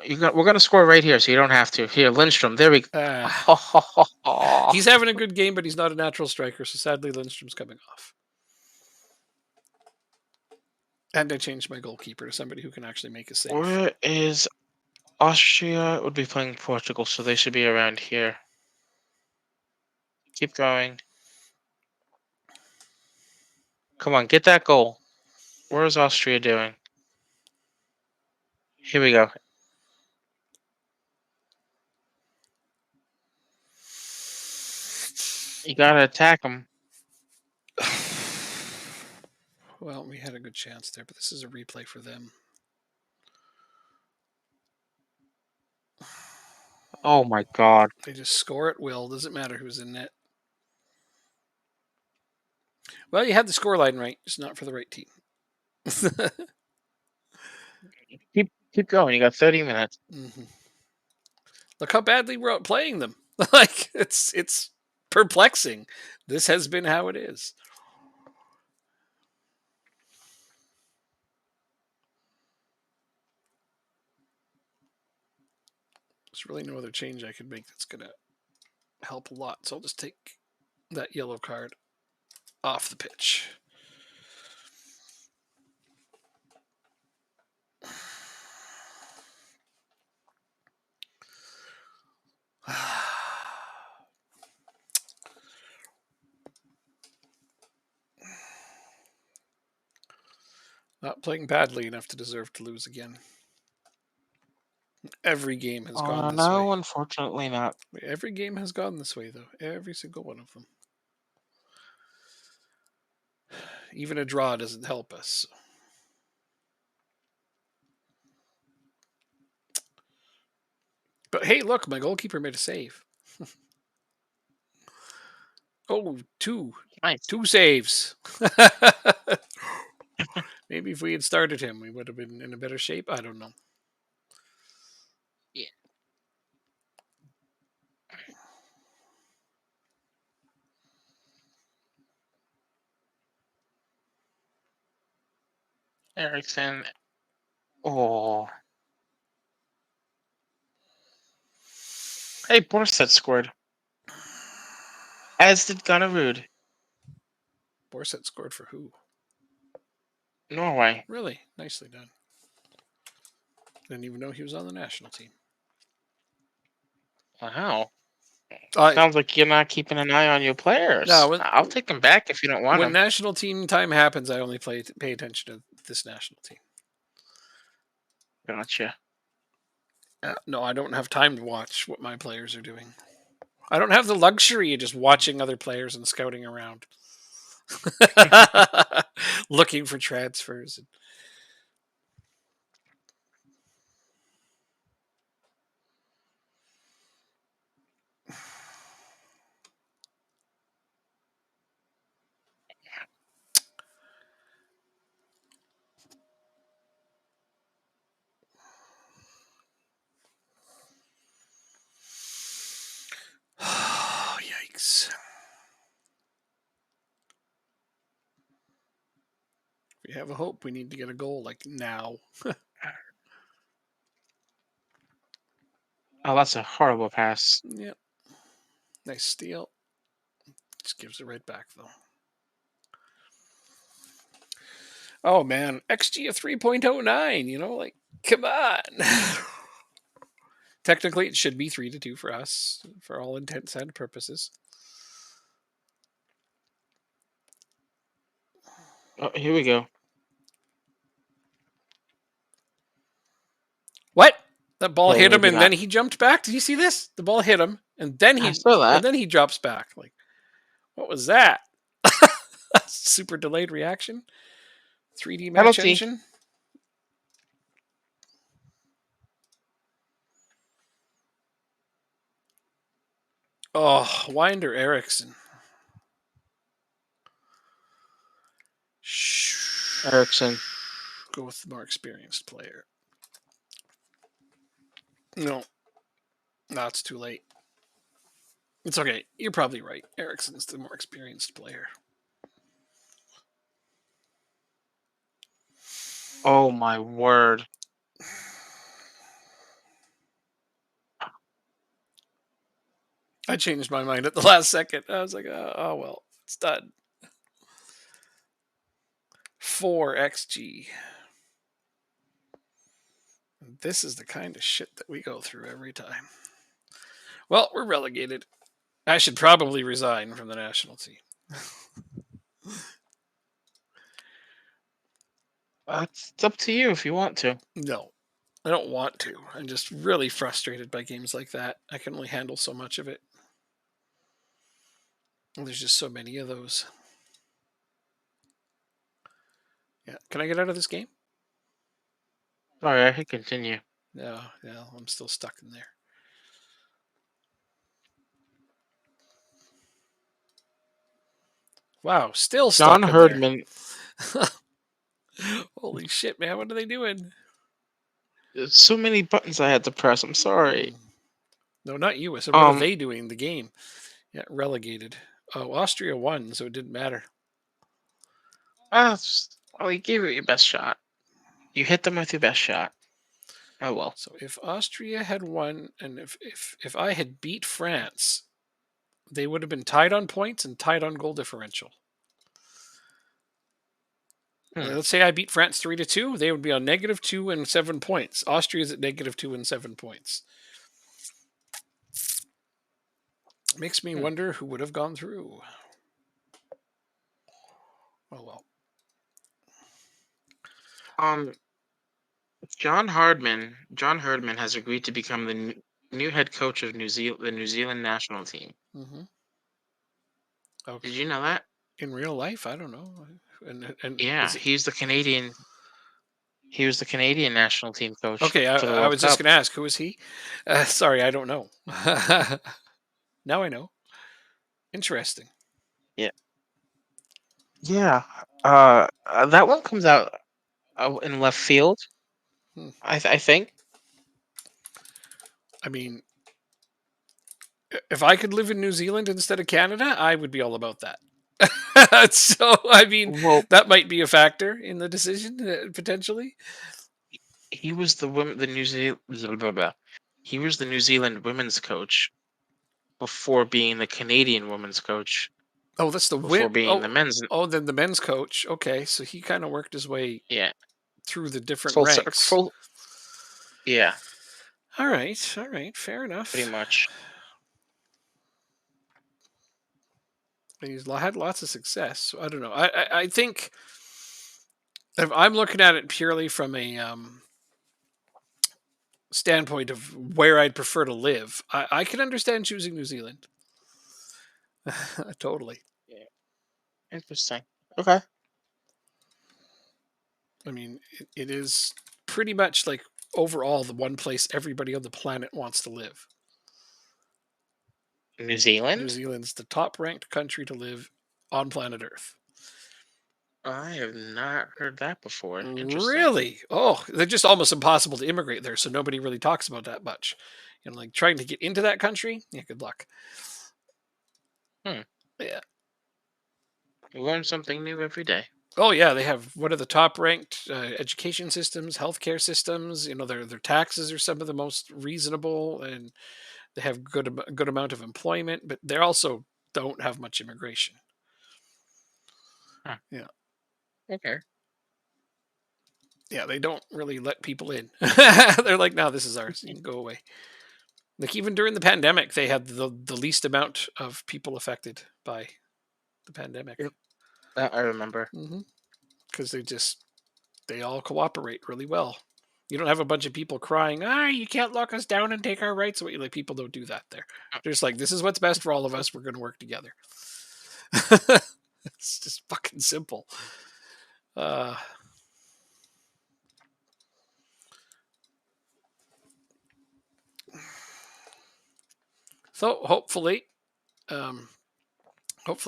We're gonna score right here, so you don't have to. Here, Lindstrom. There we go. He's having a good game, but he's not a natural striker, so sadly Lindstrom's coming off. And I changed my goalkeeper to somebody who can actually make a save. Where is Austria? Would be playing Portugal, so they should be around here. Keep going. Come on, get that goal. Where is Austria doing? Here we go. You gotta attack them. Well, we had a good chance there, but this is a replay for them. Oh my god. They just score at will. Doesn't matter who's in net. Well, you had the scoreline right, just not for the right team. Keep going. You got 30 minutes. Mm-hmm. Look how badly we're outplaying them. Like it's perplexing. This has been how it is. There's really no other change I could make that's gonna help a lot. So I'll just take that yellow card off the pitch. Not playing badly enough to deserve to lose again. Every game has gone this way. No, unfortunately not. Every game has gone this way, though. Every single one of them. Even a draw doesn't help us. But hey, look, my goalkeeper made a save. Oh, two. Nice. 2 saves. Maybe if we had started him, we would have been in a better shape. I don't know. Yeah. Ericsson. Oh. Hey, Borset scored. As did Gunnerud. Borset scored for who? Norway. Really? Nicely done. Didn't even know he was on the national team. Wow. Sounds like you're not keeping an eye on your players. No, I'll take them back if you don't want when them. national team time happens, I only pay attention to this national team. Gotcha. No, I don't have time to watch what my players are doing. I don't have the luxury of just watching other players and scouting around. Looking for transfers. Oh, yikes. We have a hope. We need to get a goal like now. Oh, that's a horrible pass. Yep. Nice steal. Just gives it right back, though. Oh, man. XG of 3.09. You know, like, come on. Technically, it should be 3-2 for us, for all intents and purposes. Oh, here we go. What? That ball Oh, hit him, maybe and not. then he jumped back. Did you see this? The ball hit him, and then I saw that. he drops back. Like, what was that? Super delayed reaction. 3D match Penalty. engine. Oh, Winder Ericsson. Ericsson. Go with the more experienced player. No, it's too late. It's okay. You're probably right. Ericsson's the more experienced player. Oh my word. I changed my mind at the last second. I was like, oh well, it's done. 4 XG. This is the kind of shit that we go through every time. Well, we're relegated. I should probably resign from the national team. It's up to you if you want to. No, I don't want to. I'm just really frustrated by games like that. I can only handle so much of it. There's just so many of those. Yeah. Can I get out of this game? Sorry, I can continue. No, I'm still stuck in there. Wow, still stuck John in Herdman. there. Holy shit, man! What are they doing? There's so many buttons I had to press. I'm sorry. No, not you. I said, what are they doing in the game? Yeah, relegated. Oh, Austria won, so it didn't matter. Well, you gave it your best shot. You hit them with your best shot. Oh well. So if Austria had won, and if I had beat France, they would have been tied on points and tied on goal differential. Let's say I beat France 3-2, they would be on -2 and 7 points. Austria's at -2 and 7 points. Makes me wonder who would have gone through. Oh well. John Herdman has agreed to become the new head coach of the New Zealand national team. Mm-hmm. Okay. Did you know that? In real life, I don't know. And yeah, he's the Canadian. He was the Canadian national team coach. Okay, for the I World was Cup. just going to ask, who is he? Sorry, I don't know. Now I know. Interesting. Yeah. That one comes out in left field. I think. I mean, if I could live in New Zealand instead of Canada, I would be all about that. So, I mean, that might be a factor in the decision potentially. He was the New Zealand. He was the New Zealand women's coach before being the Canadian women's coach. Oh, that's the before being the men's. Oh, then the men's coach. Okay, so he kind of worked his way through the different ranks. Yeah. All right, fair enough. Pretty much. He's had lots of success. So I don't know. I think if I'm looking at it purely from a standpoint of where I'd prefer to live, I can understand choosing New Zealand. Totally. Yeah. Interesting. Okay. I mean, it is pretty much like overall the one place everybody on the planet wants to live. New Zealand? New Zealand's the top ranked country to live on planet Earth. I have not heard that before. Really? Oh, they're just almost impossible to immigrate there, so nobody really talks about that much. You know, like trying to get into that country, yeah, good luck. Yeah. You learn something new every day. Oh yeah, they have one of the top ranked education systems, healthcare systems. You know, their taxes are some of the most reasonable, and they have good amount of employment, but they also don't have much immigration. Huh. Yeah. Okay. Yeah, they don't really let people in. They're like, no, this is ours. You can go away. Like even during the pandemic, they had the least amount of people affected by the pandemic. That I remember. Because they all cooperate really well. You don't have a bunch of people crying, you can't lock us down and take our rights away. Like, people don't do that there. They're just like, this is what's best for all of us. We're going to work together. It's just fucking simple. So hopefully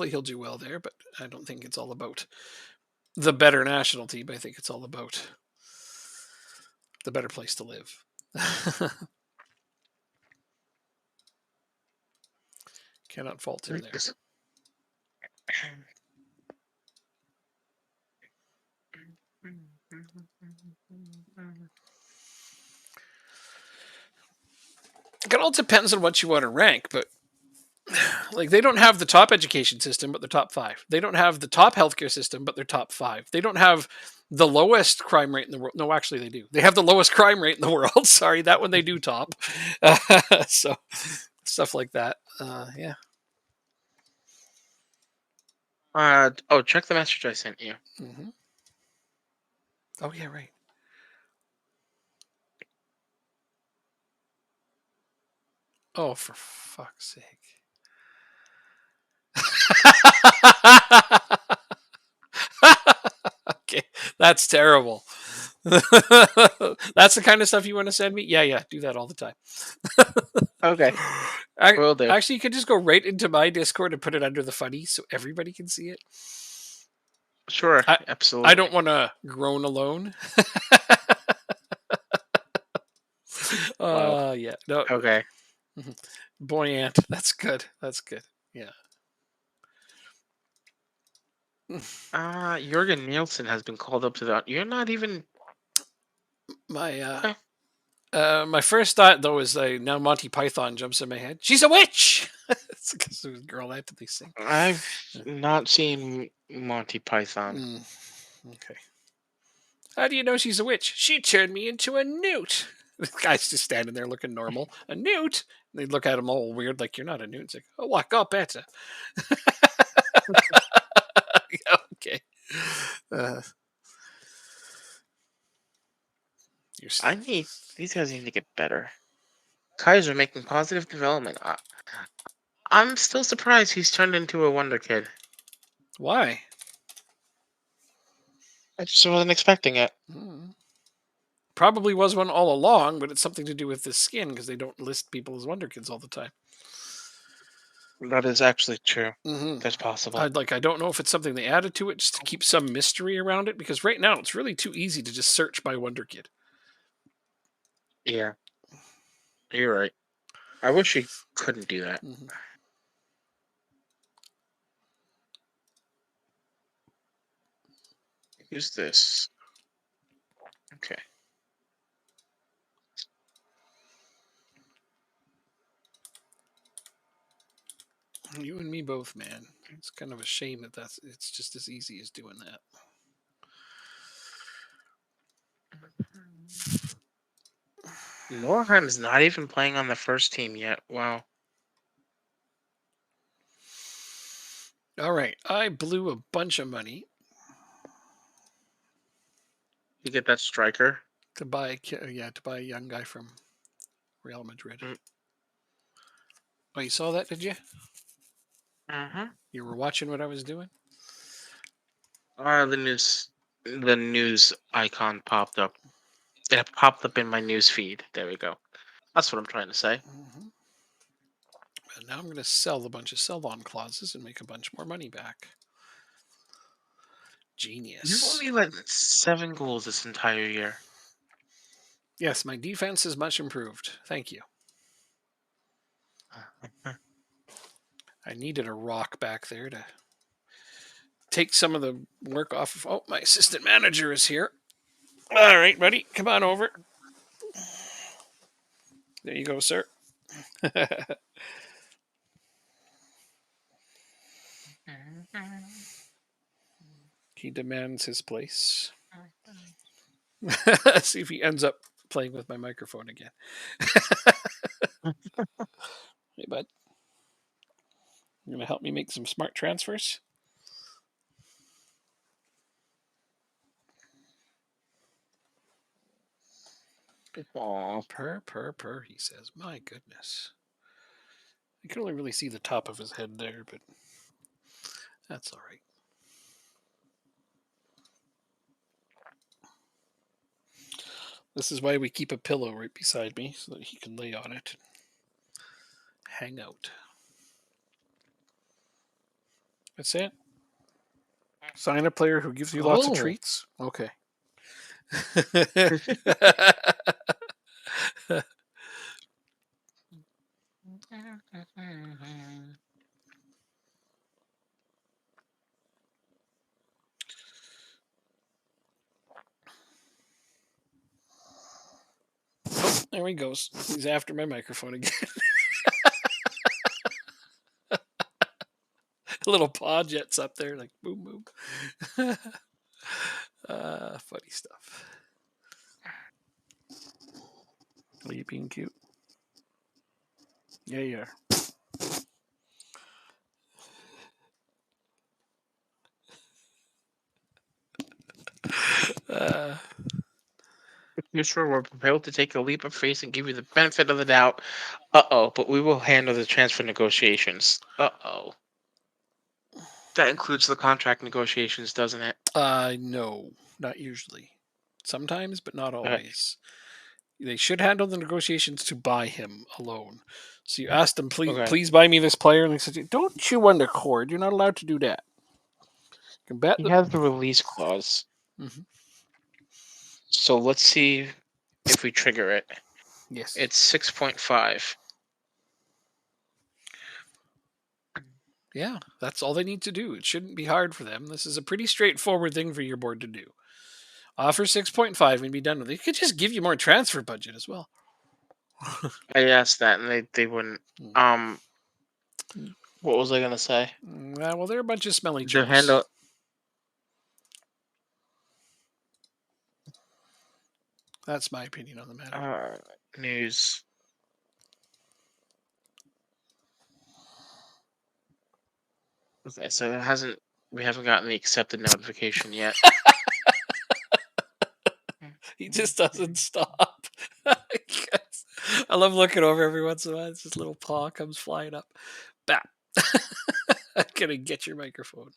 he'll do well there, but I don't think it's all about the better national team. I think it's all about the better place to live. Cannot fault him there. It all depends on what you want to rank, but like they don't have the top education system, but they're top 5. They don't have the top healthcare system, but they're top 5. They don't have the lowest crime rate in the world. No, actually, they do. They have the lowest crime rate in the world. Sorry, that one they do top. So stuff like that. Yeah. Oh, check the message I sent you. Mm-hmm. Oh yeah, right. Oh, for fuck's sake. Okay, that's terrible. That's the kind of stuff you want to send me? Yeah, do that all the time. Okay, will do. Actually, you can just go right into my Discord and put it under the funny so everybody can see it. Sure, absolutely. I don't want to groan alone. Wow. Yeah. No. Okay. Buoyant. That's good. That's good. Yeah. Jurgen Nielsen has been called up to the. You're not even. My Okay. my first thought though is now Monty Python jumps in my head. She's a witch. It's because the girl that they sing. I've not seen Monty Python. Okay. How do you know she's a witch? She turned me into a newt. The guy's just standing there looking normal. A newt? And they look at him all weird, like, you're not a newt. It's like, oh, I got better. Yeah, okay. These guys need to get better. Kaiser making positive development. I'm still surprised he's turned into a wonder kid. Why? I just wasn't expecting it. Probably was one all along, but it's something to do with the skin because they don't list people as wonder kids all the time. That is actually true. Mm-hmm. That's possible. I don't know if it's something they added to it just to keep some mystery around it, because right now it's really too easy to just search by Wonder Kid. Yeah, you're right. I wish he couldn't do that. Mm-hmm. Who's this? Okay. You and me both, man. It's kind of a shame that it's just as easy as doing that. Norheim's not even playing on the first team yet. Wow. All right, I blew a bunch of money You get that striker to buy a young guy from Real Madrid. Oh, you saw that, did you? You were watching what I was doing? The news icon popped up. It popped up in my news feed. There we go. That's what I'm trying to say. Mm-hmm. And now I'm going to sell a bunch of sell-on clauses and make a bunch more money back. Genius. You've only let 7 goals this entire year. Yes, my defense is much improved. Thank you. I needed a rock back there to take some of the work off of. Oh, my assistant manager is here. All right, buddy, come on over. There you go, sir. He demands his place. See if he ends up playing with my microphone again. Hey, bud. You going to help me make some smart transfers? Aww. Purr, he says. My goodness. I can only really see the top of his head there, but that's all right. This is why we keep a pillow right beside me so that he can lay on it and hang out. That's it. Sign a player who gives you lots of treats. Okay. There he goes. He's after my microphone again. Little paw jets up there, like boom, boom. Funny stuff. Are you being cute? Yeah, you are. You're sure we're prepared to take a leap of faith and give you the benefit of the doubt. Uh-oh, but we will handle the transfer negotiations. Uh-oh. That includes the contract negotiations, doesn't it? No, not usually. Sometimes, but not Okay. always. They should handle the negotiations to buy him alone. So you asked them, please, Okay. please buy me this player, and they said, don't chew on the cord. You're not allowed to do that. You can bet He that. has the release clause. Mhm. So let's see if we trigger it. Yes. It's 6.5. Yeah, that's all they need to do. It shouldn't be hard for them. This is a pretty straightforward thing for your board to do. Offer 6.5 and be done with it. They could just give you more transfer budget as well. I asked that and they wouldn't. Hmm. What was I gonna say? Well, they're a bunch of smelly The jerks. handle That's my opinion on the matter. news. Okay, so it hasn't. We haven't gotten the accepted notification yet. He just doesn't stop. I love looking over every once in a while. It's this little paw comes flying up. Bap. I'm gonna get your microphone.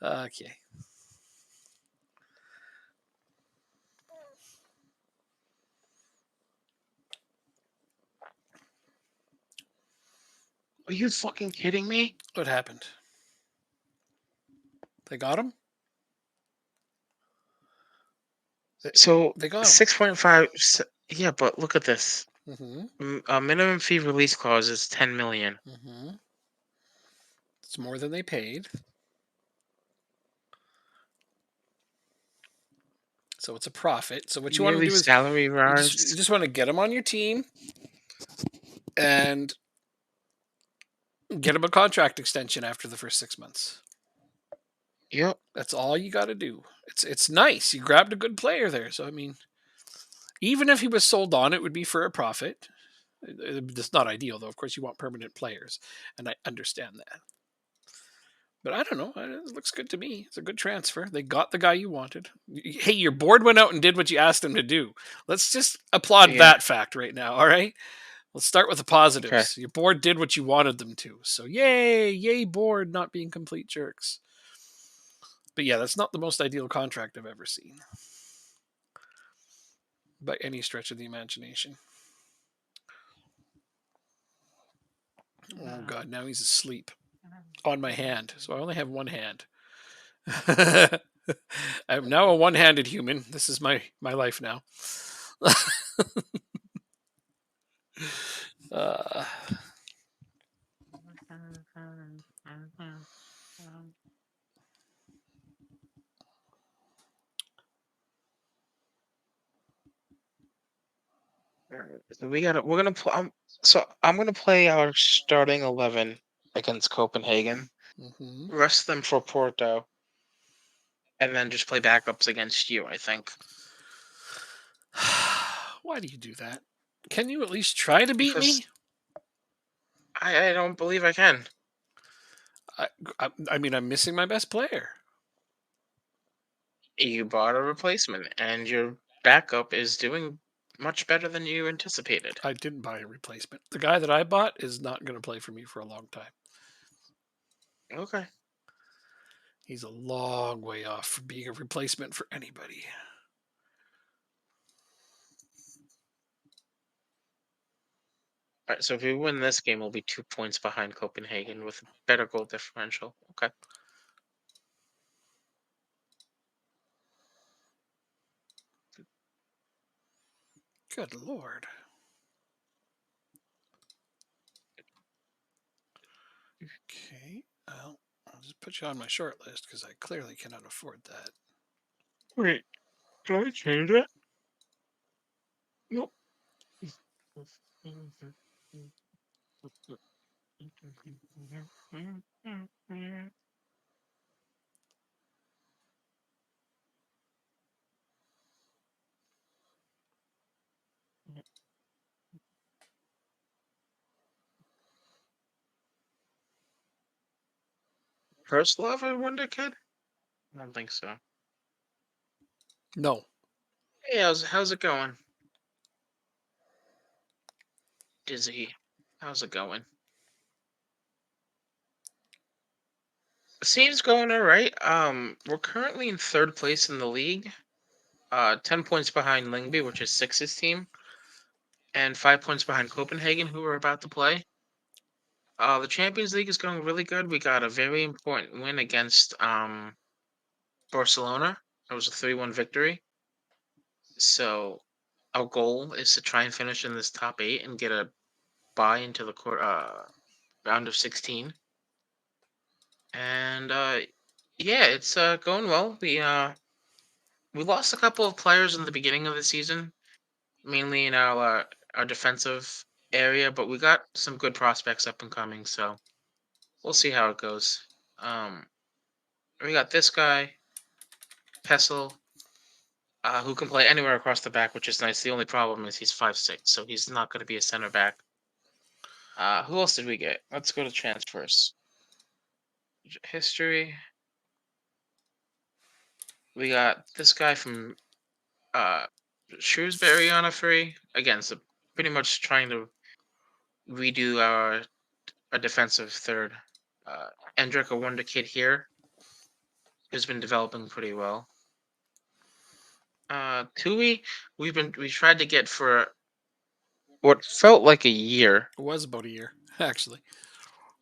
Okay. Are you fucking kidding me? What happened? They got him? So They got him. 6.5. Yeah, but look at this. Mm-hmm. Minimum fee release clause is 10 million. Mm-hmm. It's more than they paid. So it's a profit. So what you want to Yearly do is salary you rise. just want to get them on your team and get them a contract extension after the first 6 months. Yep. That's all you got to do. It's nice. You grabbed a good player there. So I mean, even if he was sold on, it would be for a profit. That's not ideal, though. Of course, you want permanent players, and I understand that. But I don't know. It looks good to me. It's a good transfer. They got the guy you wanted. Hey, your board went out and did what you asked them to do. Let's just applaud Yeah. that fact right now. All right. Let's start with the positives. Okay. Your board did what you wanted them to. So yay board not being complete jerks. But yeah, that's not the most ideal contract I've ever seen by any stretch of the imagination. Oh god, now he's asleep on my hand. So I only have one hand. I'm now a one-handed human. This is my life now. uh, So we're gonna so I'm gonna play our starting 11 against Copenhagen. mhm. Rest them for Porto, and then just play backups against you. I think Why do you do that? Can you at least try to beat because me? I don't believe I can. I mean, I'm missing my best player. You bought a replacement, and your backup is doing much better than you anticipated. I didn't buy a replacement. The guy that I bought is not going to play for me for a long time. Okay. He's a long way off from being a replacement for anybody. All right. So if we win this game, we'll be 2 points behind Copenhagen with a better goal differential. Okay. Good lord. Okay. Well, I'll just put you on my short list because I clearly cannot afford that. Wait. Can I change it? Nope. First love, I wonder, kid? I don't think so. No. Hey, how's it going? Dizzy. How's it going? Seems going all right. We're currently in third place in the league. 10 points behind Lingby, which is Six's team, and 5 points behind Copenhagen, who we're about to play. The Champions League is going really good. We got a very important win against Barcelona. It was a 3-1 victory. So our goal is to try and finish in this top 8 and get a bye into the round of 16. And yeah, it's going well. We lost a couple of players in the beginning of the season, mainly in our defensive area, but we got some good prospects up and coming, so we'll see how it goes. Um, we got this guy, Pessel, who can play anywhere across the back, which is nice. The only problem is he's 5'6", so he's not going to be a center back. Who else did we get? Let's go to transfers. History. We got this guy from Shrewsbury on a free. Again, so pretty much trying to redo our defensive third. Endrick, a wonder kid here, who's been developing pretty well. Tui, we tried to get for what felt like a year. It was about a year, actually.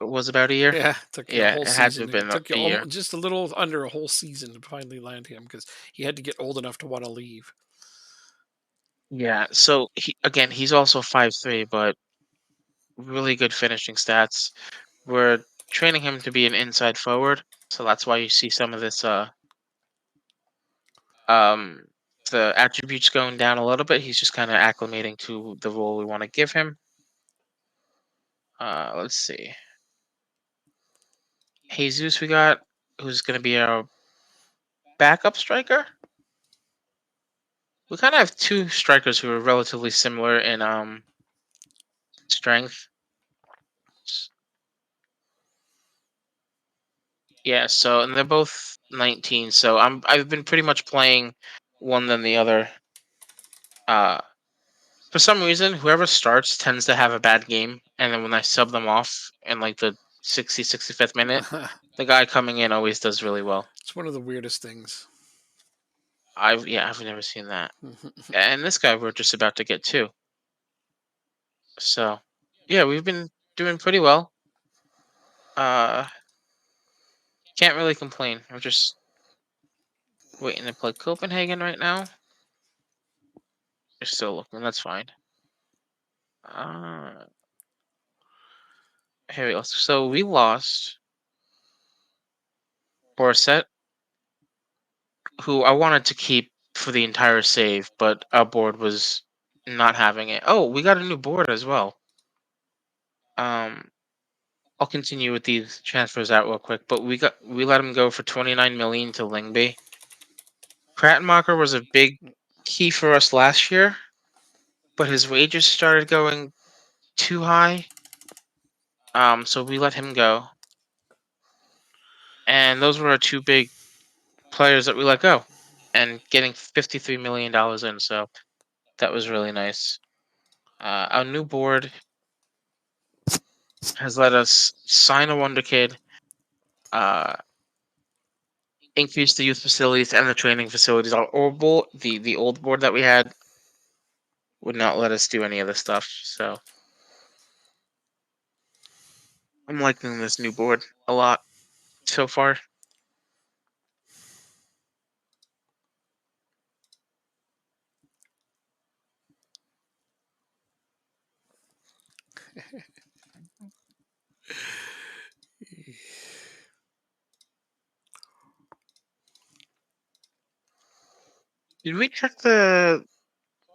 It was about a year. Yeah, it took you a Yeah, whole it had to season. have been It took you a year. just a little under a whole season to finally land him because he had to get old enough to want to leave. Yeah, so he's also 5'3", but really good finishing stats. We're training him to be an inside forward, so that's why you see some of this um the attributes going down a little bit. He's just kind of acclimating to the role we want to give him. Let's see. Jesus we got, who's going to be our backup striker. We kind of have two strikers who are relatively similar in strength. Yeah, so and they're both 19. So I've been pretty much playing one than the other. Uh, for some reason, whoever starts tends to have a bad game, and then when I sub them off in like the 65th minute, the guy coming in always does really well. It's one of the weirdest things. I've never seen that. And this guy we're just about to get to. So yeah, we've been doing pretty well. Uh, can't really complain. We're just waiting to play Copenhagen right now. They're still looking. That's fine. Uh, here we go. So we lost Borset, who I wanted to keep for the entire save, but our board was not having it. Oh, we got a new board as well. I'll continue with these transfers out real quick, but we let him go for 29 million to Lingby. Krattenmacher was a big key for us last year, but his wages started going too high. So we let him go. And those were our two big players that we let go. And getting $53 million in, so that was really nice. Our new board has let us sign a wonder kid, uh, increase the youth facilities and the training facilities. Our old board, the old board that we had, would not let us do any of this stuff. So I'm liking this new board a lot so far. Did we check the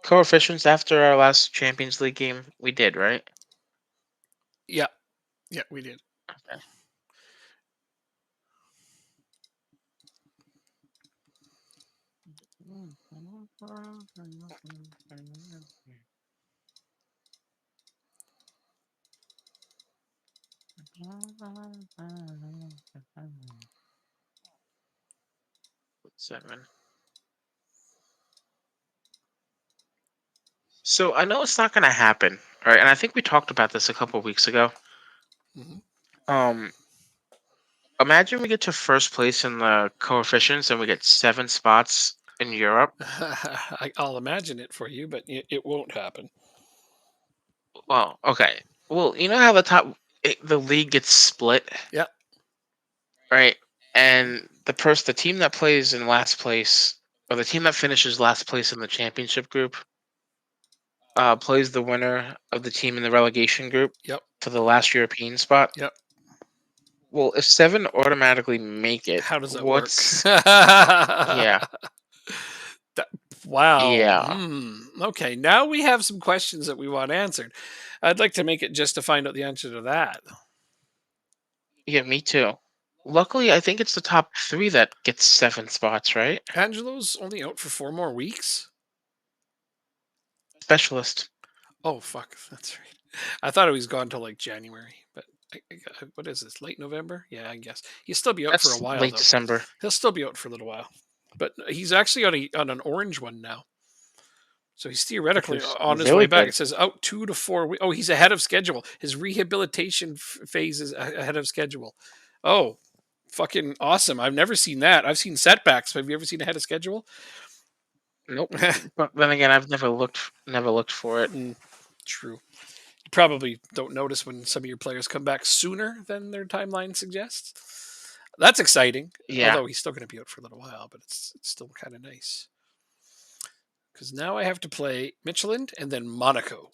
coefficients after our last Champions League game? We did, right? Yeah, we did. Okay. Seven. So I know it's not going to happen, right? And I think we talked about this a couple weeks ago. Mhm. Um, Imagine we get to first place in the coefficients and we get 7 spots in Europe. I'll imagine it for you, but it won't happen. Well, okay. Well, you know how the league gets split, Yeah. right? And the team that plays in last place, or the team that finishes last place in the championship group, plays the winner of the team in the relegation group Yep. for the last European spot. Yep. Well, if 7 automatically make it, How does that work? what's yeah, Wow. yeah, Okay. Now we have some questions that we want answered. I'd like to make it just to find out the answer to that. yeah, me too. Luckily, I think it's the top 3 that gets 7 spots, right? Angelo's only out for 4 more weeks. Specialist. Oh fuck, that's right. I thought it was gone till like January, but what is this? Late November? Yeah, I guess he'll still be out for a That's while late though. December. He'll still be out for a little while, but he's actually on an orange one now. So he's Which theoretically is on his way really back. good. It says out 2 to 4 weeks. Oh, he's ahead of schedule. His rehabilitation phase is ahead of schedule. Oh, fucking awesome! I've never seen that. I've seen setbacks. Have you ever seen ahead of schedule? Nope. But then again, I've never looked for it. True. You probably don't notice when some of your players come back sooner than their timeline suggests. That's exciting. Yeah. Although he's still going to be out for a little while, but it's still kind of nice. Because now I have to play Michelin and then Monaco.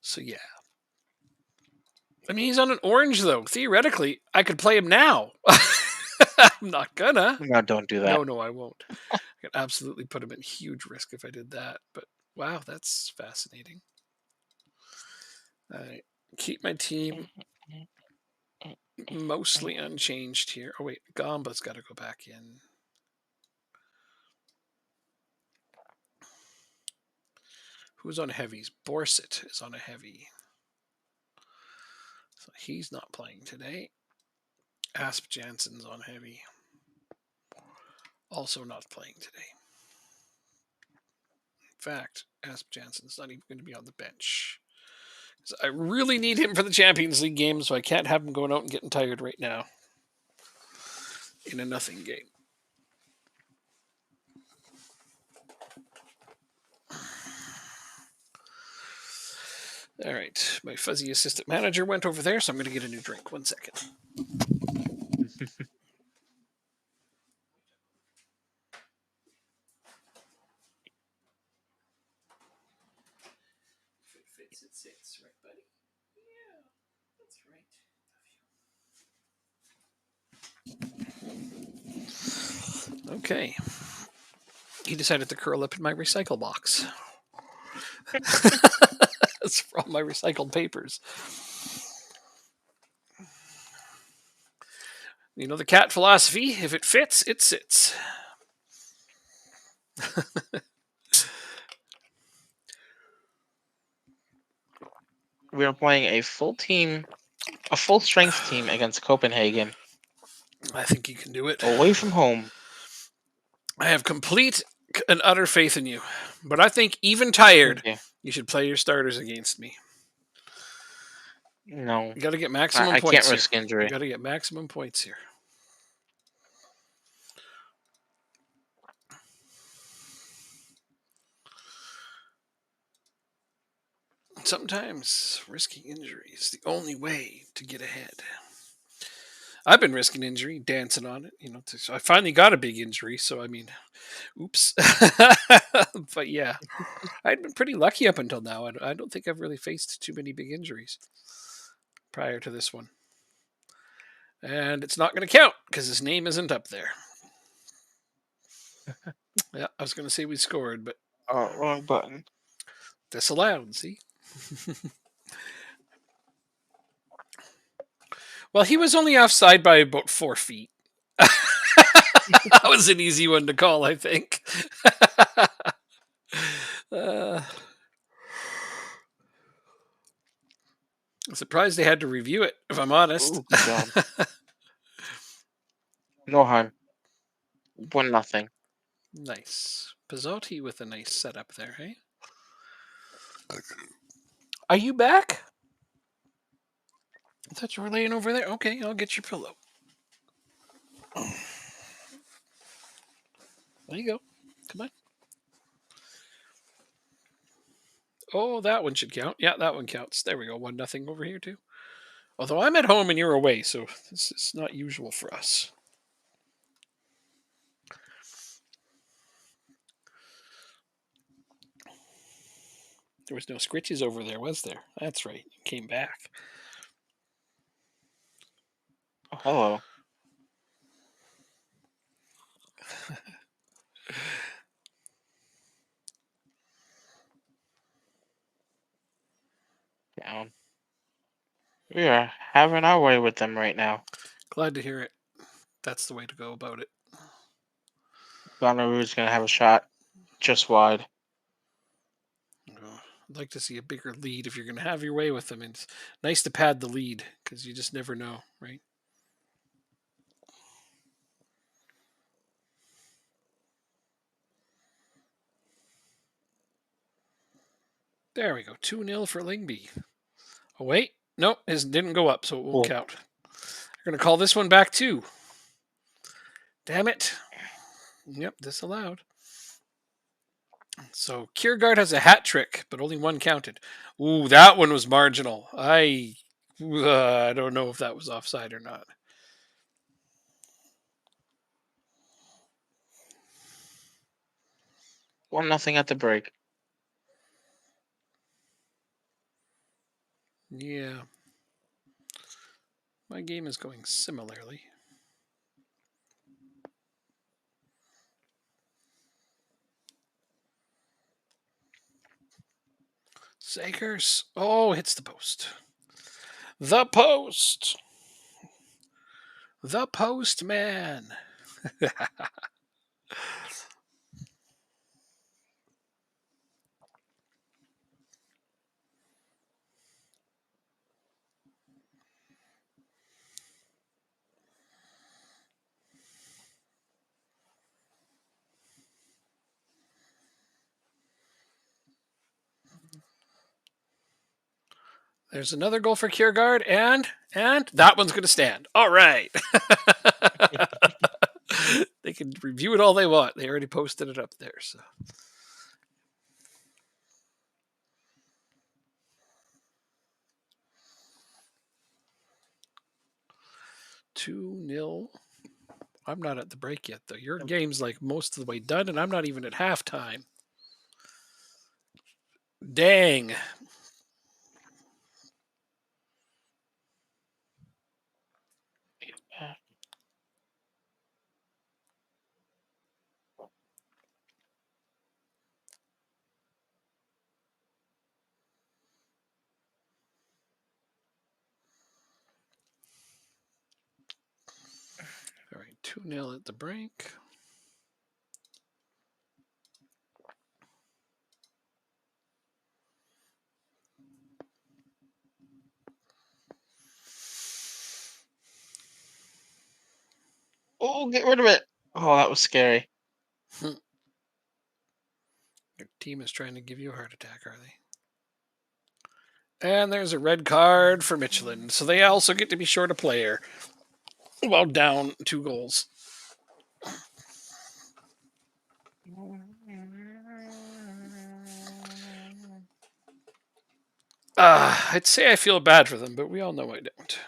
So yeah. I mean, he's on an orange though. Theoretically, I could play him now. I'm not gonna. No, don't do that. No, I won't. I could absolutely put him in huge risk if I did that. But wow, that's fascinating. I keep my team mostly unchanged here. Oh wait, Gamba's got to go back in. Who's on heavies? Borset is on a heavy. So he's not playing today. Asp Jansen's on heavy. Also not playing today. In fact, Asp Jansen's not even going to be on the bench. I really need him for the Champions League game, so I can't have him going out and getting tired right now in a nothing game. All right, my fuzzy assistant manager went over there, so I'm going to get a new drink. 1 second. If it fits, it sits, right, buddy? Yeah, that's right. Okay. He decided to curl up in my recycle box. That's for all my recycled papers. You know the cat philosophy: if it fits, it sits. We are playing a full strength team against Copenhagen, I think you can do it. away from home. I have complete and utter faith in you. But I think even tired, Yeah. you should play your starters against me. No, You got to get maximum I points can't risk here. injury. You got to get maximum points here. Sometimes risking injury is the only way to get ahead. I've been risking injury, dancing on it. So I finally got a big injury. So I mean, oops. But yeah, I'd been pretty lucky up until now. I don't think I've really faced too many big injuries prior to this one. And it's not going to count because his name isn't up there. Yeah, I was going to say we scored, but Oh, wrong button. disallowed. See. Well, he was only offside by about 4 feet. That was an easy one to call, I think. I'm surprised they had to review it, if I'm honest. Ooh, good job. Noheim. 1-0. Nice. Pizzotti with a nice setup there, hey? Are you back? I thought you were laying over there. Okay, I'll get your pillow. There you go. Come on. Oh, that one should count. Yeah, that one counts. There we go. 1-0 over here too. Although I'm at home and you're away, so this is not usual for us. There was no scritches over there, was there? That's right. You came back. Oh, hello. Down. We are having our way with them right now. Glad to hear it. That's the way to go about it. Donnarue's going to have a shot just wide. I'd like to see a bigger lead if you're going to have your way with them. It's nice to pad the lead because you just never know, right? There we go. 2-0 for Lingby. Oh, wait. Nope, it didn't go up, so it won't count. We're going to call this one back too. Damn it. Yep, disallowed. So Kiergaard has a hat trick, but only one counted. Ooh, that one was marginal. I don't know if that was offside or not. 1-0 at the break. Yeah. My game is going similarly. Sakers. Oh, hits the post. The post. The postman. There's another goal for Kiergaard, and that one's going to stand. All right. They can review it all they want. They already posted it up there, so. Two nil. I'm not at the break yet, though. Your game's like most of the way done, and I'm not even at halftime. Dang. All right, 2-0 at the break. Oh, get rid of it. Oh, that was scary. Your team is trying to give you a heart attack, are they? And there's a red card for Michelin, so they also get to be short a player. Well, down 2 goals. I'd say I feel bad for them, but we all know I don't.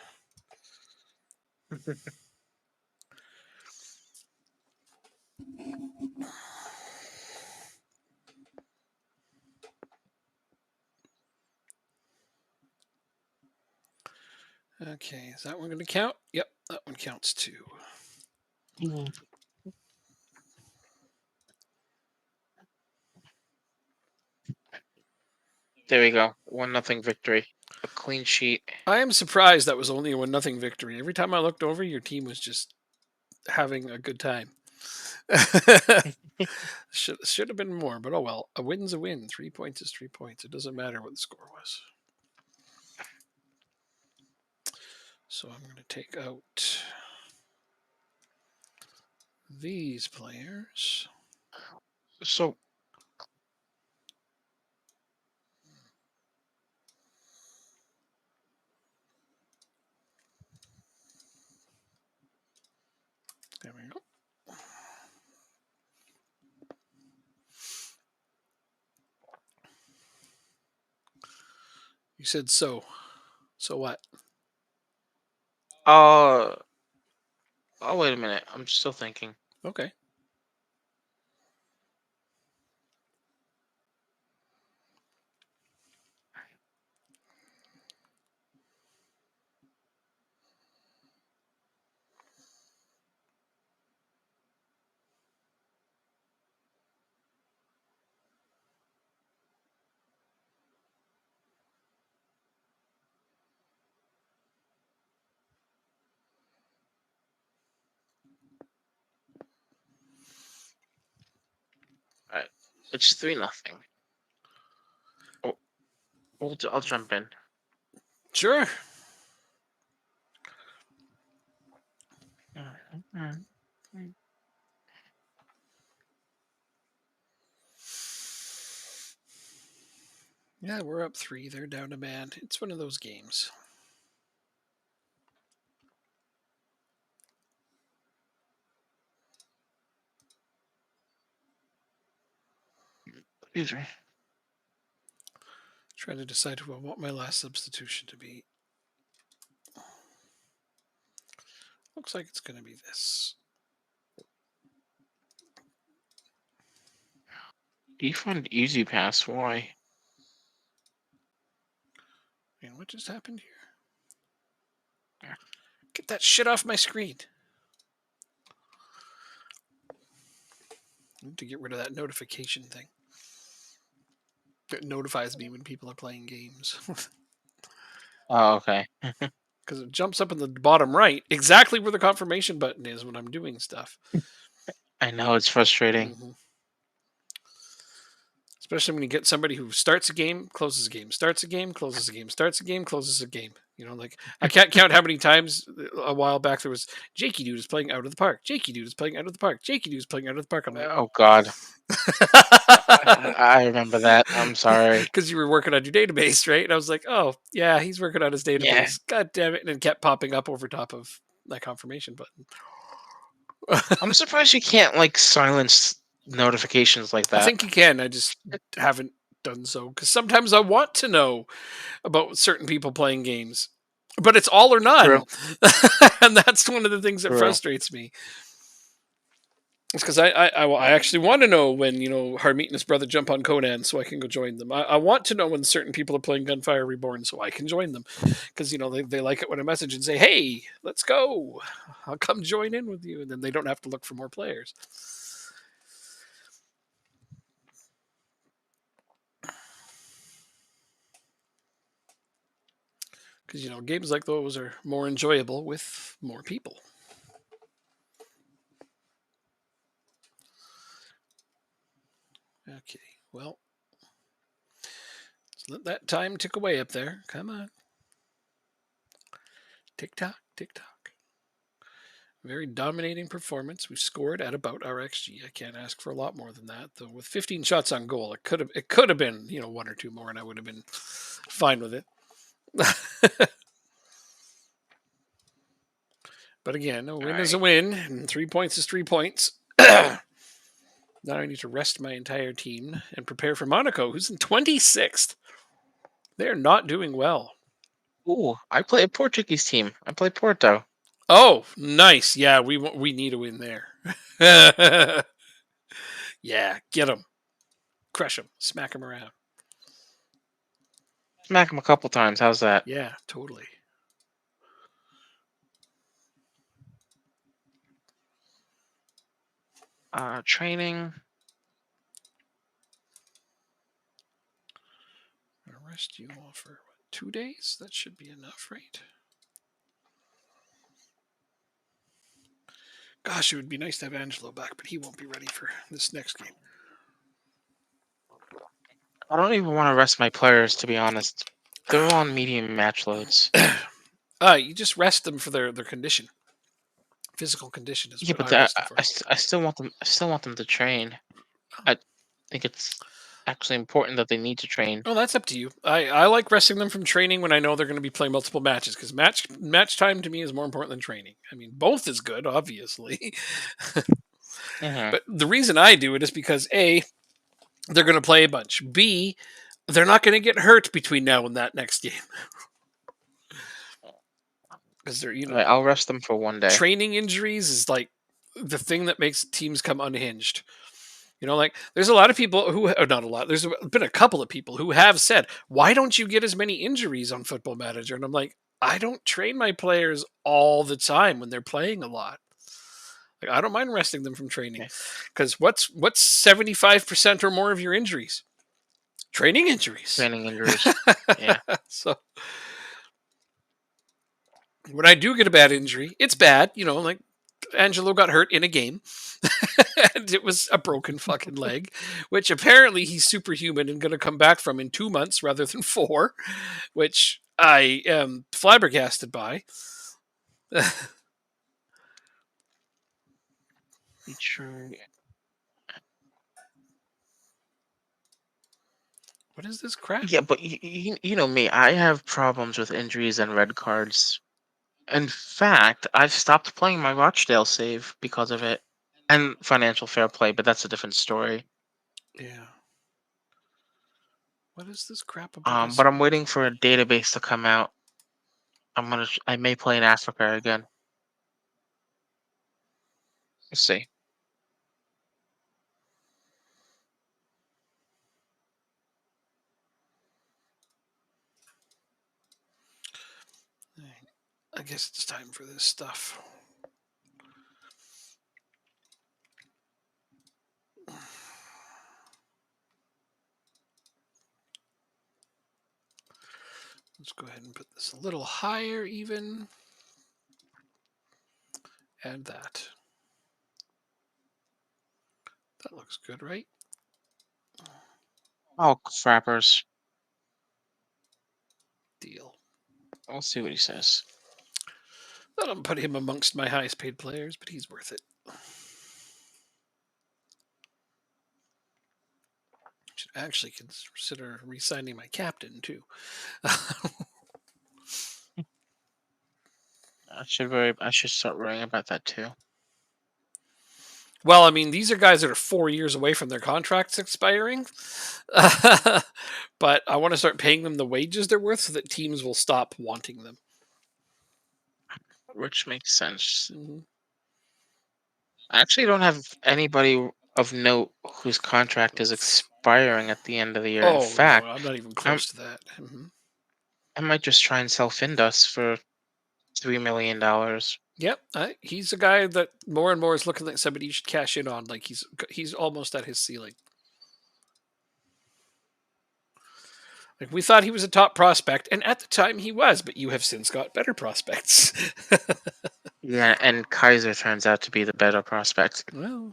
Okay, is that one going to count? Yep, that one counts too. There we go. 1-0 victory. A clean sheet. I am surprised that was only a 1-0 victory. Every time I looked over, your team was just having a good time. should have been more, but oh well. A win's a win. 3 points is 3 points. It doesn't matter what the score was. So I'm going to take out these players. So There we go. You said so. So what? oh wait a minute. I'm still thinking. Okay. Alright. It's 3-0. Oh, I'll jump in. Sure. Yeah, we're up 3. They're down a man. It's one of those games. Excuse me. Trying to decide who I want my last substitution to be. Looks like it's going to be this. Defund easy pass. Why? Man, what just happened here? Get that shit off my screen. I need to get rid of that notification thing. It notifies me when people are playing games. Oh, okay. Because it jumps up in the bottom right, exactly where the confirmation button is when I'm doing stuff. I know it's frustrating. Mm-hmm. Especially when you get somebody who starts a game, closes a game, starts a game, closes a game, starts a game, closes a game. You know, like I can't count how many times a while back there was Jakey Dude is playing Out of the Park. Jakey Dude is playing Out of the Park. Jakey Dude is playing Out of the Park. I'm like, Oh God. I remember that. I'm sorry. because you were working on your database, right? And I was like, oh yeah, he's working on his database. Yeah. God damn it! And it kept popping up over top of that confirmation button. I'm surprised you can't like silence notifications like I that. think you can. I just haven't done so because sometimes I want to know about certain people playing games, but it's all or none, True. and that's one of the things that True. frustrates me. It's because I actually want to know when Harmeet and his brother jump on Conan so I can go join them. I want to know when certain people are playing Gunfire Reborn so I can join them because they like it when I message and say, "Hey, let's go! I'll come join in with you," and then they don't have to look for more players. Because games like those are more enjoyable with more people. Okay, well, let's let that time tick away up there. Come on. Tick tock, tick tock. Very dominating performance. We've scored at about our XG. I can't ask for a lot more than that, though. With 15 shots on goal, it could have been 1 or 2 more, and I would have been fine with it. But again, a win is a win, and 3 points is 3 points. Now I need to rest my entire team and prepare for Monaco, who's in 26th. They're not doing well. Ooh, I play a Portuguese team. I play Porto. Oh, nice. Yeah, we need a win there. Yeah, get them. Crush them. Smack them around. Smack him a couple times. How's that? Yeah, totally. Training. All rest you all for 2 days? That should be enough, right? Gosh, it would be nice to have Angelo back, but he won't be ready for this next game. I don't even want to rest my players, to be honest. They're all on medium match loads. You just rest them for their condition. Physical condition is Yeah, what but I rest them for. I still want them. I still want them to train. I think it's actually important that they need to train. Well, that's up to you. I like resting them from training when I know they're going to be playing multiple matches because match time to me is more important than training. I mean, both is good, obviously, Hmm. but the reason I do it is because A, they're going to play a bunch. B, they're not going to get hurt between now and that next game because they're I'll rest them for one day. training injuries is like the thing that makes teams come unhinged. Like there's a lot of people who, or not a lot, there's been a couple of people who have said, why don't you get as many injuries on Football Manager? And I'm like, I don't train my players all the time when they're playing a lot. Like, I don't mind resting them from training because what's 75% or more of your injuries? Training injuries. Training injuries. Yeah. So when I do get a bad injury, it's bad. Like Angelo got hurt in a game. And it was a broken fucking leg, which apparently he's superhuman and going to come back from in 2 months rather than 4, which I am flabbergasted by. True. What is this crap? Yeah, but you know me. I have problems with injuries and red cards. In fact, I've stopped playing my Rochdale save because of it, and financial fair play. But that's a different story. Yeah. What is this crap about But I'm waiting for a database to come out. I may play in Africa again. Let's see. I guess it's time for this stuff. Let's go ahead and put this a little higher even. Add that. That looks good, right? Oh, frappers. Deal. We'll see what he says. I don't put him amongst my highest paid players, but he's worth it. Should actually consider re-signing my captain too. I should start worrying about that too. Well, I mean, these are guys that are 4 years away from their contracts expiring. But I want to start paying them the wages they're worth so that teams will stop wanting them. Which makes sense. Mm-hmm. I actually don't have anybody of note whose contract is expiring at the end of the year. In fact, no, I'm not even close to that. Mm-hmm. I might just try and sell Findus for $3 million. Yep, he's a guy that more and more is looking like somebody you should cash in on. Like he's almost at his ceiling. Like we thought he was a top prospect, and at the time he was, but you have since got better prospects. Yeah, and Kaiser turns out to be the better prospect. Well,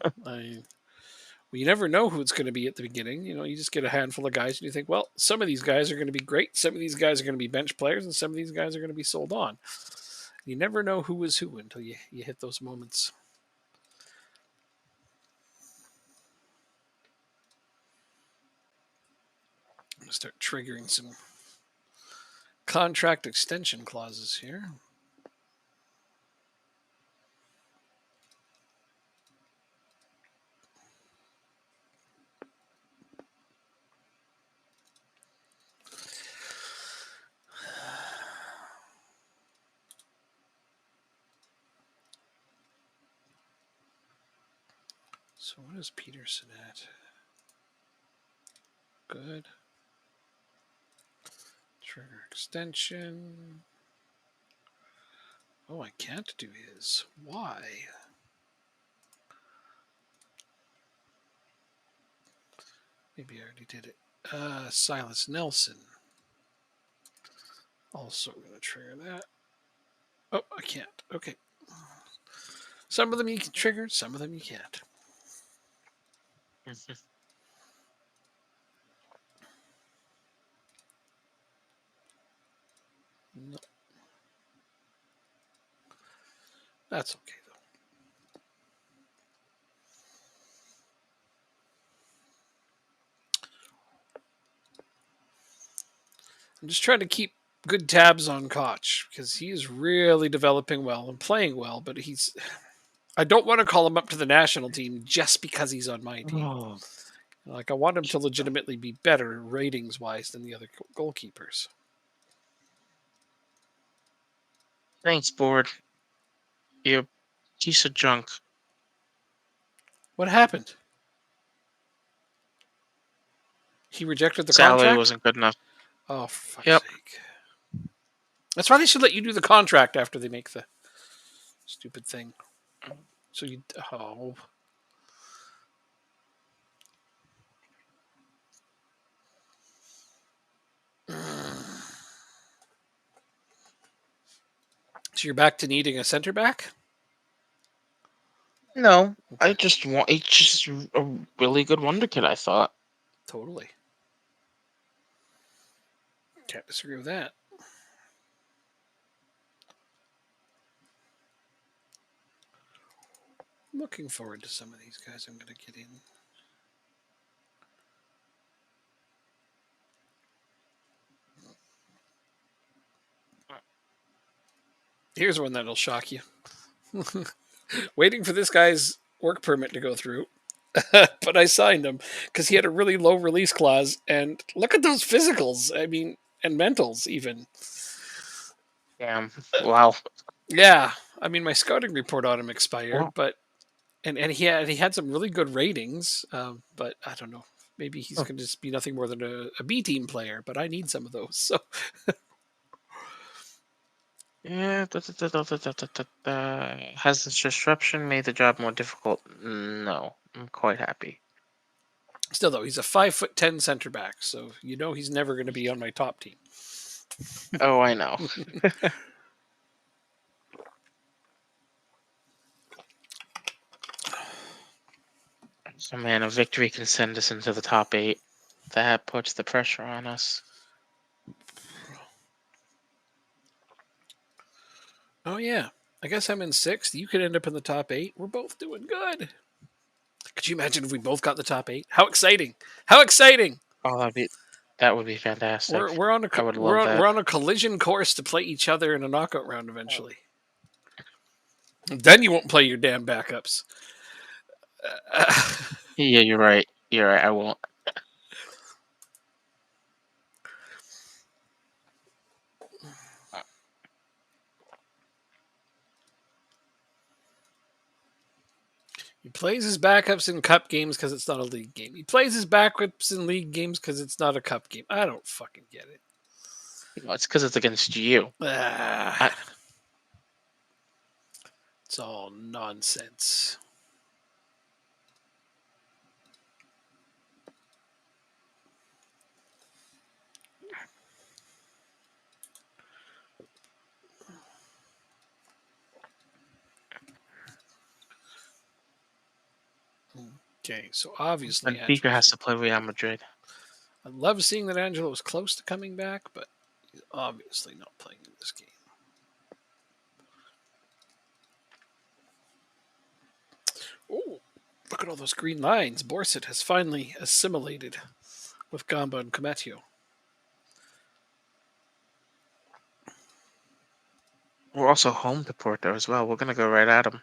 you never know who it's going to be at the beginning. You just get a handful of guys, and you think, well, some of these guys are going to be great, some of these guys are going to be bench players, and some of these guys are going to be sold on. You never know who is who until you hit those moments. I'm going to start triggering some contract extension clauses here. So what is Peterson at? Good. Trigger extension. Oh, I can't do his. Why? Maybe I already did it. Silas Nelson. Also going to trigger that. Oh, I can't. Okay. Some of them you can trigger, some of them you can't. No. That's okay, though. I'm just trying to keep good tabs on Koch because he is really developing well and playing well, but he's. I don't want to call him up to the national team just because he's on my team. Oh, Like, I want him to legitimately be better ratings wise than the other goalkeepers. thanks, board. You piece of junk. What happened? He rejected the Salary contract? wasn't good enough. Oh, for fuck's Yep. sake. That's why they should let you do the contract after they make the stupid thing. So you. Oh. So you're back to needing a center back? No, I Okay. just want. It's just a really good wonder kid. I thought. Totally. Can't disagree with that. I'm looking forward to some of these guys I'm going to get in. Here's one that'll shock you. Waiting for this guy's work permit to go through. But I signed him because he had a really low release clause. And look at those physicals. I mean, and mentals even. Damn. Wow. Yeah. I mean, my scouting report on him expired, Wow. but and he had some really good ratings. But I don't know. Maybe he's Huh. going to just be nothing more than a B team player. But I need some of those. So Yeah. Has this disruption made the job more difficult? No, I'm quite happy. still, though, he's a 5'10" center back. So you know he's never going to be on my top team. Oh, I know. So, man, a victory can send us into the top 8. That puts the pressure on us. Oh yeah. I guess I'm in sixth. You could end up in the top 8. We're both doing good. Could you imagine if we both got the top 8? How exciting! How exciting! Oh, that would be fantastic. We're on a I would we're love on, that. we're on a collision course to play each other in a knockout round eventually. Then you won't play your damn backups. Yeah, you're right. You're right. I won't. He plays his backups in cup games because it's not a league game. He plays his backups in league games because it's not a cup game. I don't fucking get it. No, it's because it's against you. I, It's all nonsense. Okay, so obviously Benfica has Angelo's. to play Real Madrid. I love seeing that Angelo was close to coming back, but he's obviously not playing in this game. Oh, look at all those green lines. Borset has finally assimilated with Gamba and Cometio. We're also home to Porto as well. We're gonna go right at them.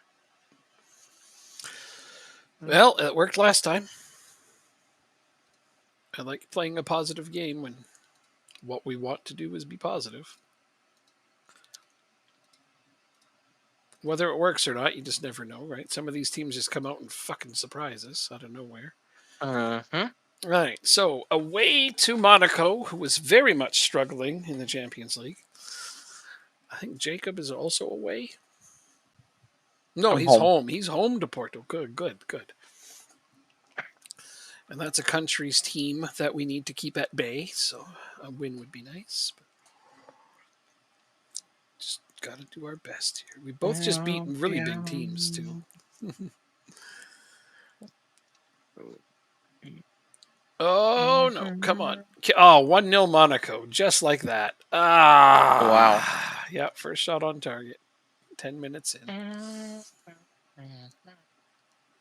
Well, it worked last time. I like playing a positive game when what we want to do is be positive. Whether it works or not, you just never know, right? Some of these teams just come out and fucking surprise us out of nowhere. Uh-huh. Right. So away to Monaco, who was very much struggling in the Champions League. I think Jacob is also away. No, I'm he's home. home. He's home to Porto. Good, good, good. And that's a country's team that we need to keep at bay. So a win would be nice. Got to do our best here. We both just beat really big teams too. Oh no! Come on! Oh, 1-0 Monaco, just like that. Wow. Yeah, first shot on target. 10 minutes in.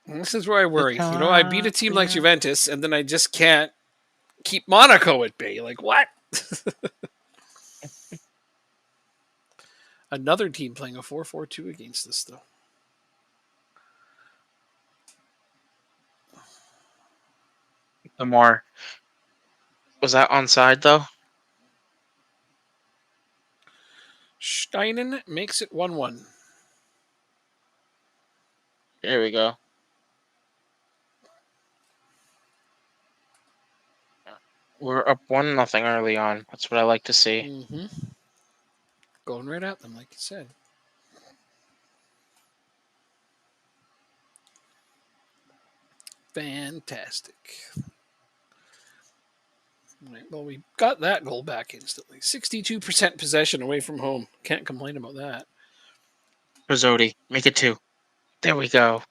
And this is where I worry. I beat a team like Juventus, and then I just can't keep Monaco at bay. Like what? Another team playing a 4-4-2 against us, though. Lamar. Was that onside though? Steinen makes it 1-1. There we go. We're up 1-0 early on. That's what I like to see. Mm-hmm. Going right at them, like you said. Fantastic. Right, well, we got that goal back instantly. 62% possession away from home. Can't complain about that. Rizzotti, make it 2. There we go.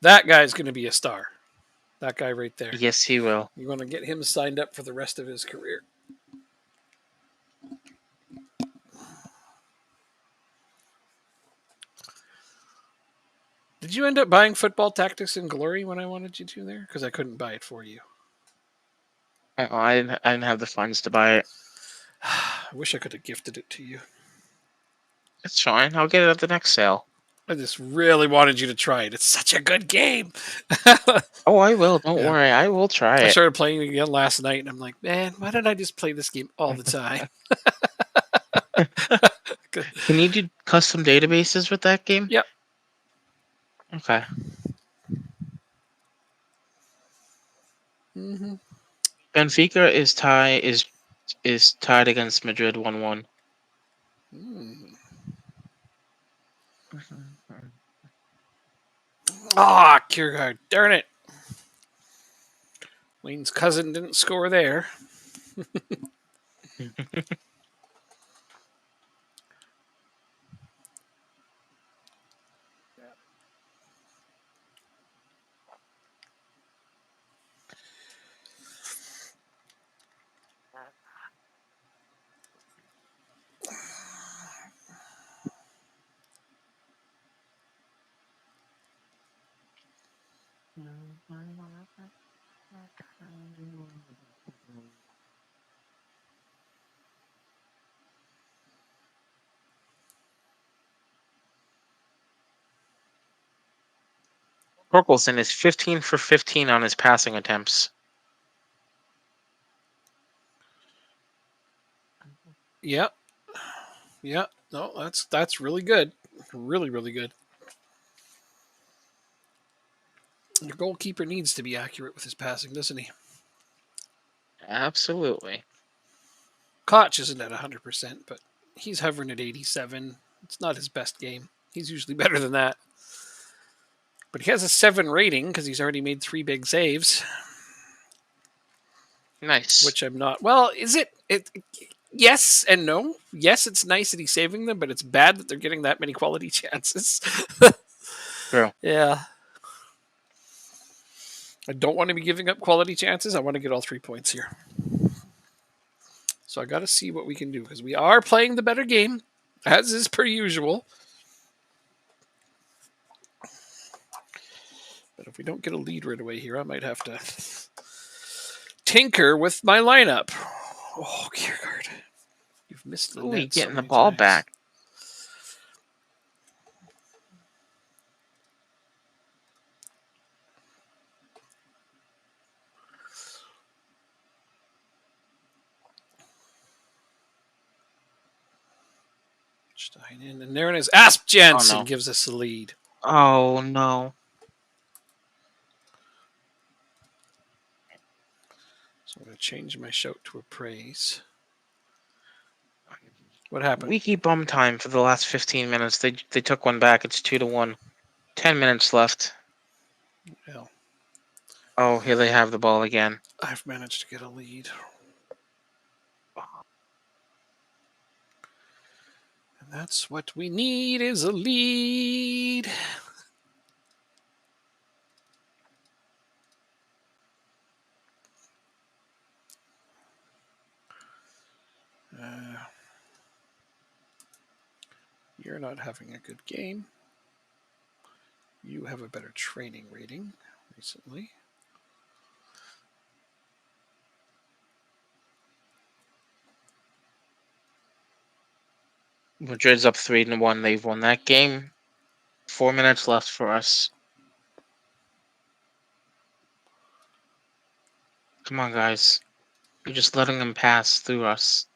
That guy's going to be a star. That guy right there. Yes, he will. You want to get him signed up for the rest of his career. Did you end up buying Football Tactics and Glory when I wanted you to there? Because I couldn't buy it for you. I didn't have the funds to buy it. I wish I could have gifted it to you. It's fine. I'll get it at the next sale. I just really wanted you to try it. It's such a good game. Oh, I will. Don't worry. I will try I it. started playing it again last night, and I'm like, man, why don't I just play this game all the time? Can you do custom databases with that game? Yep. Okay. Mm-hmm. Benfica is tied against Madrid 1-1. Ah, Kierkegaard. Darn it. Wayne's cousin didn't score there. Torkelson is 15 for 15 on his passing attempts. Yep. Yep. No, that's really good. Really, really good. Your goalkeeper needs to be accurate with his passing, doesn't he? Absolutely. Koch isn't at 100%, but he's hovering at 87. It's not his best game. He's usually better than that. But he has a 7 rating because he's already made 3 big saves. Nice. Which I'm not. Well, is it? Yes and no. Yes, it's nice that he's saving them, but it's bad that they're getting that many quality chances. True. Yeah. I don't want to be giving up quality chances. I want to get all 3 points here. So I got to see what we can do because we are playing the better game, as is per usual. But if we don't get a lead right away here, I might have to tinker with my lineup. Oh, Kierkegaard. You've missed the net getting so the ball times. back. Steinen, and there it is. Asp Jansen Oh, no. gives us the lead. Oh, no. So I'm going to change my shout to a praise. What happened? We keep bum time for the last 15 minutes. They took one back. It's 2-1. 10 minutes left. Well, Oh, here they have the ball again. I've managed to get a lead. That's what we need is a lead. You're not having a good game. You have a better training rating recently. Madrid's up 3-1. They've won that game. 4 minutes left for us. Come on, guys. You're just letting them pass through us.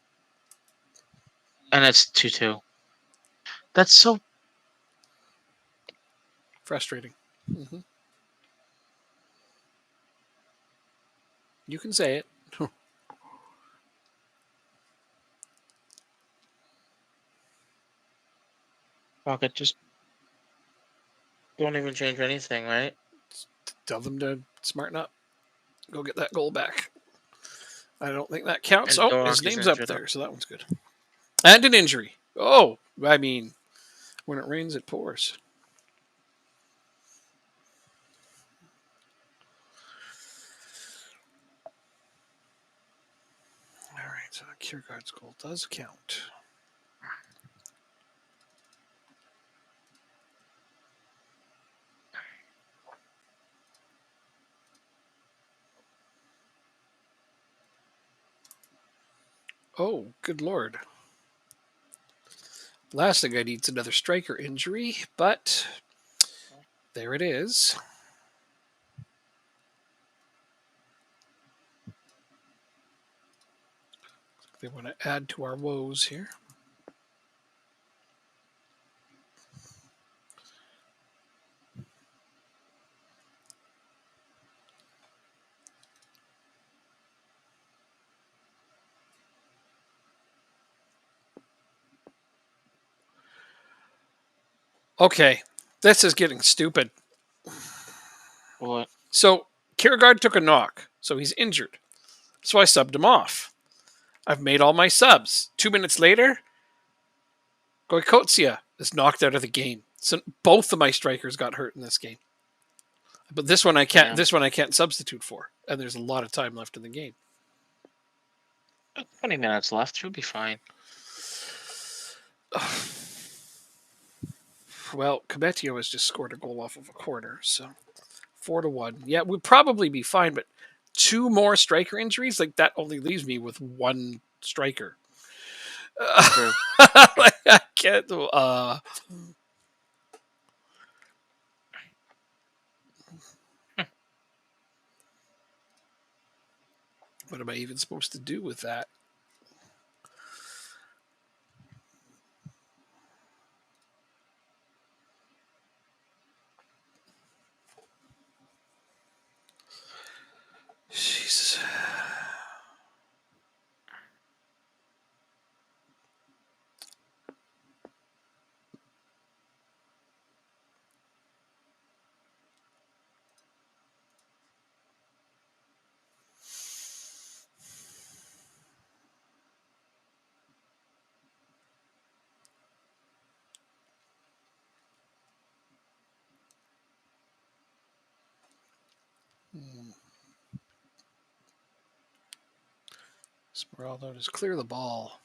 And it's 2-2. That's so... Frustrating. You can say it. Fuck it, just... Don't even change anything, right? Tell them to smarten up. Go get that goal back. I don't think that counts. And Oh, his Dog is name's up injured. there, so that one's good. And an injury. Oh, I mean, when it rains, it pours. All right, so Kierkegaard's goal does count. Oh, good lord. Last thing I need is another striker injury, but there it is. They want to add to our woes here. Okay, this is getting stupid. What? So Kierkegaard took a knock, so he's injured. So I subbed him off. I've made all my subs. 2 minutes later, Goikotsia is knocked out of the game. So both of my strikers got hurt in this game. But this one I can't. Yeah. This one I can't substitute for, and there's a lot of time left in the game. 20 minutes left. She'll be fine. Well, Cabetio has just scored a goal off of a corner, so 4-1. Yeah, we'd probably be fine, but 2 more striker injuries, like that only leaves me with 1 striker. True. Like, I can't. What am I even supposed to do with that? Jesus. Smeraldo, just clear the ball.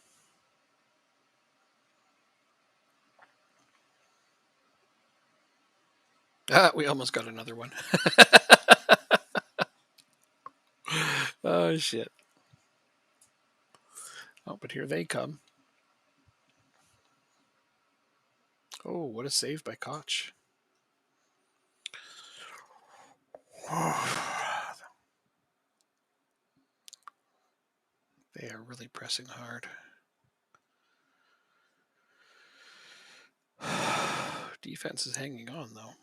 We almost got another one. Oh, shit. Oh, but here they come. Oh, what a save by Koch. They are really pressing hard. Defense is hanging on, though.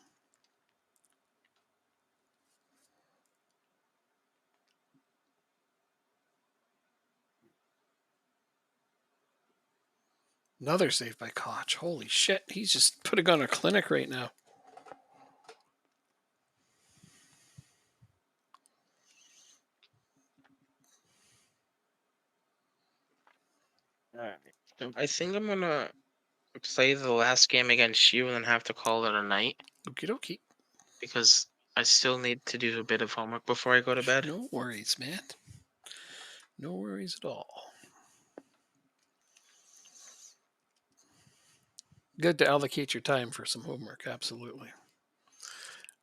Another save by Koch. Holy shit. He's just putting on a clinic right now. Alright. So I think I'm gonna play the last game against you and then have to call it a night Okie dokie. because I still need to do a bit of homework before I go to bed. No worries, man. No worries at all. Good to allocate your time for some homework. Absolutely.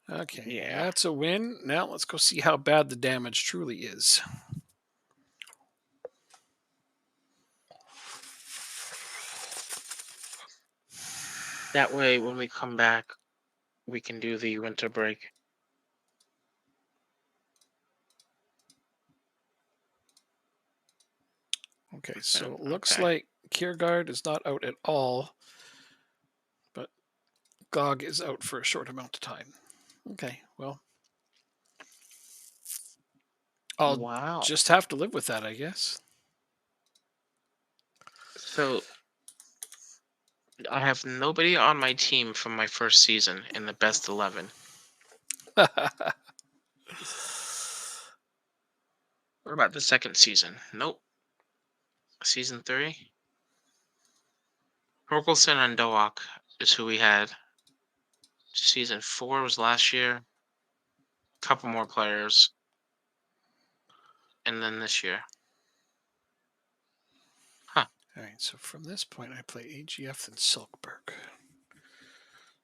Okay, Yeah. that's a win. Now let's go see how bad the damage truly is. That way, when we come back, we can do the winter break. Okay, so it looks Okay. like Kiergaard is not out at all, but Gog is out for a short amount of time. Okay, well, I'll Wow. just have to live with that, I guess. So I have nobody on my team from my first season in the best 11. What about the second season? Nope. Season 3? Torkelson and Doak is who we had. Season 4 was last year. Couple more players. And then this year. Huh. All right, so from this point, I play AGF and Silkberg.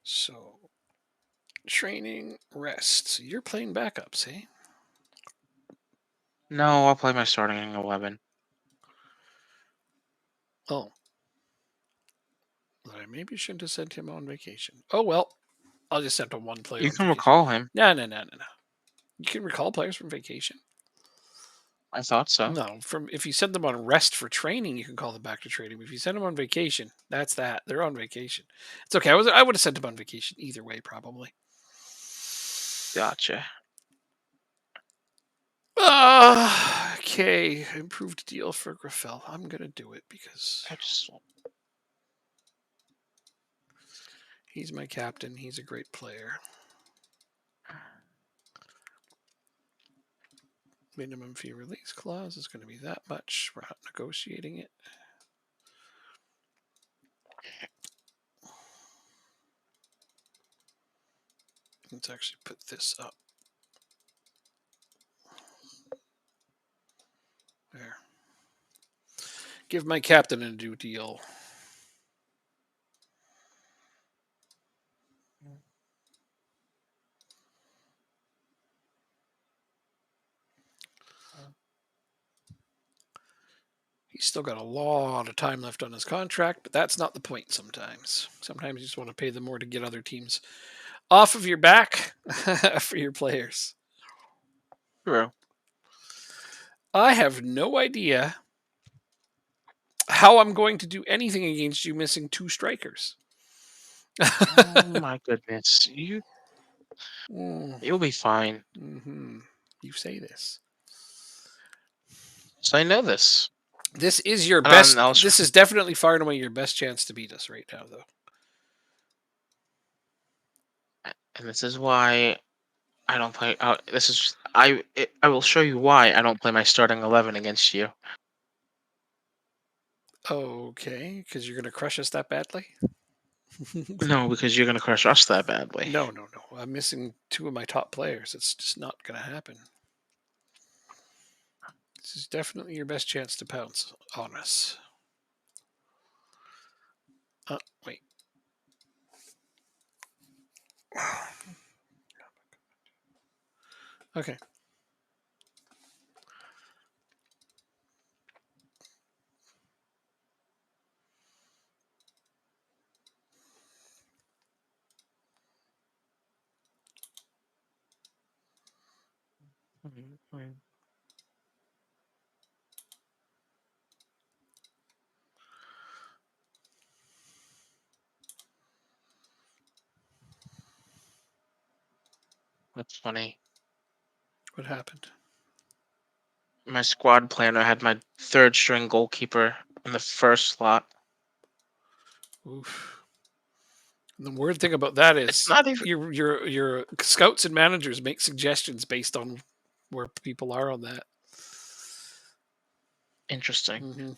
So, training, rest. So you're playing backups, eh? No, I'll play my starting 11. Oh. But I maybe shouldn't have sent him on vacation. Oh, well. I'll just send him one player You on can vacation. recall him. No. You can recall players from vacation. I thought so. No, if you send them on rest for training, you can call them back to training. But if you send them on vacation, that's that. They're on vacation. It's okay. I would have sent them on vacation either way, probably. Gotcha. Okay. Improved deal for Grafel. I'm gonna do it because I just he's my captain. He's a great player. Minimum fee release clause is going to be that much. We're not negotiating it. Let's actually put this up. There. Give my captain a new deal. He's still got a lot of time left on his contract, but that's not the point sometimes. Sometimes you just want to pay them more to get other teams off of your back for your players. true. I have no idea how I'm going to do anything against you missing 2 strikers. Oh my goodness. You'll be fine. Mm-hmm. You say this. So I know this. This is your And best. I'll- This is definitely far and away your best chance to beat us right now, though. And this is why I don't play. This is I will show you why I don't play my starting 11 against you. Okay, because you're going to crush us that badly? No, because you're gonna crush us that badly. No. I'm missing 2 of my top players. It's just not going to happen. This is definitely your best chance to pounce on us. Wait. Okay. That's funny. What happened? My squad planner had my third string goalkeeper in the first slot. Oof. And the weird thing about that is It's not even your scouts and managers make suggestions based on where people are on that. interesting. Mm-hmm.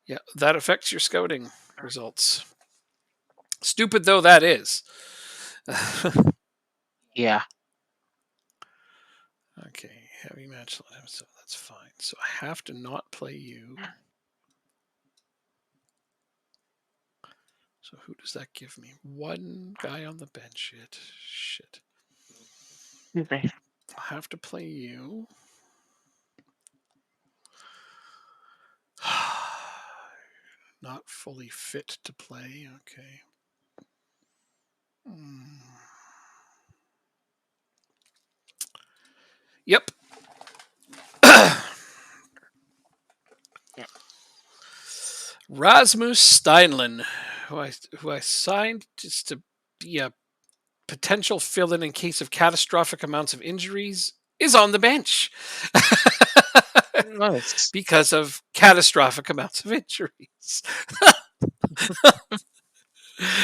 Yeah, that affects your scouting. results. Stupid though that is. Yeah. Okay, heavy match, so that's fine. So I have to not play you. So who does that give me? One guy on the bench. Shit. Excuse me. I'll have to play you. Not fully fit to play. Okay. Yep. Rasmus Steinlen, who I signed just to be a potential fill-in in case of catastrophic amounts of injuries, is on the bench Nice. because of catastrophic amounts of injuries.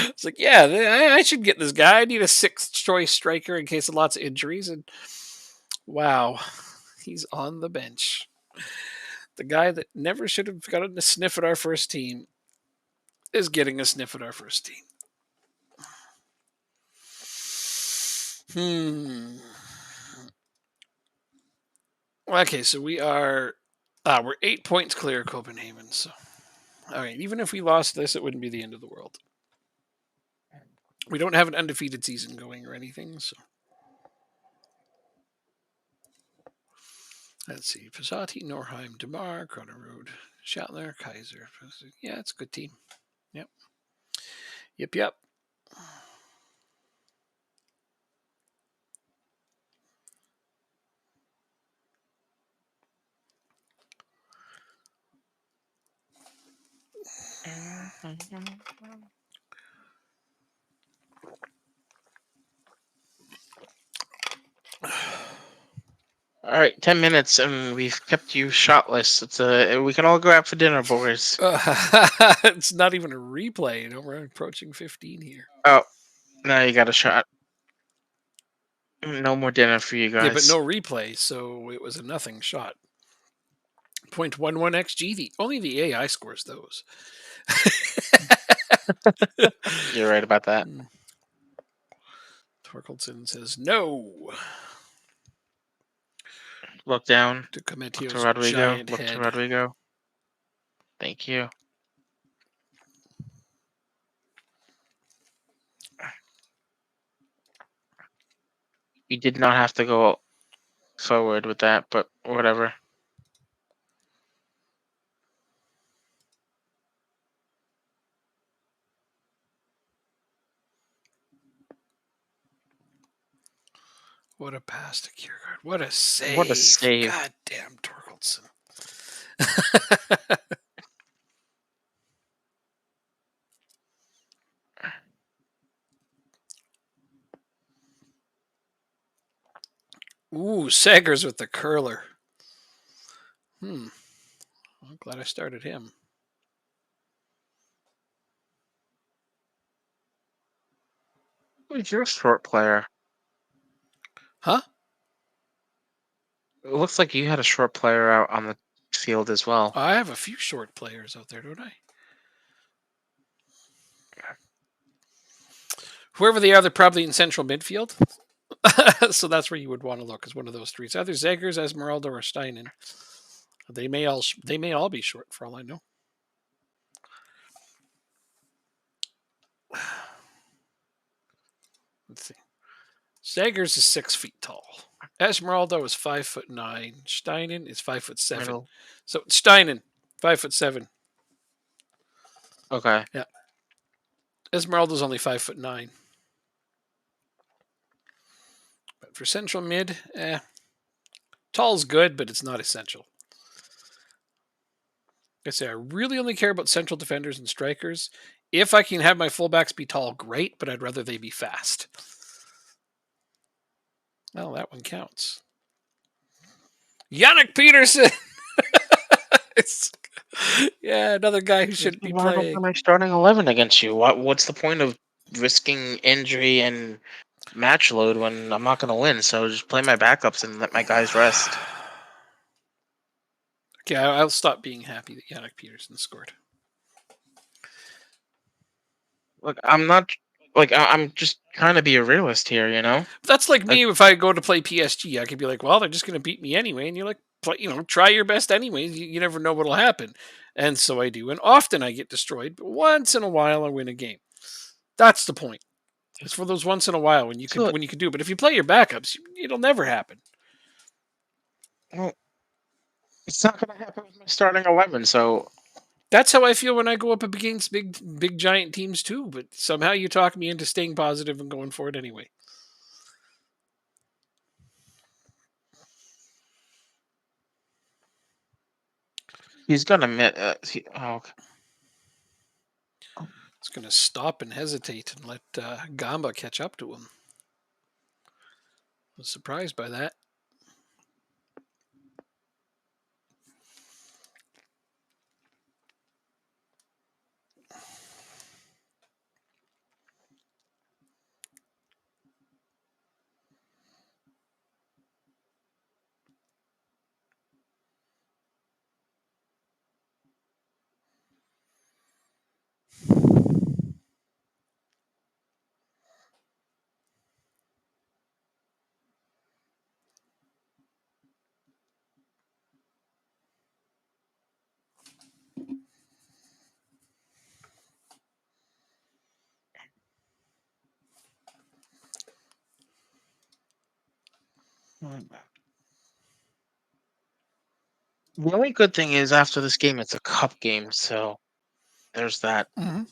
It's like, yeah, I should get this guy. I need a sixth choice striker in case of lots of injuries. And wow, he's on the bench. The guy that never should have gotten a sniff at our first team is getting a sniff at our first team. Okay, so we're 8 points clear of Copenhagen. So, all right, even if we lost this, it wouldn't be the end of the world. We don't have an undefeated season going or anything, so. Let's see. Passati, Norheim, DeMar, Kronerud, Schattler, Kaiser. Yeah, it's a good team. Yep. Yep. All right, 10 minutes, and we've kept you shotless. We can all go out for dinner, boys. It's not even a replay. You know, we're approaching 15 here. Oh, now you got a shot. No more dinner for you guys. Yeah, but no replay, so it was a nothing shot. 0.11 XG. Only the AI scores those. You're right about that. Torkeldsen says no. Look down. To Look to Cometio's Rodrigo. giant Look head. to Rodrigo. Thank you. You did not have to go forward with that, but whatever. What a pass to Kierkegaard. What a save. What a save. God damn Torkeldsen. Ooh, Sagers with the curler. I'm glad I started him. Who's your short player? Huh? It looks like you had a short player out on the field as well. I have a few short players out there, don't I? Whoever they are, they're probably in central midfield. So that's where you would want to look, is one of those three. It's either Zegers, Esmeralda, or Steinen. They may all be short for all I know. Let's see. Zegers is 6 feet tall. Esmeralda is 5'9". Steinen is 5'7". Middle. So Steinen, 5'7". Okay. Yeah. Esmeralda's only 5'9". But for central mid, tall's good, but it's not essential. I say I really only care about central defenders and strikers. If I can have my fullbacks be tall, great, but I'd rather they be fast. Well, that one counts. Yannick Peterson. Yeah, another guy who shouldn't be Why playing. don't I starting 11 against you? What's the point of risking injury and match load when I'm not going to win? So just play my backups and let my guys rest. Okay, I'll stop being happy that Yannick Peterson scored. Look, I'm not like I'm just trying to be a realist here, you know. That's like Like, me if I go to play PSG. I could be like, well, they're just going to beat me anyway. And you're like, play, try your best anyway. You never know what'll happen. And so I do. And often I get destroyed, but once in a while I win a game. That's the point. It's for those once in a while when you so, could do it. But if you play your backups, it'll never happen. well, it's not going to happen with my starting 11. So That's how I feel when I go up against big giant teams too. But somehow you talk me into staying positive and going for it anyway. he's gonna admit. Okay. It's going to stop and hesitate and let Gamba catch up to him. I was surprised by that. The only good thing is after this game, it's a cup game, so there's that. Mm-hmm.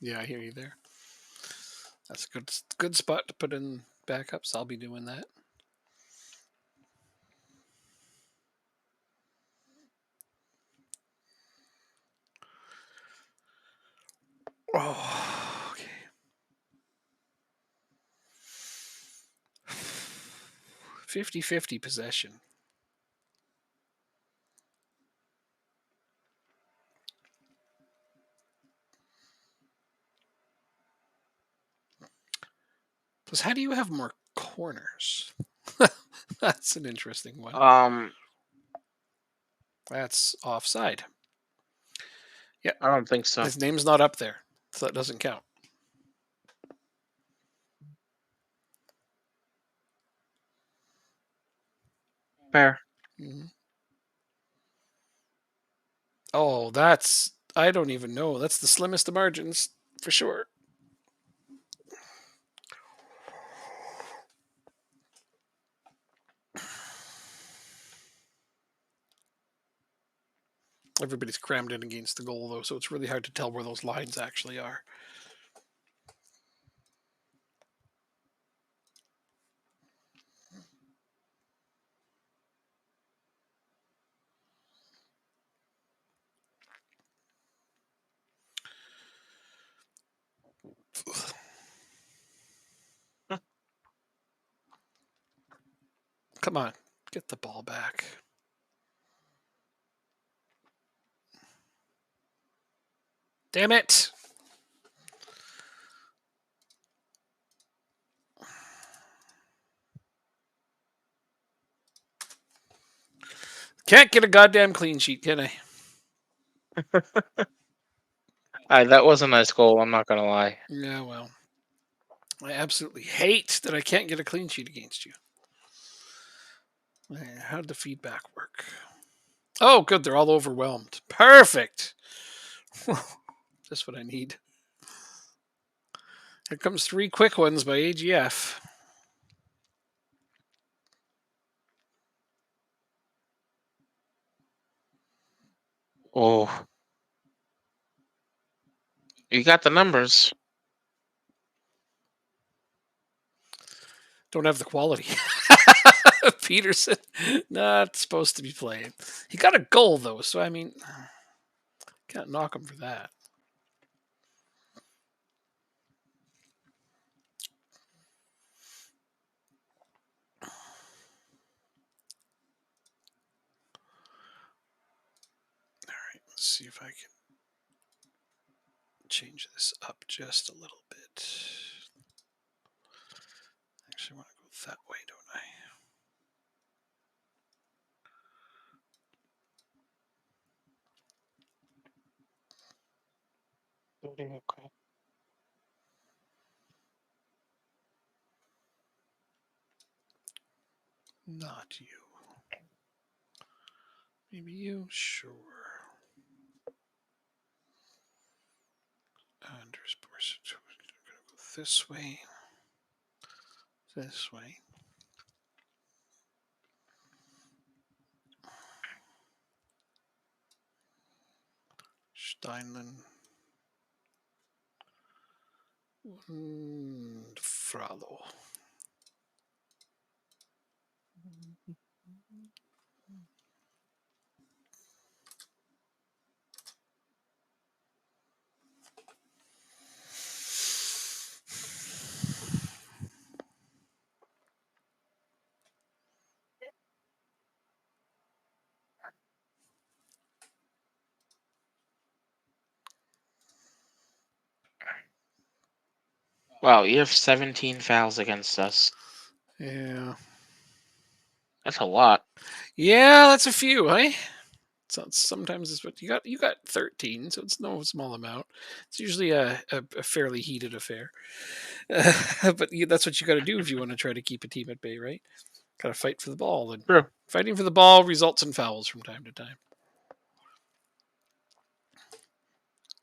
Yeah, I hear you there. That's a good spot to put in backups. I'll be doing that. Oh, okay. 50-50 possession. Plus, how do you have more corners? That's an interesting one. Um, That's offside. Yeah, I don't think so. his name's not up there, so that doesn't count. Fair. Mm-hmm. Oh, that's I don't even know. That's the slimmest of margins for sure. Everybody's crammed in against the goal though, so it's really hard to tell where those lines actually are. Come on, get the ball back. Damn it! Can't get a goddamn clean sheet, can I? That was a nice goal. I'm not gonna lie. Yeah, well, I absolutely hate that I can't get a clean sheet against you. How'd the feedback work? Oh, good. They're all overwhelmed. Perfect. Just what I need. Here comes 3 quick ones by AGF. Oh, you got the numbers. Don't have the quality. Peterson, not supposed to be playing. He got a goal though, so I mean, can't knock him for that. All right, let's see if I can change this up just a little bit. Actually, I want to go that way, don't I? Okay. Not you. Maybe you? Sure. Underscore. Go this way. This way. Steinlen. And Frollo. Wow, you have 17 fouls against us. Yeah. That's a lot. Yeah, that's a few, eh? So sometimes it's what you got. You got 13, so it's no small amount. It's usually a fairly heated affair. But that's what you got to do if you want to try to keep a team at bay, right? Got to fight for the ball, and True. fighting for the ball results in fouls from time to time.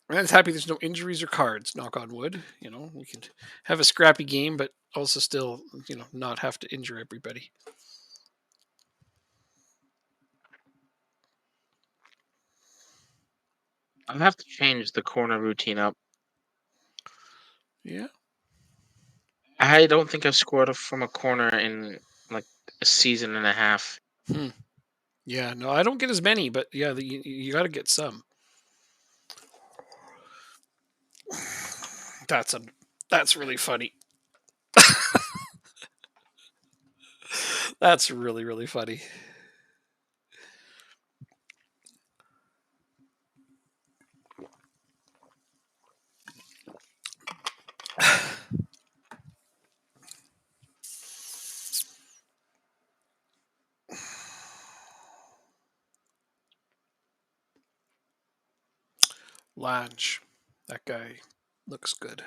And I'm happy there's no injuries or cards. Knock on wood. You know, we can have a scrappy game, but also still, not have to injure everybody. I'll have to change the corner routine up. Yeah. I don't think I've scored from a corner in like a season and a half. Yeah. No, I don't get as many, but yeah, you got to get some. That's really funny. That's really, really funny. Lange. That guy looks good.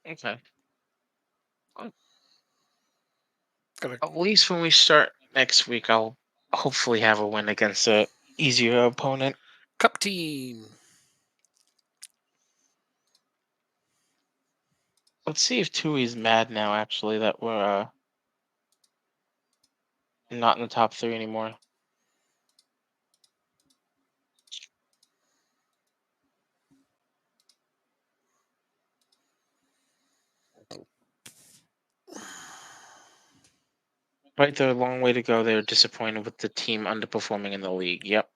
Okay. Gotta At least when we start next week, I'll hopefully have a win against a easier opponent. Cup team. Let's see if Tui's mad now. Actually, that we're not in the top 3 anymore. Right, they're a long way to go. They're disappointed with the team underperforming in the league. Yep.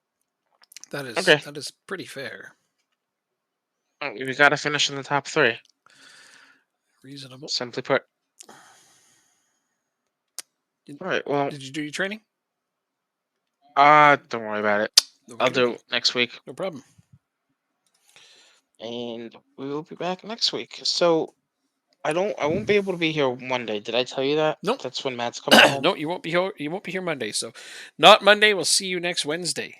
That Okay. is pretty fair. We got to finish in the top 3. Reasonable. Simply put. Did, All right. Well, did you do your training? don't worry about it. I'll do it next week, No problem. and we will be back next week. So I won't be able to be here Monday. Did I tell you that? Nope. That's when Matt's coming home. No, you won't be here. You won't be here Monday. So, not Monday. We'll see you next Wednesday.